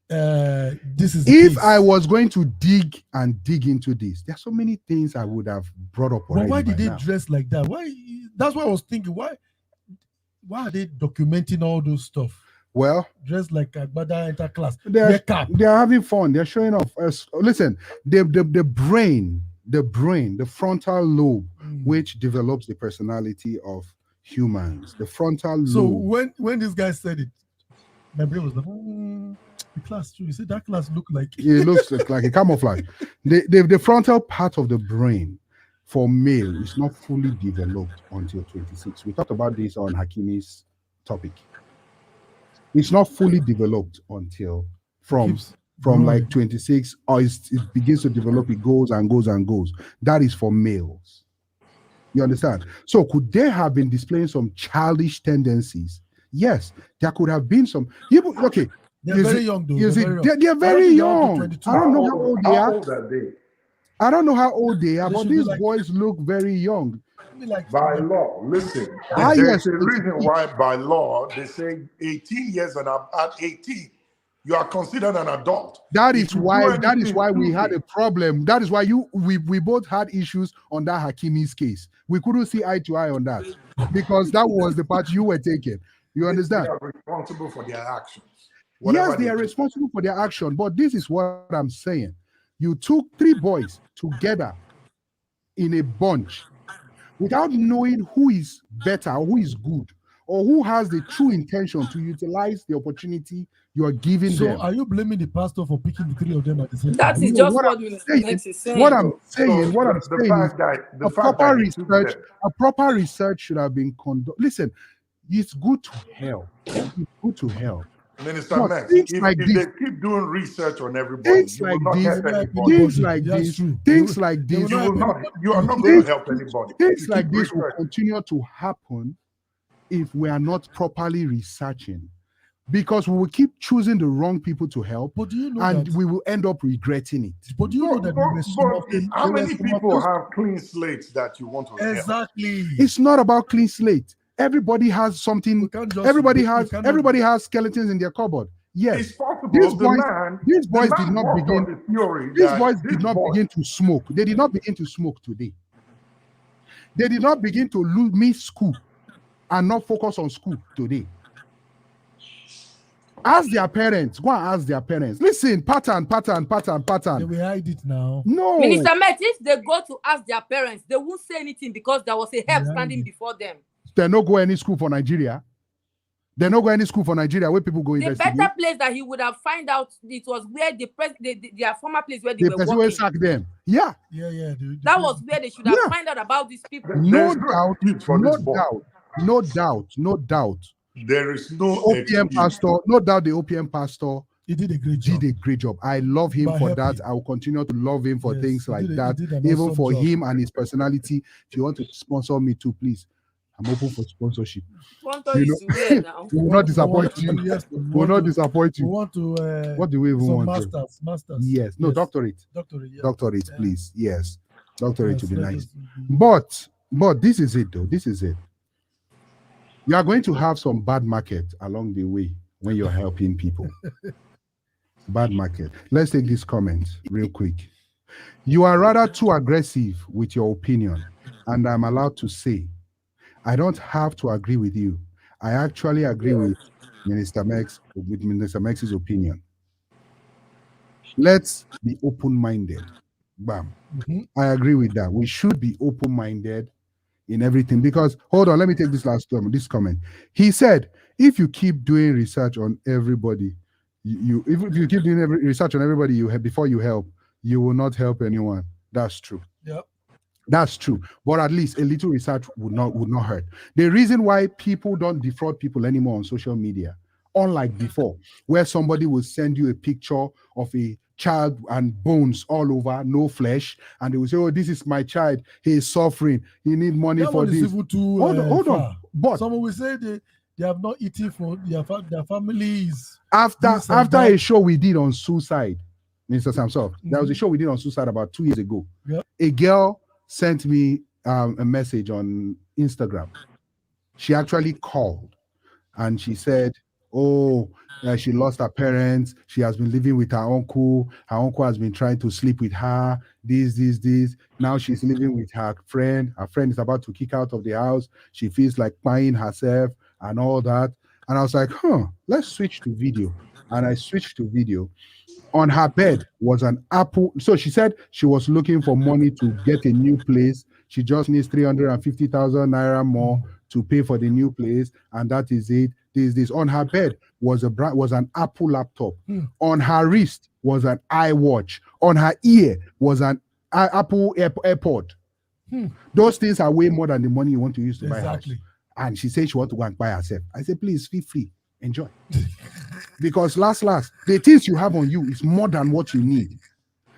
[SPEAKER 2] this is.
[SPEAKER 1] If I was going to dig into this, there are so many things I would have brought up already.
[SPEAKER 2] But why did they
[SPEAKER 1] now.
[SPEAKER 2] dress like that? Why? That's what I was thinking. Why are they documenting all those stuff?
[SPEAKER 1] Well,
[SPEAKER 2] dressed like Agbada enter class.
[SPEAKER 1] They're having fun. They're showing off. Listen, the brain, the frontal lobe, which develops the personality of humans. The frontal lobe.
[SPEAKER 2] So when this guy said it, my brain was like, the class too. You said that class looked like
[SPEAKER 1] it looks like a camouflage. The frontal part of the brain for male is not fully developed until 26. We talked about this on Hakimi's topic. It's not fully developed until from like 26, or it begins to develop. It goes and goes and goes. That is for males. You understand? So could they have been displaying some childish tendencies? Yes, there could have been some. Okay,
[SPEAKER 2] they're very young, though.
[SPEAKER 1] They're very young. I don't know how old they are. I don't know how old they are, but these boys look very young.
[SPEAKER 3] By law, listen. There's a reason why by law they say 18 years and at 18 you are considered an adult.
[SPEAKER 1] That is why we had a problem. That is why we both had issues on that Hakimi's case. We couldn't see eye to eye on that because that was the part you were taking. You understand?
[SPEAKER 3] They are responsible for their actions.
[SPEAKER 1] Yes, they are responsible for their action, but this is what I'm saying. You took 3 boys together in a bunch. without knowing who is better or who is good or who has the true intention to utilize the opportunity you are giving them.
[SPEAKER 2] So are you blaming the pastor for picking the 3 of them at the same time?
[SPEAKER 4] That is
[SPEAKER 1] No,
[SPEAKER 4] just
[SPEAKER 1] what
[SPEAKER 4] what
[SPEAKER 1] I'm
[SPEAKER 4] Minister
[SPEAKER 1] saying,
[SPEAKER 4] Next is saying.
[SPEAKER 1] what I'm saying is
[SPEAKER 3] the
[SPEAKER 1] a
[SPEAKER 3] fact
[SPEAKER 1] proper
[SPEAKER 3] that he took
[SPEAKER 1] research,
[SPEAKER 3] them.
[SPEAKER 1] a proper research should have been conducted. Listen, it's good to help. It's good to help.
[SPEAKER 3] Minister
[SPEAKER 1] But
[SPEAKER 3] Max,
[SPEAKER 1] things
[SPEAKER 3] if
[SPEAKER 1] like
[SPEAKER 3] they
[SPEAKER 1] this,
[SPEAKER 3] keep doing research on everybody,
[SPEAKER 1] things
[SPEAKER 3] you will
[SPEAKER 1] like
[SPEAKER 3] not
[SPEAKER 1] this,
[SPEAKER 3] help anybody.
[SPEAKER 1] things like
[SPEAKER 2] That's
[SPEAKER 1] this,
[SPEAKER 2] true.
[SPEAKER 1] things like
[SPEAKER 2] They will
[SPEAKER 1] this,
[SPEAKER 3] You
[SPEAKER 2] not
[SPEAKER 3] will
[SPEAKER 2] help
[SPEAKER 3] not.
[SPEAKER 2] anybody.
[SPEAKER 3] You are not going
[SPEAKER 1] things,
[SPEAKER 3] to help anybody.
[SPEAKER 1] things
[SPEAKER 3] You
[SPEAKER 1] like
[SPEAKER 3] keep
[SPEAKER 1] this will
[SPEAKER 3] research.
[SPEAKER 1] continue to happen if we are not properly researching, because we will keep choosing the wrong people to help,
[SPEAKER 2] But do you know
[SPEAKER 1] and
[SPEAKER 2] that?
[SPEAKER 1] we will end up regretting it.
[SPEAKER 2] But do you know that there were some of them?
[SPEAKER 3] How
[SPEAKER 2] There were
[SPEAKER 3] many
[SPEAKER 2] some of
[SPEAKER 3] people
[SPEAKER 2] those.
[SPEAKER 3] have clean slates that you want to help?
[SPEAKER 2] Exactly.
[SPEAKER 1] It's not about clean slate. Everybody has something.
[SPEAKER 2] We can't just-
[SPEAKER 1] Everybody
[SPEAKER 2] we
[SPEAKER 1] has.
[SPEAKER 2] cannot-
[SPEAKER 1] Everybody has skeletons in their cupboard. Yes,
[SPEAKER 3] It's possible
[SPEAKER 1] these
[SPEAKER 3] the
[SPEAKER 1] boys.
[SPEAKER 3] man
[SPEAKER 1] These boys did not
[SPEAKER 3] worked
[SPEAKER 1] begin.
[SPEAKER 3] on the theory
[SPEAKER 1] These
[SPEAKER 3] that
[SPEAKER 1] boys
[SPEAKER 3] this
[SPEAKER 1] did not
[SPEAKER 3] boy-
[SPEAKER 1] begin to smoke. They did not begin to smoke today. They did not begin to miss school and not focus on school today. Ask their parents. Go and ask their parents. Listen, pattern.
[SPEAKER 2] They will hide it now.
[SPEAKER 1] No.
[SPEAKER 4] Minister Met, if they go to ask their parents, they won't say anything because there was a help standing before them.
[SPEAKER 1] They no go any school for Nigeria. They no go any school for Nigeria where people go
[SPEAKER 4] The
[SPEAKER 1] investigate.
[SPEAKER 4] better place that he would have find out it was where their former place where they
[SPEAKER 1] The
[SPEAKER 4] were
[SPEAKER 1] person will
[SPEAKER 4] working.
[SPEAKER 1] sack them. Yeah.
[SPEAKER 2] Yeah.
[SPEAKER 4] That was where they should have
[SPEAKER 1] Yeah.
[SPEAKER 4] find out about these people.
[SPEAKER 1] No
[SPEAKER 3] There's no
[SPEAKER 1] doubt.
[SPEAKER 3] excuse for
[SPEAKER 1] No
[SPEAKER 3] this boy.
[SPEAKER 1] doubt. No doubt. No doubt.
[SPEAKER 3] There is no
[SPEAKER 1] OPM
[SPEAKER 3] excuse.
[SPEAKER 1] pastor. No doubt the OPM pastor
[SPEAKER 2] He did a great job.
[SPEAKER 1] did a great job. I love him
[SPEAKER 2] By
[SPEAKER 1] for
[SPEAKER 2] helping.
[SPEAKER 1] that. I will continue to love him for
[SPEAKER 2] Yes,
[SPEAKER 1] things
[SPEAKER 2] he
[SPEAKER 1] like
[SPEAKER 2] did
[SPEAKER 1] that.
[SPEAKER 2] he did an
[SPEAKER 1] Even
[SPEAKER 2] awesome
[SPEAKER 1] for
[SPEAKER 2] job.
[SPEAKER 1] him and his personality. If you want to sponsor me too, please. I'm open for sponsorship.
[SPEAKER 4] Sponsor
[SPEAKER 1] You
[SPEAKER 4] is
[SPEAKER 1] know,
[SPEAKER 4] where now?
[SPEAKER 1] we will not disappoint you.
[SPEAKER 2] Yes,
[SPEAKER 1] We will not disappoint
[SPEAKER 2] We
[SPEAKER 1] you.
[SPEAKER 2] want to.
[SPEAKER 1] What do we even
[SPEAKER 2] some
[SPEAKER 1] want? to?
[SPEAKER 2] masters.
[SPEAKER 1] Yes. No,
[SPEAKER 2] Yes.
[SPEAKER 1] doctorate.
[SPEAKER 2] Doctorate. Yes.
[SPEAKER 1] Doctorate,
[SPEAKER 2] Yeah.
[SPEAKER 1] please. Yes. Doctorate
[SPEAKER 2] Yes,
[SPEAKER 1] would be
[SPEAKER 2] let
[SPEAKER 1] nice.
[SPEAKER 2] us be-
[SPEAKER 1] But this is it though. This is it. You are going to have some bad market along the way when you're helping people. Bad market. Let's take this comment real quick. You are rather too aggressive with your opinion, and I'm allowed to say, I don't have to agree with you. I actually agree with Minister Max's opinion. Let's be open-minded. Bam.
[SPEAKER 2] Mhm.
[SPEAKER 1] I agree with that. We should be open-minded in everything, because hold on, let me take this this comment. He said, if you keep doing research on everybody, if you keep doing research on everybody you have before you help, you will not help anyone. That's true.
[SPEAKER 2] Yep.
[SPEAKER 1] That's true. But at least a little research would not hurt. The reason why people don't defraud people anymore on social media, unlike before, where somebody will send you a picture of a child and bones all over, no flesh, and they will say, oh, this is my child, he is suffering, he need money
[SPEAKER 2] That
[SPEAKER 1] for
[SPEAKER 2] one is
[SPEAKER 1] this.
[SPEAKER 2] even too,
[SPEAKER 1] Hold on.
[SPEAKER 2] far.
[SPEAKER 1] But
[SPEAKER 2] Someone will say they have not eaten for their families.
[SPEAKER 1] after
[SPEAKER 2] this and
[SPEAKER 1] a
[SPEAKER 2] that.
[SPEAKER 1] show we did on suicide, Mr. Samson, there was a
[SPEAKER 2] Mhm.
[SPEAKER 1] show we did on suicide about 2 years ago.
[SPEAKER 2] Yep.
[SPEAKER 1] A girl sent me a message on Instagram. She actually called and she said, oh, she lost her parents. She has been living with her uncle. Her uncle has been trying to sleep with her. This. Now she's living with her friend. Her friend is about to kick her out of the house. She feels like buying herself and all that. And I was like, let's switch to video. And I switched to video. On her bed was an apple. So she said she was looking for money to get a new place. She just needs 350,000 naira more to pay for the new place, and that is it. This. On her bed was an Apple laptop. On her wrist was an iWatch. On her ear was an Apple AirPod. Those things are way more than the money you want to use to buy a house.
[SPEAKER 2] Exactly.
[SPEAKER 1] And she said she want to go and buy herself. I said, please feel free, enjoy. Because last, the things you have on you is more than what you need.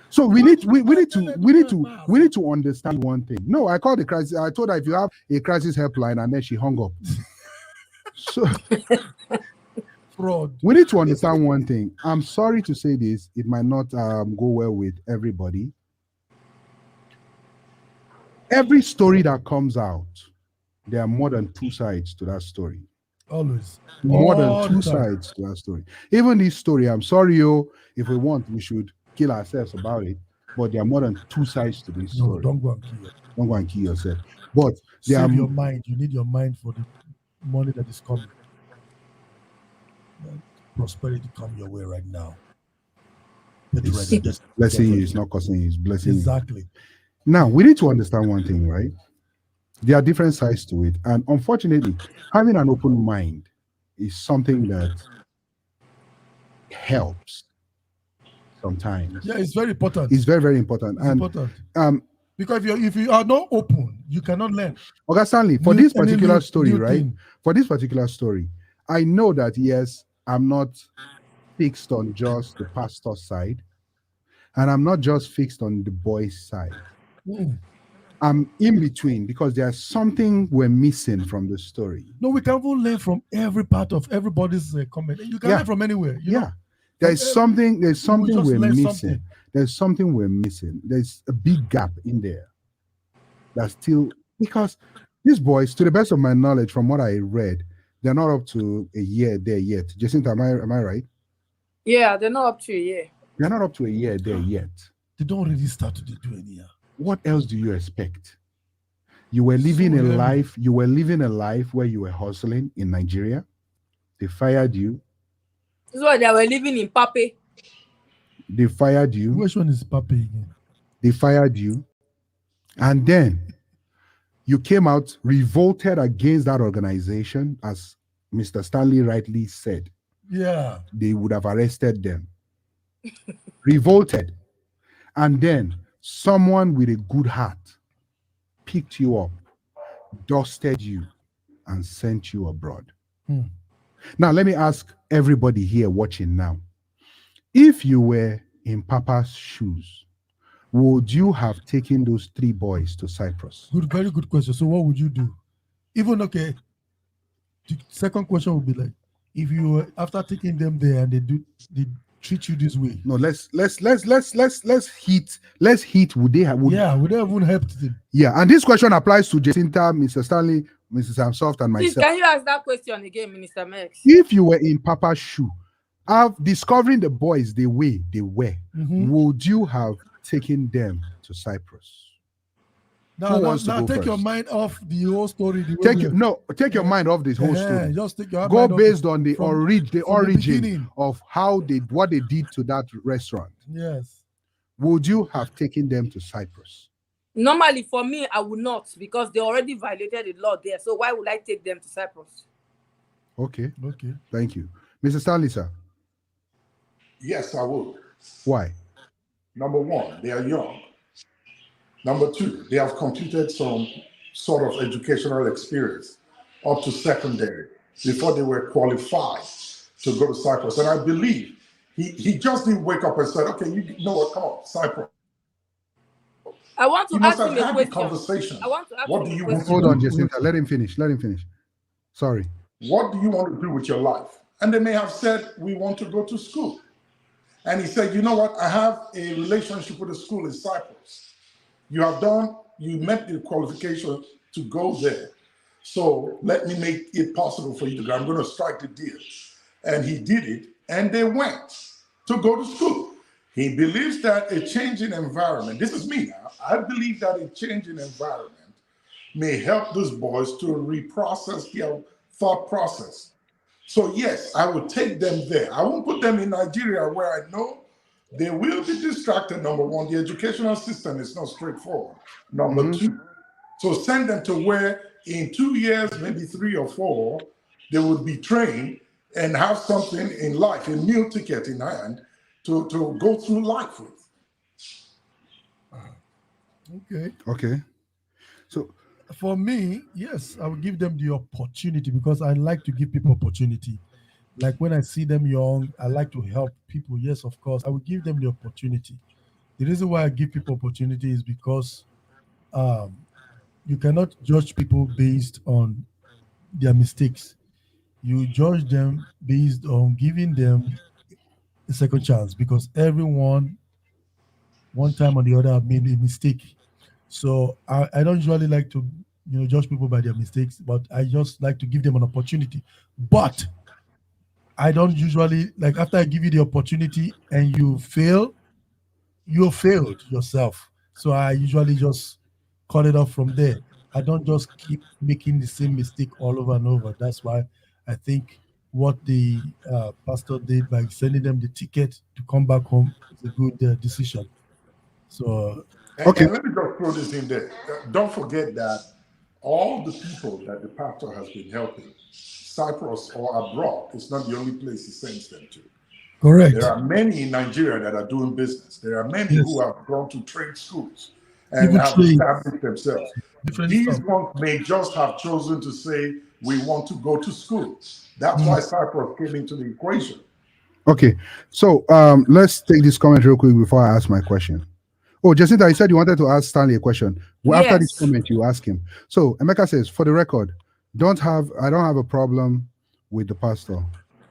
[SPEAKER 1] So we need to understand one thing. No, I called the crisis. I told her if you have a crisis helpline, and then she hung up. So
[SPEAKER 2] Fraud.
[SPEAKER 1] we need to understand one thing. I'm sorry to say this, it might not go well with everybody. Every story that comes out, there are more than two sides to that story.
[SPEAKER 2] Always.
[SPEAKER 1] More
[SPEAKER 2] All
[SPEAKER 1] than two
[SPEAKER 2] the time.
[SPEAKER 1] sides to that story. Even this story, I'm sorry, if we want, we should kill ourselves about it. But there are more than two sides to this
[SPEAKER 2] No,
[SPEAKER 1] story.
[SPEAKER 2] don't go and kill yourself.
[SPEAKER 1] Don't go and kill yourself. But there
[SPEAKER 2] Save
[SPEAKER 1] are
[SPEAKER 2] your mind. You need your mind for the money that is coming. Let prosperity come your way right now. Get
[SPEAKER 1] It's
[SPEAKER 2] ready. Just
[SPEAKER 1] blessing
[SPEAKER 2] get
[SPEAKER 1] you,
[SPEAKER 2] ready.
[SPEAKER 1] it's not cursing you, it's blessing you.
[SPEAKER 2] Exactly.
[SPEAKER 1] Now we need to understand one thing, right? There are different sides to it. And unfortunately, having an open mind is something that helps sometimes.
[SPEAKER 2] Yeah, it's very important.
[SPEAKER 1] It's very, very important.
[SPEAKER 2] It's important. Because if you are not open, you cannot learn.
[SPEAKER 1] Okay, Stanley, for this particular story, right? For this particular story, I know that yes, I'm not fixed on just the pastor's side, and I'm not just fixed on the boys' side. I'm in between because there's something we're missing from the story.
[SPEAKER 2] No, we can learn from every part of everybody's comment. You can learn from anywhere. You know?
[SPEAKER 1] There's something we're missing.
[SPEAKER 2] Something.
[SPEAKER 1] There's something we're missing. There's a big gap in there. That's still, because these boys, to the best of my knowledge, from what I read, they're not up to a year there yet. Jacinta, am I right?
[SPEAKER 4] Yeah, they're not up to a year.
[SPEAKER 1] They're not up to a year there yet.
[SPEAKER 2] They don't really start to do any year.
[SPEAKER 1] What else do you expect? You were living a life. You were living a life where you were hustling in Nigeria. They fired you.
[SPEAKER 4] This is why they were living in Pape.
[SPEAKER 1] They fired you.
[SPEAKER 2] Which one is Pape again?
[SPEAKER 1] They fired you. And then you came out, revolted against that organization, as Mr. Stanley rightly said.
[SPEAKER 2] Yeah.
[SPEAKER 1] They would have arrested them. Revolted. And then someone with a good heart picked you up, dusted you, and sent you abroad. Now, let me ask everybody here watching now. If you were in Papa's shoes, would you have taken those 3 boys to Cyprus?
[SPEAKER 2] Very good question. So what would you do? Even, okay, the second question would be like, if you were, after taking them there and they treat you this way.
[SPEAKER 1] No, let's hit. Would they have?
[SPEAKER 2] Would they even helped them?
[SPEAKER 1] Yeah, and this question applies to Jacinta, Mr. Stanley, Mrs. Amsoft, and myself.
[SPEAKER 4] Please, can you ask that question again, Minister Mex?
[SPEAKER 1] If you were in Papa's shoe, discovering the boys the way they were, would you have taken them to Cyprus?
[SPEAKER 2] Now take your mind off the whole story.
[SPEAKER 1] Take your mind off this whole story.
[SPEAKER 2] Just take your
[SPEAKER 1] go based on the origin of what they did to that restaurant.
[SPEAKER 2] Yes.
[SPEAKER 1] Would you have taken them to Cyprus?
[SPEAKER 4] Normally, for me, I would not, because they already violated the law there. So why would I take them to Cyprus?
[SPEAKER 1] Okay. Thank you, Mr. Stanley, sir.
[SPEAKER 3] Yes, I would.
[SPEAKER 1] Why?
[SPEAKER 3] Number 1, they are young. Number 2, they have completed some sort of educational experience up to secondary before they were qualified to go to Cyprus. And I believe he just didn't wake up and said, okay, you know what, come on, Cyprus.
[SPEAKER 4] I want to ask him a question.
[SPEAKER 3] Conversation.
[SPEAKER 4] I want to ask
[SPEAKER 3] what do you want to
[SPEAKER 1] Hold
[SPEAKER 3] do?
[SPEAKER 1] on, Jacinta. Let him finish. Sorry.
[SPEAKER 3] What do you want to do with your life? And they may have said, we want to go to school. And he said, you know what? I have a relationship with a school in Cyprus. You met the qualification to go there. So let me make it possible for you to go. I'm going to strike the deal. And he did it, and they went to go to school. He believes that a changing environment, this is me now, I believe that a changing environment may help those boys to reprocess their thought process. So yes, I would take them there. I won't put them in Nigeria where I know they will be distracted. Number 1, the educational system is not straightforward. Number 2, so send them to where in 2 years, maybe 3 or 4, they would be trained and have something in life, a meal ticket in hand to go through life with.
[SPEAKER 2] Okay.
[SPEAKER 1] So
[SPEAKER 2] for me, yes, I will give them the opportunity, because I like to give people opportunity. Like when I see them young, I like to help people. Yes, of course, I will give them the opportunity. The reason why I give people opportunity is because you cannot judge people based on their mistakes. You judge them based on giving them a second chance, because everyone, one time or the other, have made a mistake. So I don't usually like to judge people by their mistakes, but I just like to give them an opportunity. But I don't usually, like, after I give you the opportunity and you fail, you failed yourself. So I usually just cut it off from there. I don't just keep making the same mistake all over and over. That's why I think what the pastor did by sending them the ticket to come back home is a good decision. So
[SPEAKER 3] And let me just throw this in there. Don't forget that all the people that the pastor has been helping, Cyprus or abroad, is not the only place he sends them to.
[SPEAKER 2] Correct.
[SPEAKER 3] There are many in Nigeria that are doing business. There are many who have gone to trade schools and
[SPEAKER 2] Even
[SPEAKER 3] have
[SPEAKER 2] trades.
[SPEAKER 3] established themselves.
[SPEAKER 2] Different
[SPEAKER 3] These
[SPEAKER 2] stuff.
[SPEAKER 3] ones may just have chosen to say, we want to go to school. That's why Cyprus came into the equation.
[SPEAKER 1] Okay, so let's take this comment real quick before I ask my question. Oh, Jacinta, you said you wanted to ask Stanley a question. Well, after this comment, you ask him. So Emeka says, for the record, I don't have a problem with the pastor.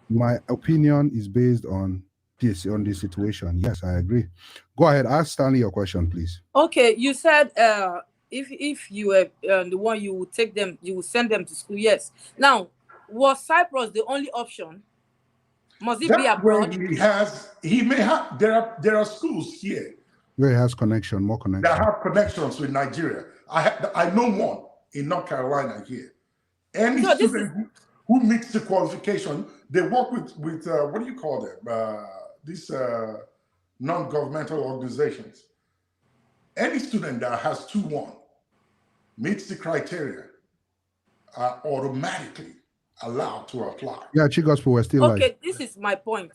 [SPEAKER 1] My opinion is based on this situation. Yes, I agree. Go ahead, ask Stanley your question, please.
[SPEAKER 4] Okay, you said if you were the one, you would take them, you would send them to school. Yes. Now, was Cyprus the only option? Must it be abroad?
[SPEAKER 3] He may have. There are schools here
[SPEAKER 1] where he has connection, more connection,
[SPEAKER 3] that have connections with Nigeria. I know one in North Carolina here. Any student who meets the qualification, they work with what do you call them? These non-governmental organizations. Any student that has 2-1 meets the criteria are automatically allowed to apply.
[SPEAKER 1] Yeah, Chigospel, we're still
[SPEAKER 4] okay. This is my point.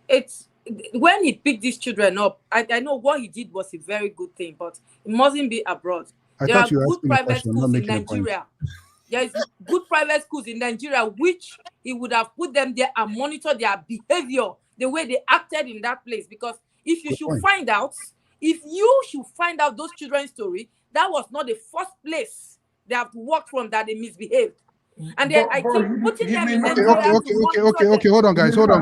[SPEAKER 4] It's when he picked these children up. I know what he did was a very good thing, but it mustn't be abroad. There are good private schools in Nigeria. There is good private schools in Nigeria, which he would have put them there and monitor their behavior, the way they acted in that place. Because if you should find out those children's story, that was not the first place they have to work from that they misbehaved. And then I think putting them in Nigeria.
[SPEAKER 1] Okay. Hold on, guys. Hold on.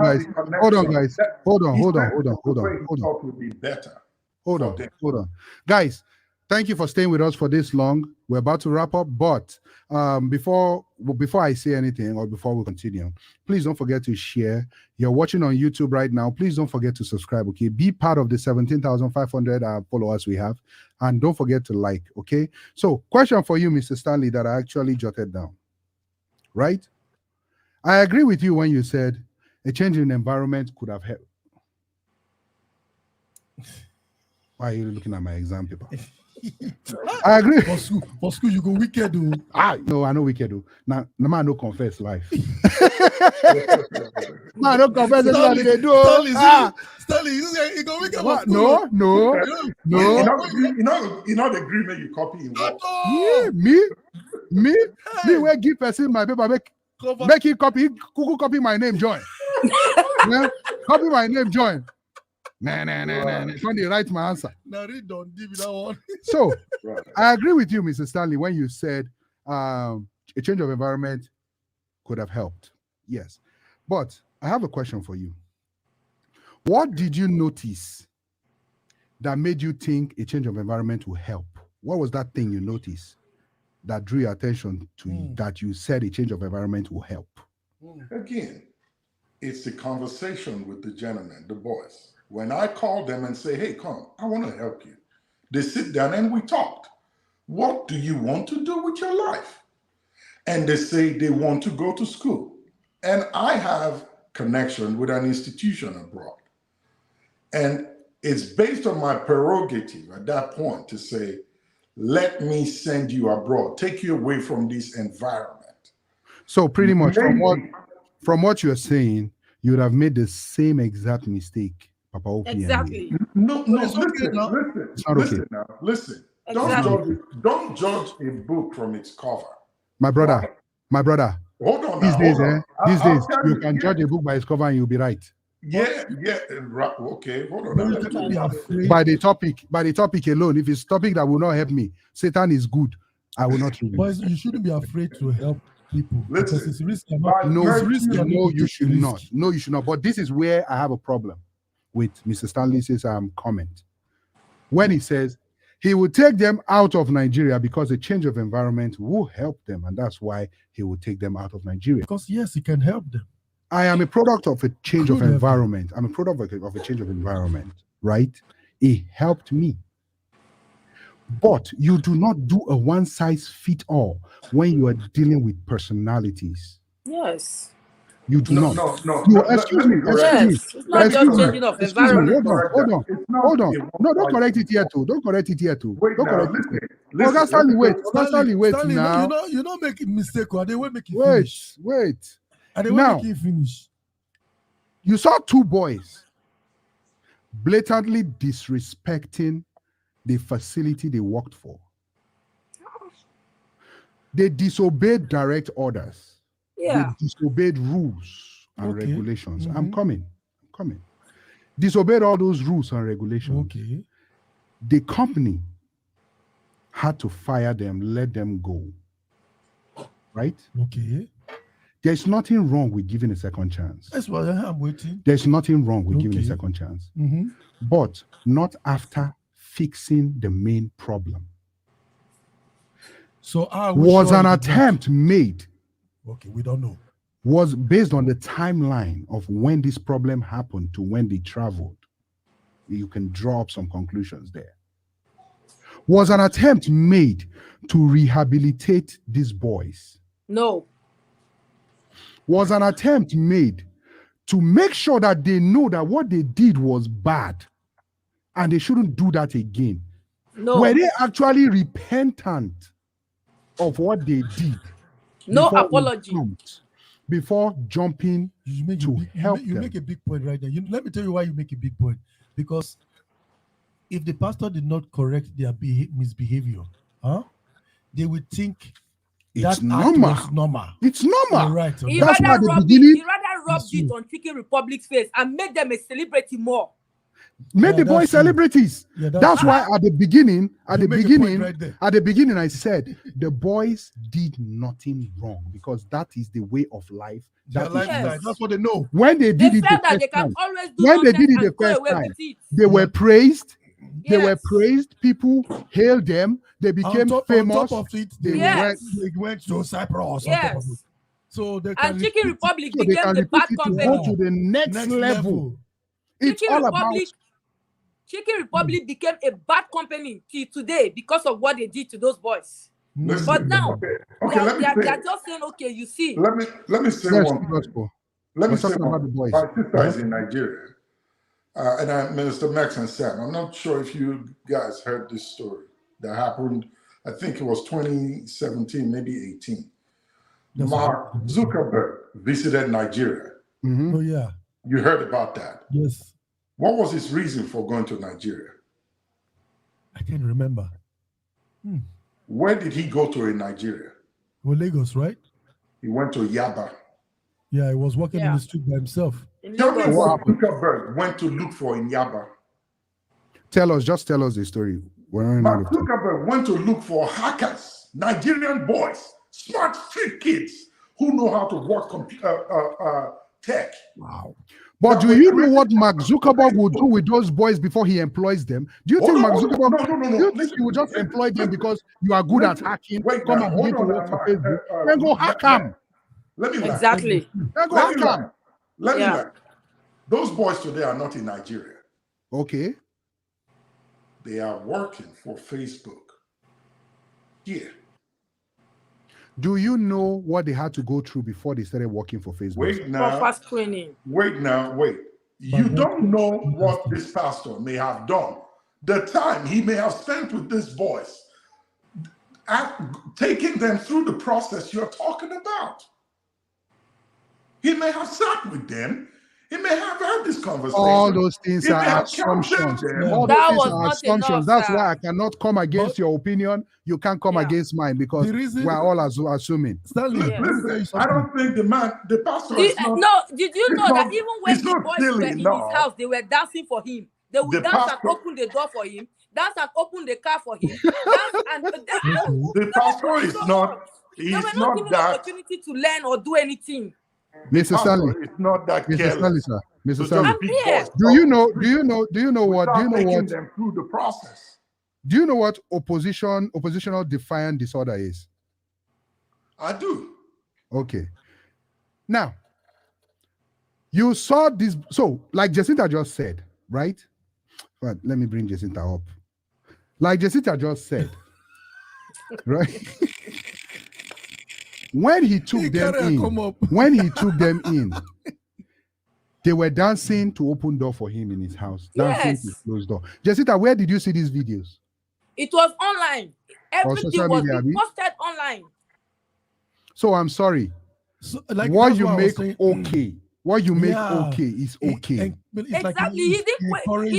[SPEAKER 1] Guys, thank you for staying with us for this long. We're about to wrap up, but before I say anything or before we continue, please don't forget to share. You're watching on YouTube right now. Please don't forget to subscribe, okay? Be part of the 17,500 followers we have, and don't forget to like, okay? So, question for you, Mr. Stanley, that I actually jotted down. Right? I agree with you when you said a change in environment could have helped. Why are you looking at my exam paper? I agree.
[SPEAKER 2] For school, you go wicked.
[SPEAKER 1] No, I know wicked. Now, man, no confess life. Man, no confess life.
[SPEAKER 2] Stanley, you go wicked.
[SPEAKER 1] No.
[SPEAKER 3] You know the agreement you copy in what?
[SPEAKER 1] Yeah, me where give person my paper make him copy my name join. Yeah? Copy my name join. Nah. When they write my answer.
[SPEAKER 2] Now read don't give that one.
[SPEAKER 1] So I agree with you, Mr. Stanley, when you said a change of environment could have helped. Yes. But I have a question for you. What did you notice that made you think a change of environment will help? What was that thing you noticed that drew your attention to you, that you said a change of environment will help?
[SPEAKER 3] Again, it's the conversation with the gentlemen, the boys. When I call them and say, hey, come, I want to help you. They sit down and we talk. What do you want to do with your life? And they say they want to go to school. And I have connection with an institution abroad. And it's based on my prerogative at that point to say, let me send you abroad, take you away from this environment.
[SPEAKER 1] So pretty much from what you're saying, you would have made the same exact mistake, Papa OP.
[SPEAKER 4] Exactly.
[SPEAKER 3] No, listen.
[SPEAKER 4] Exactly.
[SPEAKER 3] Don't judge a book from its cover.
[SPEAKER 1] My brother.
[SPEAKER 3] Hold on.
[SPEAKER 1] These days, you can judge a book by its cover and you'll be right.
[SPEAKER 3] Yeah. Okay, hold on.
[SPEAKER 1] By the topic alone, if it's topic that will not help me, Satan is good. I will not read it.
[SPEAKER 2] Boys, you shouldn't be afraid to help people.
[SPEAKER 3] Listen,
[SPEAKER 2] because it's risky.
[SPEAKER 1] No, you should not. No, you should not. But this is where I have a problem with Mr. Stanley's comment. When he says he will take them out of Nigeria because a change of environment will help them, and that's why he will take them out of Nigeria.
[SPEAKER 2] Because yes, it can help them.
[SPEAKER 1] I am a product of a change of environment. I'm a product of a change of environment, right? It helped me. But you do not do a one-size-fit-all when you are dealing with personalities.
[SPEAKER 4] Yes.
[SPEAKER 1] You do not.
[SPEAKER 3] No.
[SPEAKER 1] You,
[SPEAKER 3] Let
[SPEAKER 1] excuse
[SPEAKER 3] me
[SPEAKER 1] me.
[SPEAKER 3] correct
[SPEAKER 1] Excuse me.
[SPEAKER 4] Yes, it's not just
[SPEAKER 1] Excuse me.
[SPEAKER 4] changing of
[SPEAKER 1] Excuse me.
[SPEAKER 4] environment.
[SPEAKER 1] Hold on.
[SPEAKER 3] It's not
[SPEAKER 1] Hold on.
[SPEAKER 3] a
[SPEAKER 1] No, don't
[SPEAKER 3] one-size-
[SPEAKER 1] correct it here too. Don't correct it here too.
[SPEAKER 3] Wait
[SPEAKER 1] Don't
[SPEAKER 3] now,
[SPEAKER 1] correct it
[SPEAKER 3] listen.
[SPEAKER 1] here.
[SPEAKER 3] Listen,
[SPEAKER 1] Oga Stanley, wait. Oga Stanley, wait
[SPEAKER 2] Stanley,
[SPEAKER 1] now.
[SPEAKER 2] you know, make a mistake. Or they will make it
[SPEAKER 1] Wait,
[SPEAKER 2] finish.
[SPEAKER 1] wait.
[SPEAKER 2] And they will
[SPEAKER 1] Now,
[SPEAKER 2] make it finish.
[SPEAKER 1] you saw two boys blatantly disrespecting the facility they worked for. They disobeyed direct orders.
[SPEAKER 4] Yeah.
[SPEAKER 1] They disobeyed rules and
[SPEAKER 2] Okay.
[SPEAKER 1] regulations.
[SPEAKER 2] Mhm.
[SPEAKER 1] I'm coming. Disobeyed all those rules and regulations.
[SPEAKER 2] Okay.
[SPEAKER 1] The company had to fire them, let them go. Right?
[SPEAKER 2] Okay.
[SPEAKER 1] There's nothing wrong with giving a second chance.
[SPEAKER 2] That's why I'm waiting.
[SPEAKER 1] There's nothing wrong with giving a
[SPEAKER 2] Okay.
[SPEAKER 1] second chance.
[SPEAKER 2] Mm-hmm.
[SPEAKER 1] But not after fixing the main problem.
[SPEAKER 2] So
[SPEAKER 1] Was an attempt made,
[SPEAKER 2] Okay, we don't know.
[SPEAKER 1] was based on the timeline of when this problem happened to when they traveled. You can draw up some conclusions there. Was an attempt made to rehabilitate these boys?
[SPEAKER 4] No.
[SPEAKER 1] Was an attempt made to make sure that they know that what they did was bad and they shouldn't do that again?
[SPEAKER 4] No.
[SPEAKER 1] Were they actually repentant of what they did?
[SPEAKER 4] No
[SPEAKER 1] before
[SPEAKER 4] apology.
[SPEAKER 1] Before jumping
[SPEAKER 2] You make
[SPEAKER 1] to
[SPEAKER 2] a big,
[SPEAKER 1] help
[SPEAKER 2] you
[SPEAKER 1] them?
[SPEAKER 2] make a big point right there. Let me tell you why you make a big point. Because if the pastor did not correct their misbehavior, they would think
[SPEAKER 1] It's
[SPEAKER 2] that act
[SPEAKER 1] normal.
[SPEAKER 2] was normal.
[SPEAKER 1] It's normal.
[SPEAKER 2] You're right.
[SPEAKER 4] He
[SPEAKER 1] That's why
[SPEAKER 4] rather
[SPEAKER 1] at the
[SPEAKER 4] rubbed
[SPEAKER 1] beginning-
[SPEAKER 4] he rather rubbed it on Chicken Republic's face and made them a celebrity more.
[SPEAKER 1] Made
[SPEAKER 2] Yeah,
[SPEAKER 1] the boys
[SPEAKER 2] that's true.
[SPEAKER 1] celebrities.
[SPEAKER 2] Yeah,
[SPEAKER 1] That's why at the beginning,
[SPEAKER 2] You make a point right there.
[SPEAKER 1] at the beginning, I said the boys did nothing wrong because that is the way of life.
[SPEAKER 2] Their
[SPEAKER 1] That is
[SPEAKER 2] lifestyle.
[SPEAKER 4] Yes.
[SPEAKER 2] That's what they know.
[SPEAKER 1] when they
[SPEAKER 4] They
[SPEAKER 1] did it the
[SPEAKER 4] felt that
[SPEAKER 1] first
[SPEAKER 4] they can
[SPEAKER 1] time.
[SPEAKER 4] always do
[SPEAKER 1] When they
[SPEAKER 4] nonsense
[SPEAKER 1] did it the
[SPEAKER 4] and go
[SPEAKER 1] first
[SPEAKER 4] away
[SPEAKER 1] time,
[SPEAKER 4] with it.
[SPEAKER 1] they were praised. They were
[SPEAKER 4] Yes.
[SPEAKER 1] praised. People hailed them. They became
[SPEAKER 2] on
[SPEAKER 1] famous.
[SPEAKER 2] top of it, they,
[SPEAKER 4] Yes.
[SPEAKER 2] went to Cyprus. On top of it.
[SPEAKER 4] Yes.
[SPEAKER 2] So they can
[SPEAKER 4] And Chicken
[SPEAKER 2] repeat
[SPEAKER 4] Republic
[SPEAKER 1] So they
[SPEAKER 4] became
[SPEAKER 1] can
[SPEAKER 4] the
[SPEAKER 1] repeat
[SPEAKER 4] bad
[SPEAKER 1] it to
[SPEAKER 4] company.
[SPEAKER 1] go to the next,
[SPEAKER 2] next
[SPEAKER 1] level. It's
[SPEAKER 4] Chicken
[SPEAKER 1] all
[SPEAKER 4] Republic,
[SPEAKER 1] about
[SPEAKER 4] Chicken Republic became a bad company till today because of what they did to those boys.
[SPEAKER 3] Listen,
[SPEAKER 4] But now,
[SPEAKER 3] okay, let me
[SPEAKER 4] they
[SPEAKER 3] say.
[SPEAKER 4] are just saying, okay, you see.
[SPEAKER 3] Let me say
[SPEAKER 1] yes,
[SPEAKER 3] one thing.
[SPEAKER 1] gospel.
[SPEAKER 3] Let me
[SPEAKER 1] We're
[SPEAKER 3] say
[SPEAKER 1] talking about
[SPEAKER 3] one.
[SPEAKER 1] the boys.
[SPEAKER 3] My sister is in Nigeria, and Minister Max and Sam. I'm not sure if you guys heard this story that happened. I think it was 2017, maybe 18.
[SPEAKER 2] That's
[SPEAKER 3] Mark Zuckerberg visited Nigeria.
[SPEAKER 1] Mhm.
[SPEAKER 2] Oh yeah.
[SPEAKER 3] You heard about that.
[SPEAKER 2] Yes.
[SPEAKER 3] What was his reason for going to Nigeria?
[SPEAKER 2] I can't remember.
[SPEAKER 3] Where did he go to in Nigeria?
[SPEAKER 2] Well, Lagos, right?
[SPEAKER 3] He went to Yaba.
[SPEAKER 2] Yeah, he was walking in
[SPEAKER 4] Yeah.
[SPEAKER 2] the street by himself.
[SPEAKER 4] In
[SPEAKER 3] Tell me
[SPEAKER 4] Lagos.
[SPEAKER 3] what Zuckerberg went to look for in Yaba.
[SPEAKER 1] Just tell us the story. We're running out
[SPEAKER 3] Mark
[SPEAKER 1] of time.
[SPEAKER 3] Zuckerberg went to look for hackers, Nigerian boys, smart street kids who know how to work tech.
[SPEAKER 1] Wow. But do you know what Mark Zuckerberg will do with those boys before he employs them? Do you think Mark Zuckerberg do you think he will just employ them because you are good at hacking?
[SPEAKER 3] Wait
[SPEAKER 1] Come
[SPEAKER 3] now,
[SPEAKER 1] and begin to
[SPEAKER 3] hold on
[SPEAKER 1] work
[SPEAKER 3] now,
[SPEAKER 1] for Facebook. Then go hack them.
[SPEAKER 3] Let me laugh.
[SPEAKER 4] Exactly.
[SPEAKER 1] Then go
[SPEAKER 3] Let
[SPEAKER 1] hack
[SPEAKER 3] me
[SPEAKER 1] them.
[SPEAKER 3] laugh. Let me
[SPEAKER 4] Yeah.
[SPEAKER 3] laugh. Those boys today are not in Nigeria.
[SPEAKER 1] Okay.
[SPEAKER 3] They are working for Facebook here.
[SPEAKER 1] Do you know what they had to go through before they started working for Facebook?
[SPEAKER 3] Wait now.
[SPEAKER 4] Proper screening.
[SPEAKER 3] Wait. You don't know what this pastor may have done. The time he may have spent with these boys, taking them through the process you're talking about. He may have sat with them. He may have had this conversation.
[SPEAKER 1] All those things
[SPEAKER 3] He may
[SPEAKER 1] are
[SPEAKER 3] have counseled
[SPEAKER 1] assumptions.
[SPEAKER 3] them.
[SPEAKER 1] All
[SPEAKER 4] That
[SPEAKER 1] those things
[SPEAKER 4] was
[SPEAKER 1] are
[SPEAKER 4] not
[SPEAKER 1] assumptions.
[SPEAKER 4] enough,
[SPEAKER 1] That's
[SPEAKER 4] sir.
[SPEAKER 1] why I cannot come against
[SPEAKER 2] But-
[SPEAKER 1] your opinion. You can't come
[SPEAKER 4] Yeah.
[SPEAKER 1] against mine because
[SPEAKER 2] The reason-
[SPEAKER 1] we're all assuming.
[SPEAKER 2] Stanley,
[SPEAKER 4] Yeah.
[SPEAKER 2] let me tell you
[SPEAKER 3] Listen, I
[SPEAKER 2] something.
[SPEAKER 3] don't think the pastor is not.
[SPEAKER 4] Did you
[SPEAKER 3] it's
[SPEAKER 4] know that
[SPEAKER 3] not-
[SPEAKER 4] even when
[SPEAKER 3] it's
[SPEAKER 4] the
[SPEAKER 3] not
[SPEAKER 4] boys
[SPEAKER 3] silly
[SPEAKER 4] were in his
[SPEAKER 3] enough.
[SPEAKER 4] house, they were dancing for him. They would
[SPEAKER 3] The
[SPEAKER 4] dance
[SPEAKER 3] pastor-
[SPEAKER 4] and open the door for him, dance and open the car for him. Dance and
[SPEAKER 3] The pastor is not.
[SPEAKER 4] They
[SPEAKER 3] He's
[SPEAKER 4] were not
[SPEAKER 3] not
[SPEAKER 4] given
[SPEAKER 3] that.
[SPEAKER 4] opportunity to learn or do anything.
[SPEAKER 1] Mr. Stanley,
[SPEAKER 3] It's not that
[SPEAKER 1] Mr.
[SPEAKER 3] careless.
[SPEAKER 1] Stanley, sir. Mr.
[SPEAKER 3] to
[SPEAKER 1] Stanley.
[SPEAKER 3] just pick
[SPEAKER 4] here.
[SPEAKER 3] boys
[SPEAKER 1] Do
[SPEAKER 3] off
[SPEAKER 1] you know
[SPEAKER 3] the street without taking them through the process?
[SPEAKER 1] Do you know what oppositional defiant disorder is?
[SPEAKER 3] I do.
[SPEAKER 1] Okay. Now, you saw this. So, like Jacinta just said, right? But let me bring Jacinta up. Like Jacinta just said, right? When he took them in, they were dancing to open door for him in his house, dancing to close door. Jessica, where did you see these videos?
[SPEAKER 4] It was online. Everything was
[SPEAKER 1] media,
[SPEAKER 4] posted online.
[SPEAKER 1] So I'm sorry.
[SPEAKER 2] So, like,
[SPEAKER 1] what you make okay is okay.
[SPEAKER 4] Exactly. He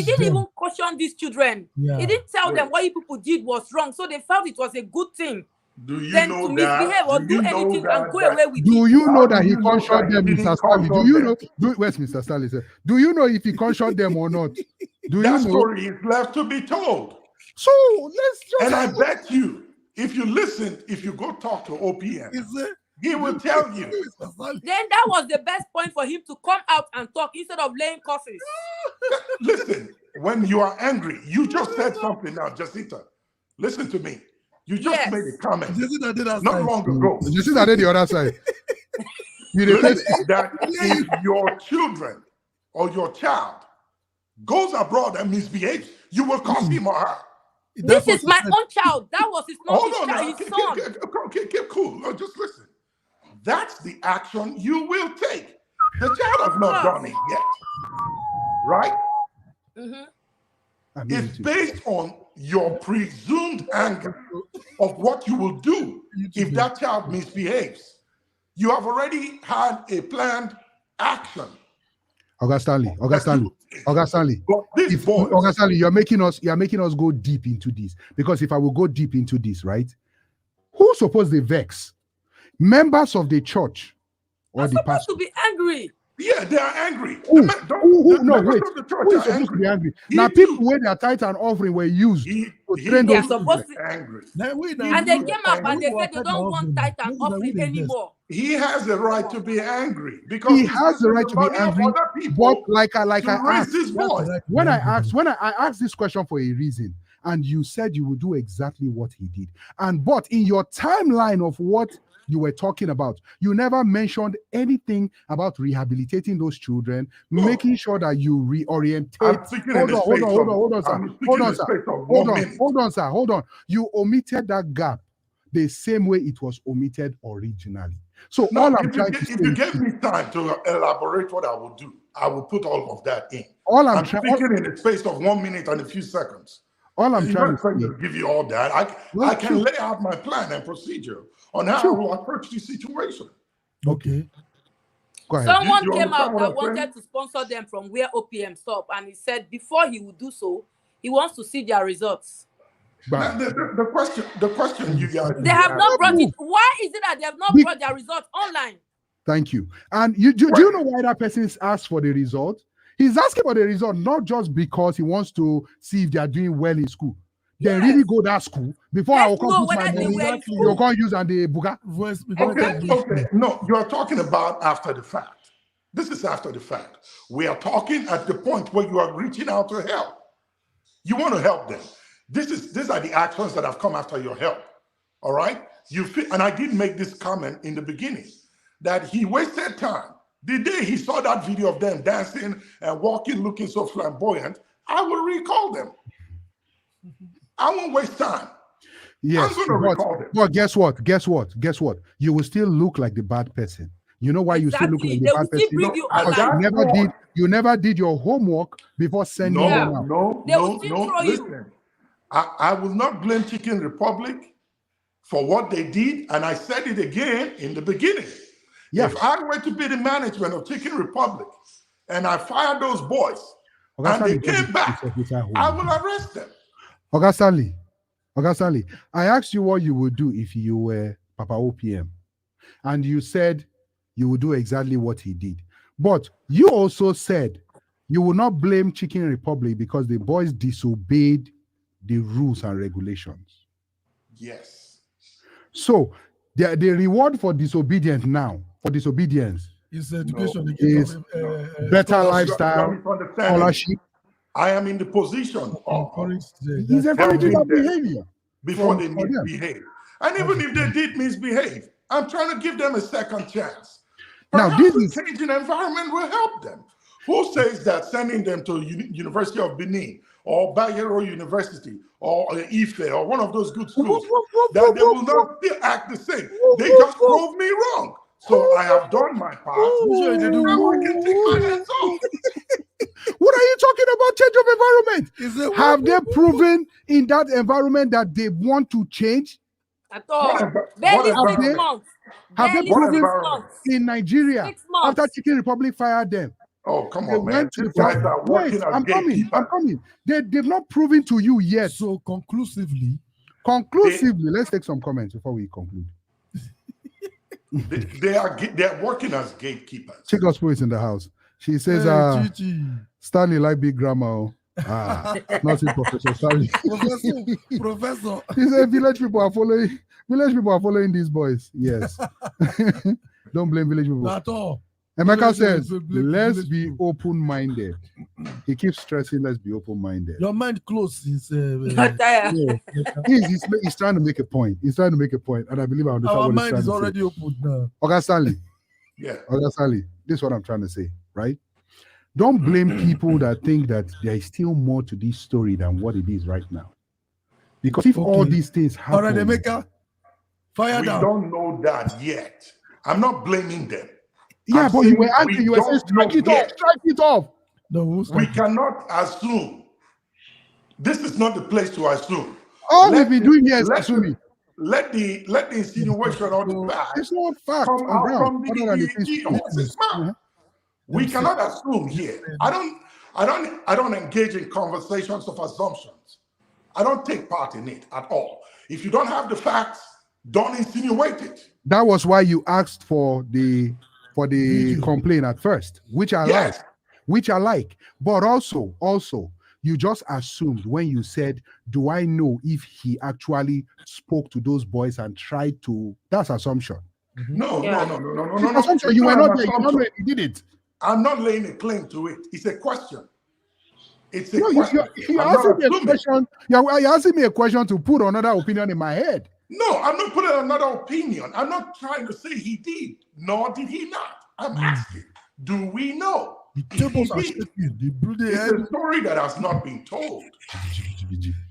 [SPEAKER 4] didn't even caution these children. He didn't tell them what you people did was wrong, so they felt it was a good thing.
[SPEAKER 3] Do you
[SPEAKER 4] then
[SPEAKER 3] know
[SPEAKER 4] to
[SPEAKER 3] that?
[SPEAKER 4] misbehave or do anything and go away with
[SPEAKER 1] do
[SPEAKER 4] it.
[SPEAKER 1] you know that he cautioned them, Mr. Stanley? Do you know? Where's Mr. Stanley? Do you know if he cautioned them or not? Do
[SPEAKER 3] that
[SPEAKER 1] you know?
[SPEAKER 3] Story is left to be told.
[SPEAKER 1] So let's just.
[SPEAKER 3] And I bet you, if you listen, if you go talk to OPM, he will tell you.
[SPEAKER 4] Then that was the best point for him to come out and talk instead of laying curses.
[SPEAKER 3] Listen, when you are angry, you just said something now, Jacinta. Listen to me. You just made a comment not long ago.
[SPEAKER 1] Jacinta did the other side.
[SPEAKER 3] That if your children or your child goes abroad and misbehaves, you will cause him or her.
[SPEAKER 4] This is my own child. That was his son.
[SPEAKER 3] Keep cool. No, just listen. That's the action you will take. The child has not done it yet. Right?
[SPEAKER 4] Mm-hmm.
[SPEAKER 3] It's based on your presumed anger of what you will do if that child misbehaves. You have already had a planned action.
[SPEAKER 1] August Stanley, you're making us go deep into this, because if I will go deep into this, right? Who suppose they vex? Members of the church or the pastor?
[SPEAKER 4] Supposed to be angry.
[SPEAKER 3] Yeah, they are angry.
[SPEAKER 1] Who is supposed to be angry? Now, people where their tithe and offering were used to train those
[SPEAKER 4] supposed to be
[SPEAKER 3] angry.
[SPEAKER 4] And they came up and they said they don't want tithe and offering anymore.
[SPEAKER 3] He has the right to be angry because
[SPEAKER 1] he has the right to be angry. But like I asked, when I asked this question for a reason, and you said you would do exactly what he did, but in your timeline of what you were talking about, you never mentioned anything about rehabilitating those children, making sure that you reorientate. Hold on. You omitted that gap the same way it was omitted originally. So
[SPEAKER 3] if you give me time to elaborate what I will do, I will put all of that in. I'm speaking in the space of 1 minute and a few seconds.
[SPEAKER 1] All I'm trying to
[SPEAKER 3] give you all that. I can lay out my plan and procedure on how I will approach this situation.
[SPEAKER 1] Okay. Go ahead.
[SPEAKER 4] Someone came out that wanted to sponsor them from where OPM stopped, and he said before he would do so, he wants to see their results.
[SPEAKER 3] The question you guys,
[SPEAKER 4] they have not brought it. Why is it that they have not brought their results online?
[SPEAKER 1] Thank you. And do you know why that person is asked for the result? He's asking for the result not just because he wants to see if they are doing well in school. They really go to that school before I will come put my money. You can't use and the buga.
[SPEAKER 3] Okay. No, you are talking about after the fact. This is after the fact. We are talking at the point where you are reaching out to help. You want to help them. These are the actions that have come after your help. All right? And I did make this comment in the beginning that he wasted time. The day he saw that video of them dancing and walking, looking so flamboyant, I will recall them. I won't waste time.
[SPEAKER 1] Yes, but guess what? You will still look like the bad person. You know why you still look like the bad person? Because you never did your homework before sending them out.
[SPEAKER 3] No. Listen, I will not blame Chicken Republic for what they did, and I said it again in the beginning. Yes. If I were to be the management of Chicken Republic and I fired those boys and they came back, I will arrest them.
[SPEAKER 1] August Stanley, I asked you what you would do if you were Papa OPM, and you said you would do exactly what he did. But you also said you will not blame Chicken Republic because the boys disobeyed the rules and regulations.
[SPEAKER 3] Yes.
[SPEAKER 1] So the reward for disobedience
[SPEAKER 2] is education,
[SPEAKER 1] is better lifestyle, scholarship.
[SPEAKER 3] I am in the position of
[SPEAKER 1] he's encouraging that behavior
[SPEAKER 3] before they misbehave. And even if they did misbehave, I'm trying to give them a second chance. Perhaps this changing environment will help them. Who says that sending them to University of Benin or Bayero University or Ife or one of those good schools, that they will not still act the same. They just prove me wrong. So I have done my part. Now I can take my hands off.
[SPEAKER 1] What are you talking about? Change of environment. Have they proven in that environment that they want to change?
[SPEAKER 4] At all.
[SPEAKER 3] Barely 6
[SPEAKER 4] months.
[SPEAKER 1] Have they proven in Nigeria
[SPEAKER 4] 6 months.
[SPEAKER 1] after Chicken Republic fired them?
[SPEAKER 3] Oh, come
[SPEAKER 1] They
[SPEAKER 3] on, man.
[SPEAKER 1] went to
[SPEAKER 3] These guys are working as
[SPEAKER 1] I'm
[SPEAKER 3] gatekeepers.
[SPEAKER 1] coming. They've not proven to you yet.
[SPEAKER 2] So conclusively,
[SPEAKER 1] let's take some comments before we conclude.
[SPEAKER 3] They are working as gatekeepers.
[SPEAKER 1] Chick Gospel is in the house. She says, Stanley like big grandma. Not in Professor Stanley.
[SPEAKER 2] Professor.
[SPEAKER 1] He said village people are following these boys. Yes. Don't blame village people.
[SPEAKER 2] Not at all.
[SPEAKER 1] Emeka says, let's be open-minded. He keeps stressing, let's be open-minded.
[SPEAKER 2] Your mind closed since...
[SPEAKER 1] He's trying to make a point. And I believe I understand
[SPEAKER 2] our
[SPEAKER 1] what
[SPEAKER 2] mind
[SPEAKER 1] he's
[SPEAKER 2] is already open now.
[SPEAKER 1] Oga Stanley.
[SPEAKER 3] Yeah.
[SPEAKER 1] Oga Stanley, this is what I'm trying to say, right? Don't blame people that think that there is still more to this story than what it is right now. Because if all these things happen...
[SPEAKER 2] All right, Emeka, fire down.
[SPEAKER 3] We don't know that yet. I'm not blaming them.
[SPEAKER 1] Yeah, but you were angry. You were saying, strike it off.
[SPEAKER 2] No,
[SPEAKER 3] we cannot assume. This is not the place to assume.
[SPEAKER 1] All we've been doing here is assuming.
[SPEAKER 3] Let the insinuation or the bad
[SPEAKER 1] it's not fact
[SPEAKER 3] come out from the horse's mouth.
[SPEAKER 1] Mm-hmm.
[SPEAKER 3] We cannot assume here. I don't engage in conversations of assumptions. I don't take part in it at all. If you don't have the facts, don't insinuate it.
[SPEAKER 1] That was why you asked for the complaint at first, which I like. But also, you just assumed when you said, do I know if he actually spoke to those boys and tried to... That's assumption.
[SPEAKER 3] Mm-hmm. No.
[SPEAKER 1] Assumption. You were not there. You don't know if he did it.
[SPEAKER 3] I'm not laying a claim to it. It's a question.
[SPEAKER 1] You're asking me a question to put another opinion in my head.
[SPEAKER 3] No, I'm not putting another opinion. I'm not trying to say he did, nor did he not. I'm asking, do we know?
[SPEAKER 2] The tables are shaking.
[SPEAKER 3] It's a story that has not been told.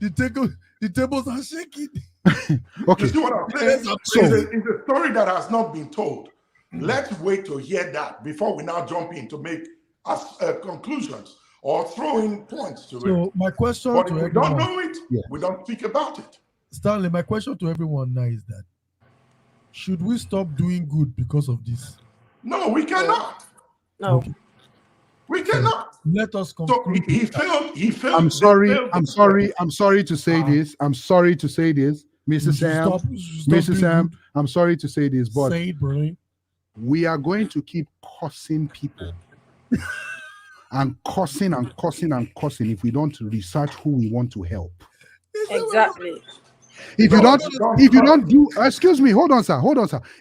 [SPEAKER 2] The tables are shaking.
[SPEAKER 1] Okay.
[SPEAKER 3] You see what I'm saying? It's a story that has not been told. Let's wait to hear that before we now jump in to make conclusions or throw in points to it.
[SPEAKER 2] So my question
[SPEAKER 3] but
[SPEAKER 2] to
[SPEAKER 3] if we
[SPEAKER 2] everyone,
[SPEAKER 3] don't know it, we don't speak about it.
[SPEAKER 2] Stanley, my question to everyone now is that should we stop doing good because of this?
[SPEAKER 3] No, we cannot.
[SPEAKER 4] No.
[SPEAKER 2] Okay.
[SPEAKER 3] We cannot.
[SPEAKER 2] Let us conclude.
[SPEAKER 3] So he failed.
[SPEAKER 1] I'm sorry to say this. Mrs. Sam, I'm sorry to say this, but
[SPEAKER 2] say it, Brian.
[SPEAKER 1] We are going to keep cursing people and cursing if we don't research who we want to help.
[SPEAKER 4] Exactly.
[SPEAKER 1] If you don't do, excuse me, hold on, sir.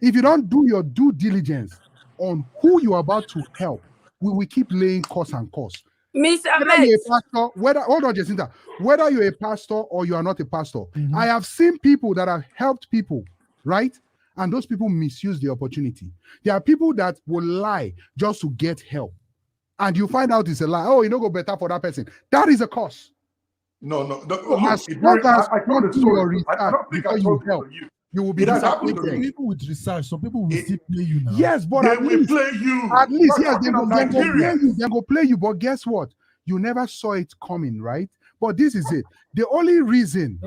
[SPEAKER 1] If you don't do your due diligence on who you are about to help, we will keep laying curse and curse.
[SPEAKER 4] Mr.
[SPEAKER 1] Hold on, Jacinta. Whether you're a pastor or you are not a pastor, I have seen people that have helped people, right? And those people misuse the opportunity. There are people that will lie just to get help. And you find out it's a lie. Oh, you don't go better for that person. That is a curse.
[SPEAKER 3] No.
[SPEAKER 1] As long as you do your research before you help, you will be disappointed.
[SPEAKER 2] Some people with research, some people will still play you now.
[SPEAKER 1] Yes, but
[SPEAKER 3] they will play you.
[SPEAKER 1] At least, yes, they will play you. But guess what? You never saw it coming, right? But this is it. The only reason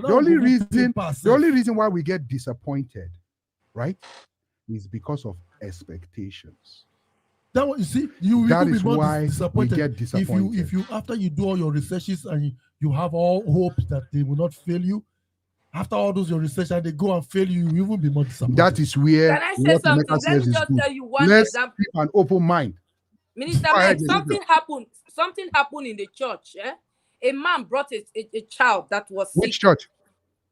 [SPEAKER 1] why we get disappointed, right, is because of expectations.
[SPEAKER 2] That you see,
[SPEAKER 1] that is why we get disappointed.
[SPEAKER 2] If you after you do all your researches and you have all hope that they will not fail you, after all those your research and they go and fail you, you will be more disappointed.
[SPEAKER 1] That is where
[SPEAKER 4] Can I say something? Let me just tell you one example.
[SPEAKER 1] Keep an open mind.
[SPEAKER 4] Minister, something happened in the church. A man brought a child that was sick.
[SPEAKER 1] Which church?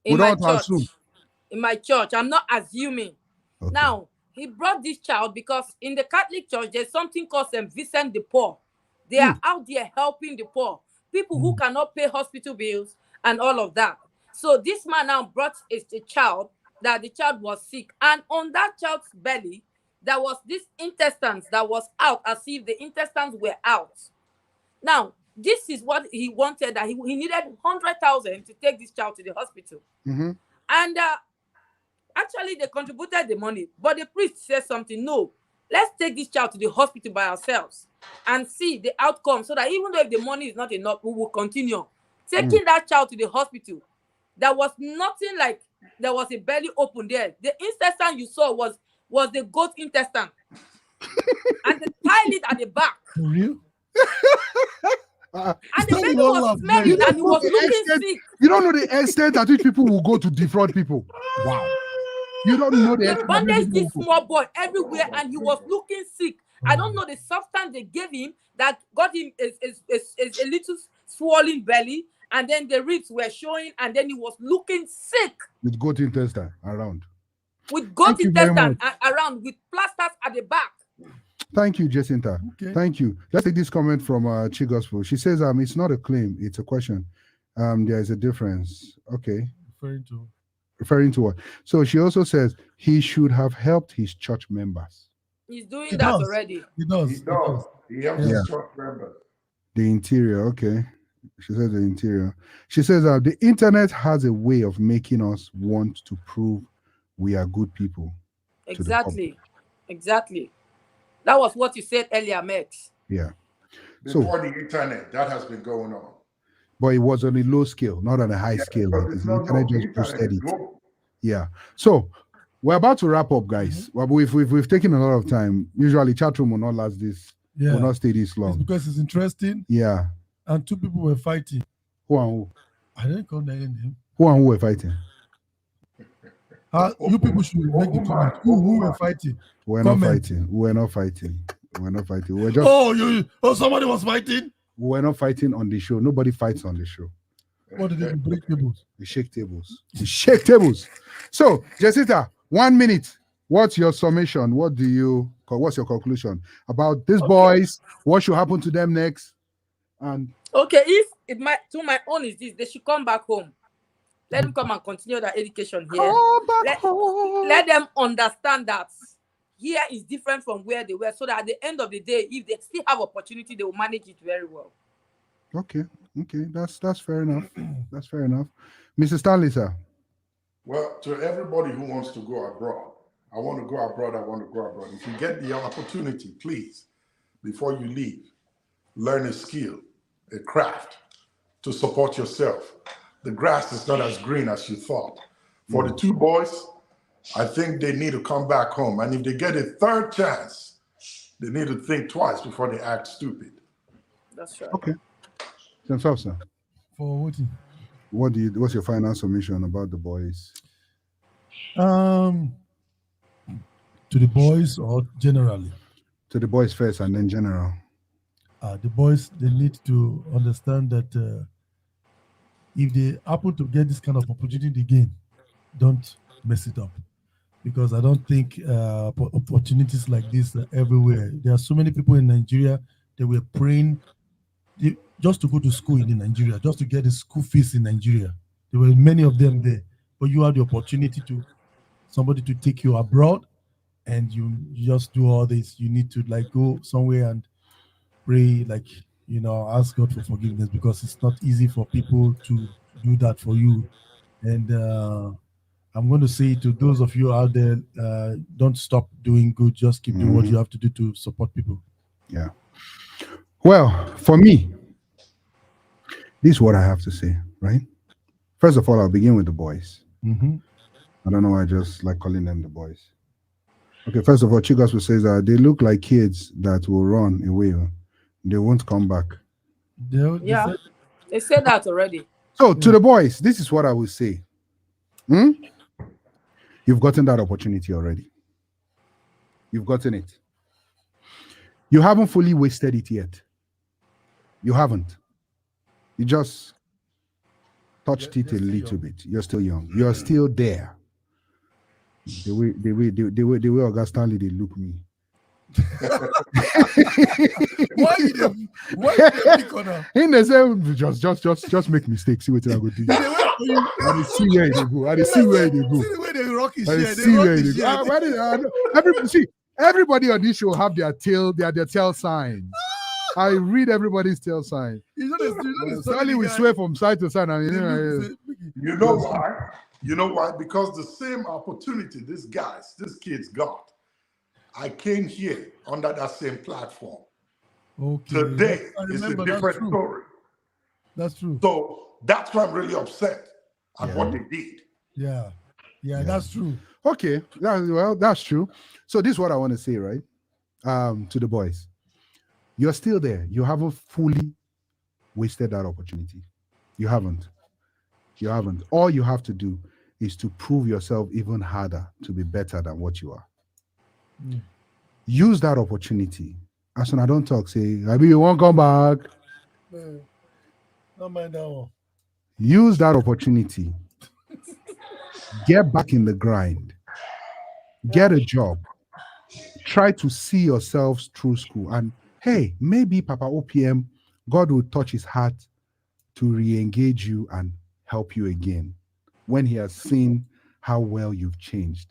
[SPEAKER 4] In my church. In my church. I'm not assuming. Okay. Now, he brought this child because in the Catholic Church, there's something called Vincent the Poor. They are out there helping the poor. People who cannot pay hospital bills and all of that. So this man now brought a child that the child was sick. And on that child's belly, there was this intestines that was out as if the intestines were out. Now, this is what he wanted, that he needed 100,000 to take this child to the hospital.
[SPEAKER 1] Mm-hmm.
[SPEAKER 4] And actually, they contributed the money, but the priest said something. No, let's take this child to the hospital by ourselves and see the outcome, so that even though if the money is not enough, we will continue taking that child to the hospital. There was nothing like there was a belly open there. The intestine you saw was the goat intestine, and they tied it at the back.
[SPEAKER 2] For real?
[SPEAKER 4] And the baby was smelling and he was looking sick.
[SPEAKER 1] You don't know the extent at which people will go to defraud people. Wow. You don't know the
[SPEAKER 4] They bandaged this small boy everywhere and he was looking sick. I don't know the substance they gave him that got him a little swollen belly, and then the ribs were showing, and then he was looking sick.
[SPEAKER 1] With goat intestine around.
[SPEAKER 4] With goat intestine around, with plasters at the back.
[SPEAKER 1] Thank you, Jacinta.
[SPEAKER 2] Okay.
[SPEAKER 1] Thank you. Let's take this comment from Chi Gospel. She says, it's not a claim, it's a question. There is a difference. Okay. Referring to what? So she also says he should have helped his church members.
[SPEAKER 4] He's doing that already.
[SPEAKER 2] He does.
[SPEAKER 3] He helps his church members.
[SPEAKER 1] The interior, okay. She says the interior. She says the internet has a way of making us want to prove we are good people.
[SPEAKER 4] Exactly. Exactly. That was what you said earlier, Max.
[SPEAKER 1] Yeah.
[SPEAKER 3] Before the internet, that has been going on.
[SPEAKER 1] But it was on a low scale, not on a high scale. The internet just boosted it. Yeah. So we're about to wrap up, guys. Well, we've taken a lot of time. Usually, chat room will not last this.
[SPEAKER 2] Yeah.
[SPEAKER 1] Will not stay this long.
[SPEAKER 2] It's because it's interesting.
[SPEAKER 1] Yeah.
[SPEAKER 2] And two people were fighting.
[SPEAKER 1] Who and who?
[SPEAKER 2] I didn't call their name.
[SPEAKER 1] Who and who were fighting?
[SPEAKER 2] You people should make the comment. Who were fighting?
[SPEAKER 1] We're not fighting. We're not fighting. We're not fighting. We're just.
[SPEAKER 2] Somebody was fighting.
[SPEAKER 1] We're not fighting on the show. Nobody fights on the show.
[SPEAKER 2] What did they do? Break tables?
[SPEAKER 1] We shake tables. We shake tables. So, Jessica, 1 minute. What's your summation? What's your conclusion about these boys? What should happen to them next? And
[SPEAKER 4] okay, if to my own is this, they should come back home. Let them come and continue their education here. Let them understand that here is different from where they were, so that at the end of the day, if they still have opportunity, they will manage it very well.
[SPEAKER 1] Okay, that's fair enough. That's fair enough. Mr. Stanley, sir.
[SPEAKER 3] Well, to everybody who wants to go abroad, I want to go abroad. If you get the opportunity, please, before you leave, learn a skill, a craft to support yourself. The grass is not as green as you thought. For the two boys, I think they need to come back home. And if they get a third chance, they need to think twice before they act stupid.
[SPEAKER 4] That's right.
[SPEAKER 1] Okay. Sir.
[SPEAKER 2] For what?
[SPEAKER 1] What's your final submission about the boys?
[SPEAKER 2] To the boys or generally?
[SPEAKER 1] To the boys first and then general.
[SPEAKER 2] The boys, they need to understand that if they happen to get this kind of opportunity again, don't mess it up. Because I don't think opportunities like this are everywhere. There are so many people in Nigeria that were praying just to go to school in Nigeria, just to get the school fees in Nigeria. There were many of them there. But you have the opportunity somebody to take you abroad, and you just do all this. You need to go somewhere and pray, ask God for forgiveness, because it's not easy for people to do that for you. And I'm going to say to those of you out there, don't stop doing good. Just keep doing what you have to do to support people.
[SPEAKER 1] Yeah. Well, for me, this is what I have to say, right? First of all, I'll begin with the boys. I don't know why I just like calling them the boys. Okay, first of all, Chigospel says that they look like kids that will run away. They won't come back.
[SPEAKER 4] They said that already.
[SPEAKER 1] So to the boys, this is what I will say. You've gotten that opportunity already. You've gotten it. You haven't fully wasted it yet. You haven't. You just touched it a little bit. You're still young. You're still there. The way August Stanley, they look me.
[SPEAKER 2] Why you
[SPEAKER 1] in the same just make mistakes. See what I go do. I see where they go. I see where they go.
[SPEAKER 2] See where they rock his
[SPEAKER 1] I see where they go. Everybody on this show have their tail signs. I read everybody's tail sign. Suddenly we swear from side to side.
[SPEAKER 3] You know why? You know why? Because the same opportunity these kids got, I came here under that same platform.
[SPEAKER 2] Okay.
[SPEAKER 3] Today is a different story.
[SPEAKER 2] That's true.
[SPEAKER 3] So that's why I'm really upset at what they did.
[SPEAKER 2] Yeah, that's true.
[SPEAKER 1] Okay, that's true. So this is what I want to say, right? To the boys, you're still there. You haven't fully wasted that opportunity. You haven't. All you have to do is to prove yourself even harder to be better than what you are. Use that opportunity. As soon as I don't talk, say, I mean, you won't come back.
[SPEAKER 2] Don't mind that one.
[SPEAKER 1] Use that opportunity. Get back in the grind. Get a job. Try to see yourselves through school. And hey, maybe Papa OPM, God will touch his heart to re-engage you and help you again when he has seen how well you've changed.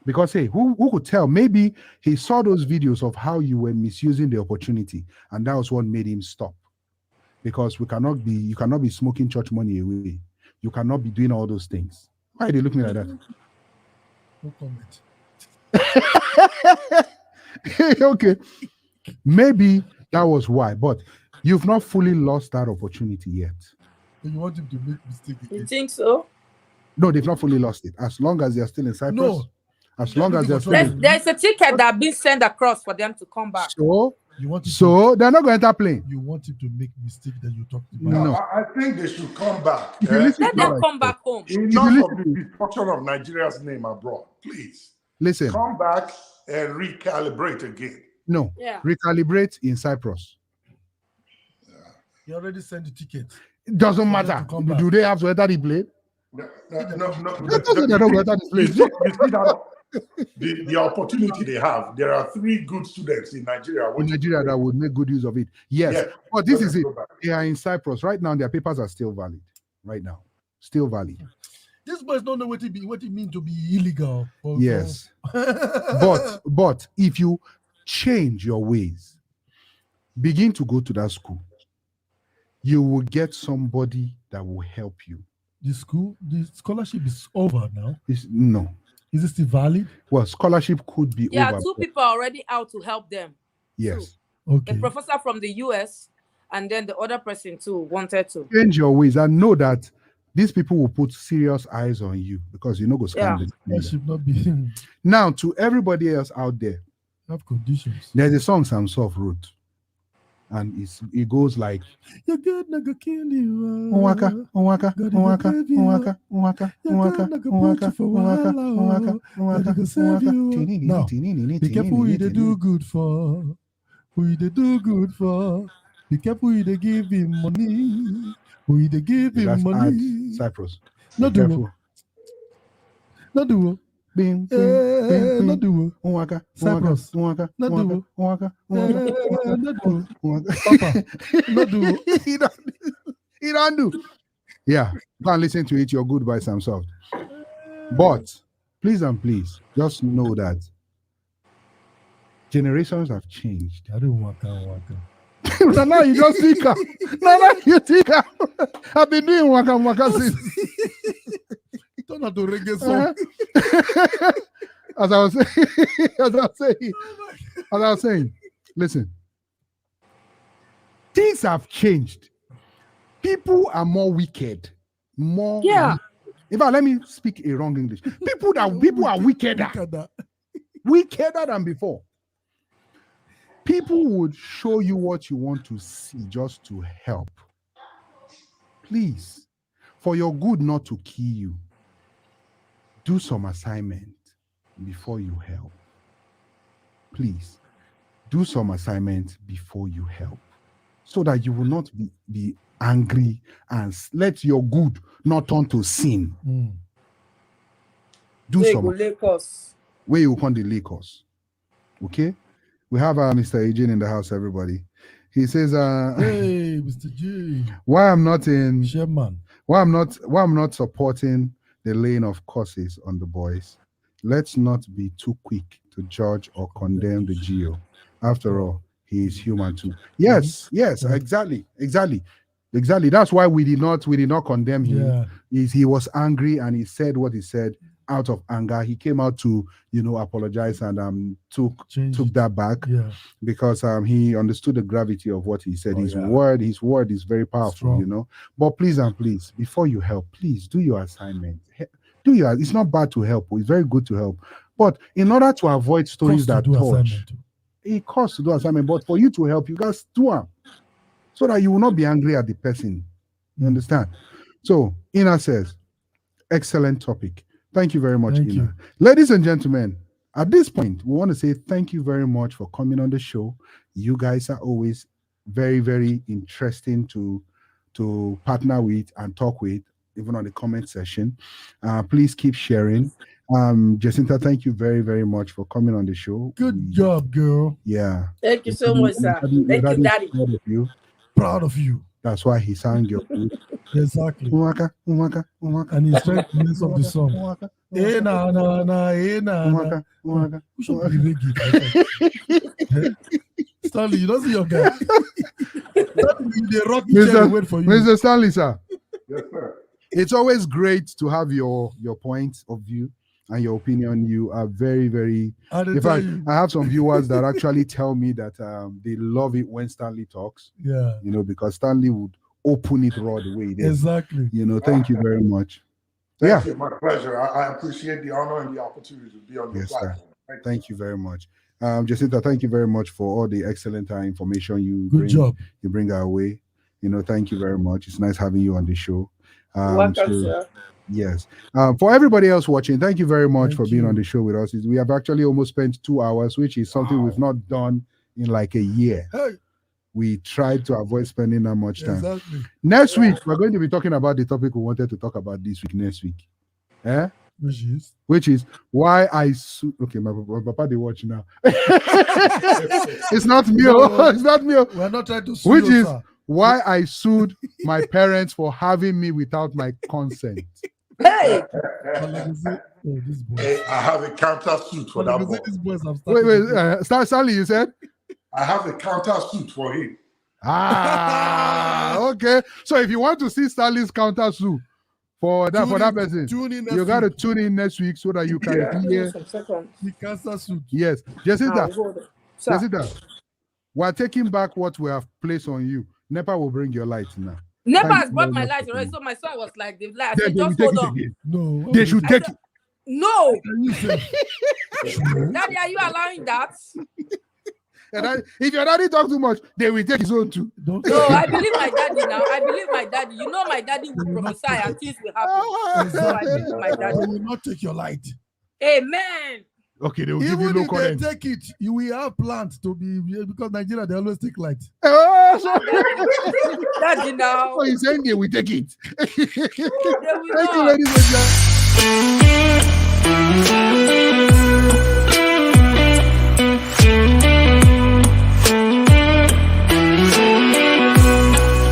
[SPEAKER 1] Because hey, who could tell? Maybe he saw those videos of how you were misusing the opportunity, and that was what made him stop. Because you cannot be smoking church money away. You cannot be doing all those things. Why are they looking like that?
[SPEAKER 2] No comment.
[SPEAKER 1] Okay. Maybe that was why, but you've not fully lost that opportunity yet.
[SPEAKER 2] You want him to make mistake again?
[SPEAKER 4] You think so?
[SPEAKER 1] No, they've not fully lost it. As long as they're still in Cyprus.
[SPEAKER 2] No.
[SPEAKER 1] As long as they're still
[SPEAKER 4] there's a ticket that been sent across for them to come back.
[SPEAKER 1] So they're not going to enter plane.
[SPEAKER 2] You want him to make mistake that you talked about.
[SPEAKER 3] No, I think they should come back.
[SPEAKER 4] Let them come back home.
[SPEAKER 3] Enough of the destruction of Nigeria's name abroad. Please.
[SPEAKER 1] Listen.
[SPEAKER 3] Come back and recalibrate again.
[SPEAKER 1] No.
[SPEAKER 4] Yeah.
[SPEAKER 1] Recalibrate in Cyprus.
[SPEAKER 2] You already sent the ticket.
[SPEAKER 1] It doesn't matter. Do they have to enter the plane?
[SPEAKER 3] No. The opportunity they have. There are 3 good students in Nigeria.
[SPEAKER 1] That would make good use of it. Yes. But this is it. They are in Cyprus right now. Their papers are still valid. Right now, still valid.
[SPEAKER 2] These boys don't know what it means to be illegal.
[SPEAKER 1] Yes. but if you change your ways, begin to go to that school, you will get somebody that will help you.
[SPEAKER 2] The scholarship is over now.
[SPEAKER 1] No.
[SPEAKER 2] Is it still valid?
[SPEAKER 1] Well, scholarship could be over.
[SPEAKER 4] Yeah, 2 people are already out to help them.
[SPEAKER 1] Yes.
[SPEAKER 2] Okay.
[SPEAKER 4] A professor from the US and then the other person too wanted to.
[SPEAKER 1] Change your ways and know that these people will put serious eyes on you because you know go scam
[SPEAKER 2] That should not be.
[SPEAKER 1] Now, to everybody else out there,
[SPEAKER 2] have conditions.
[SPEAKER 1] There's a song Sam Soft wrote, and it goes like,
[SPEAKER 2] "Your God not gonna kill you.
[SPEAKER 1] Waka, waka, waka, waka, waka, waka, waka.
[SPEAKER 2] Now, be careful who they do good for. Who they do good for. Be careful who they give him money. Who they give him money.
[SPEAKER 1] Cyprus.
[SPEAKER 2] Not do. Not do.
[SPEAKER 1] Bing,
[SPEAKER 2] not do.
[SPEAKER 1] Waka,
[SPEAKER 2] Cyprus.
[SPEAKER 1] waka,
[SPEAKER 2] not do.
[SPEAKER 1] Waka,
[SPEAKER 2] not do.
[SPEAKER 1] Papa,
[SPEAKER 2] not do.
[SPEAKER 1] He don't do. Yeah, go and listen to it. You're good by Sam Soft. But please and please, just know that generations have changed.
[SPEAKER 2] I don't waka.
[SPEAKER 1] Now you just think. Now you think. I've been doing waka since.
[SPEAKER 2] Turn out to reggae song.
[SPEAKER 1] As I was saying, listen. Things have changed. People are more wicked. In fact, let me speak a wrong English. People are wickeder. Wickeder than before. People would show you what you want to see just to help. Please, for your good not to kill you, do some assignment before you help. Please, do some assignment before you help, so that you will not be angry and let your good not turn to sin. Do some. Where you can delay us. Okay? We have Mr. Eugene in the house, everybody. He says,
[SPEAKER 2] "Hey, Mr. J.
[SPEAKER 1] Why I'm not in
[SPEAKER 2] Sherman.
[SPEAKER 1] Why I'm not supporting the laying of curses on the boys. Let's not be too quick to judge or condemn the GO. After all, He's human too. Yes, exactly. That's why we did not condemn him. He was angry and he said what he said out of anger. He came out to apologize and took that back because he understood the gravity of what he said. His word is very powerful. But please and please, before you help, please do your assignment. It's not bad to help. It's very good to help. But in order to avoid stories that touch, it costs to do assignment. But for you to help, you guys do them so that you will not be angry at the person. You understand? So Ina says, excellent topic. Thank you very much, Ina. Ladies and gentlemen, at this point, we want to say thank you very much for coming on the show. You guys are always very, very interesting to partner with and talk with, even on the comment section. Please keep sharing. Jacinta, thank you very, very much for coming on the show.
[SPEAKER 2] Good job, girl.
[SPEAKER 1] Yeah.
[SPEAKER 4] Thank you so much, sir. Thank you, Daddy.
[SPEAKER 2] Proud of you.
[SPEAKER 1] That's why he sang your food.
[SPEAKER 2] Exactly. And he's trying to mess up the song. We should be reggae. Stanley, you don't see your guy.
[SPEAKER 1] Mr. Stanley, sir.
[SPEAKER 3] Yes, sir.
[SPEAKER 1] It's always great to have your point of view and your opinion. You are very, very. In fact, I have some viewers that actually tell me that they love it when Stanley talks.
[SPEAKER 2] Yeah.
[SPEAKER 1] Because Stanley would open it raw the way it is.
[SPEAKER 2] Exactly.
[SPEAKER 1] Thank you very much.
[SPEAKER 3] Thank you. My pleasure. I appreciate the honor and the opportunity to be on your platform.
[SPEAKER 1] Thank you very much. Jacinta, thank you very much for all the excellent information you bring our way. Thank you very much. It's nice having you on the show.
[SPEAKER 4] Welcome, sir.
[SPEAKER 1] Yes. For everybody else watching, thank you very much for being on the show with us. We have actually almost spent 2 hours, which is something we've not done in like a year.
[SPEAKER 2] Hey.
[SPEAKER 1] We tried to avoid spending that much time.
[SPEAKER 2] Exactly.
[SPEAKER 1] Next week, we're going to be talking about the topic we wanted to talk about this week, next week. Which is why I sued. Okay, my papa, they watch now. It's not me. It's not me.
[SPEAKER 2] We're not trying to sue.
[SPEAKER 1] Which is why I sued my parents for having me without my consent.
[SPEAKER 4] Hey!
[SPEAKER 3] I have a counter suit for that boy.
[SPEAKER 1] Wait, Stanley, you said?
[SPEAKER 3] I have a counter suit for him.
[SPEAKER 1] Okay. So if you want to see Stanley's counter suit for that person, you got to tune in next week so that you can hear
[SPEAKER 2] the counter suit.
[SPEAKER 1] Yes. Jessica, we're taking back what we have placed on you. NEPA will bring your light now.
[SPEAKER 4] NEPA has brought my light already, so my son was like, they've lied. Just hold on.
[SPEAKER 1] No. They should take it.
[SPEAKER 4] No. Daddy, are you allowing that?
[SPEAKER 1] If your daddy talk too much, they will take his own too.
[SPEAKER 4] No, I believe my daddy now. I believe my daddy. My daddy will prophesy and things will happen. So I believe my daddy.
[SPEAKER 2] They will not take your light.
[SPEAKER 4] Amen.
[SPEAKER 1] Okay, they will give you no current.
[SPEAKER 2] They take it, you will have plans to be, because Nigeria, they always take light.
[SPEAKER 4] Daddy now.
[SPEAKER 1] Oh, he's saying they will take it.
[SPEAKER 4] They will
[SPEAKER 1] Thank you, ladies and gentlemen.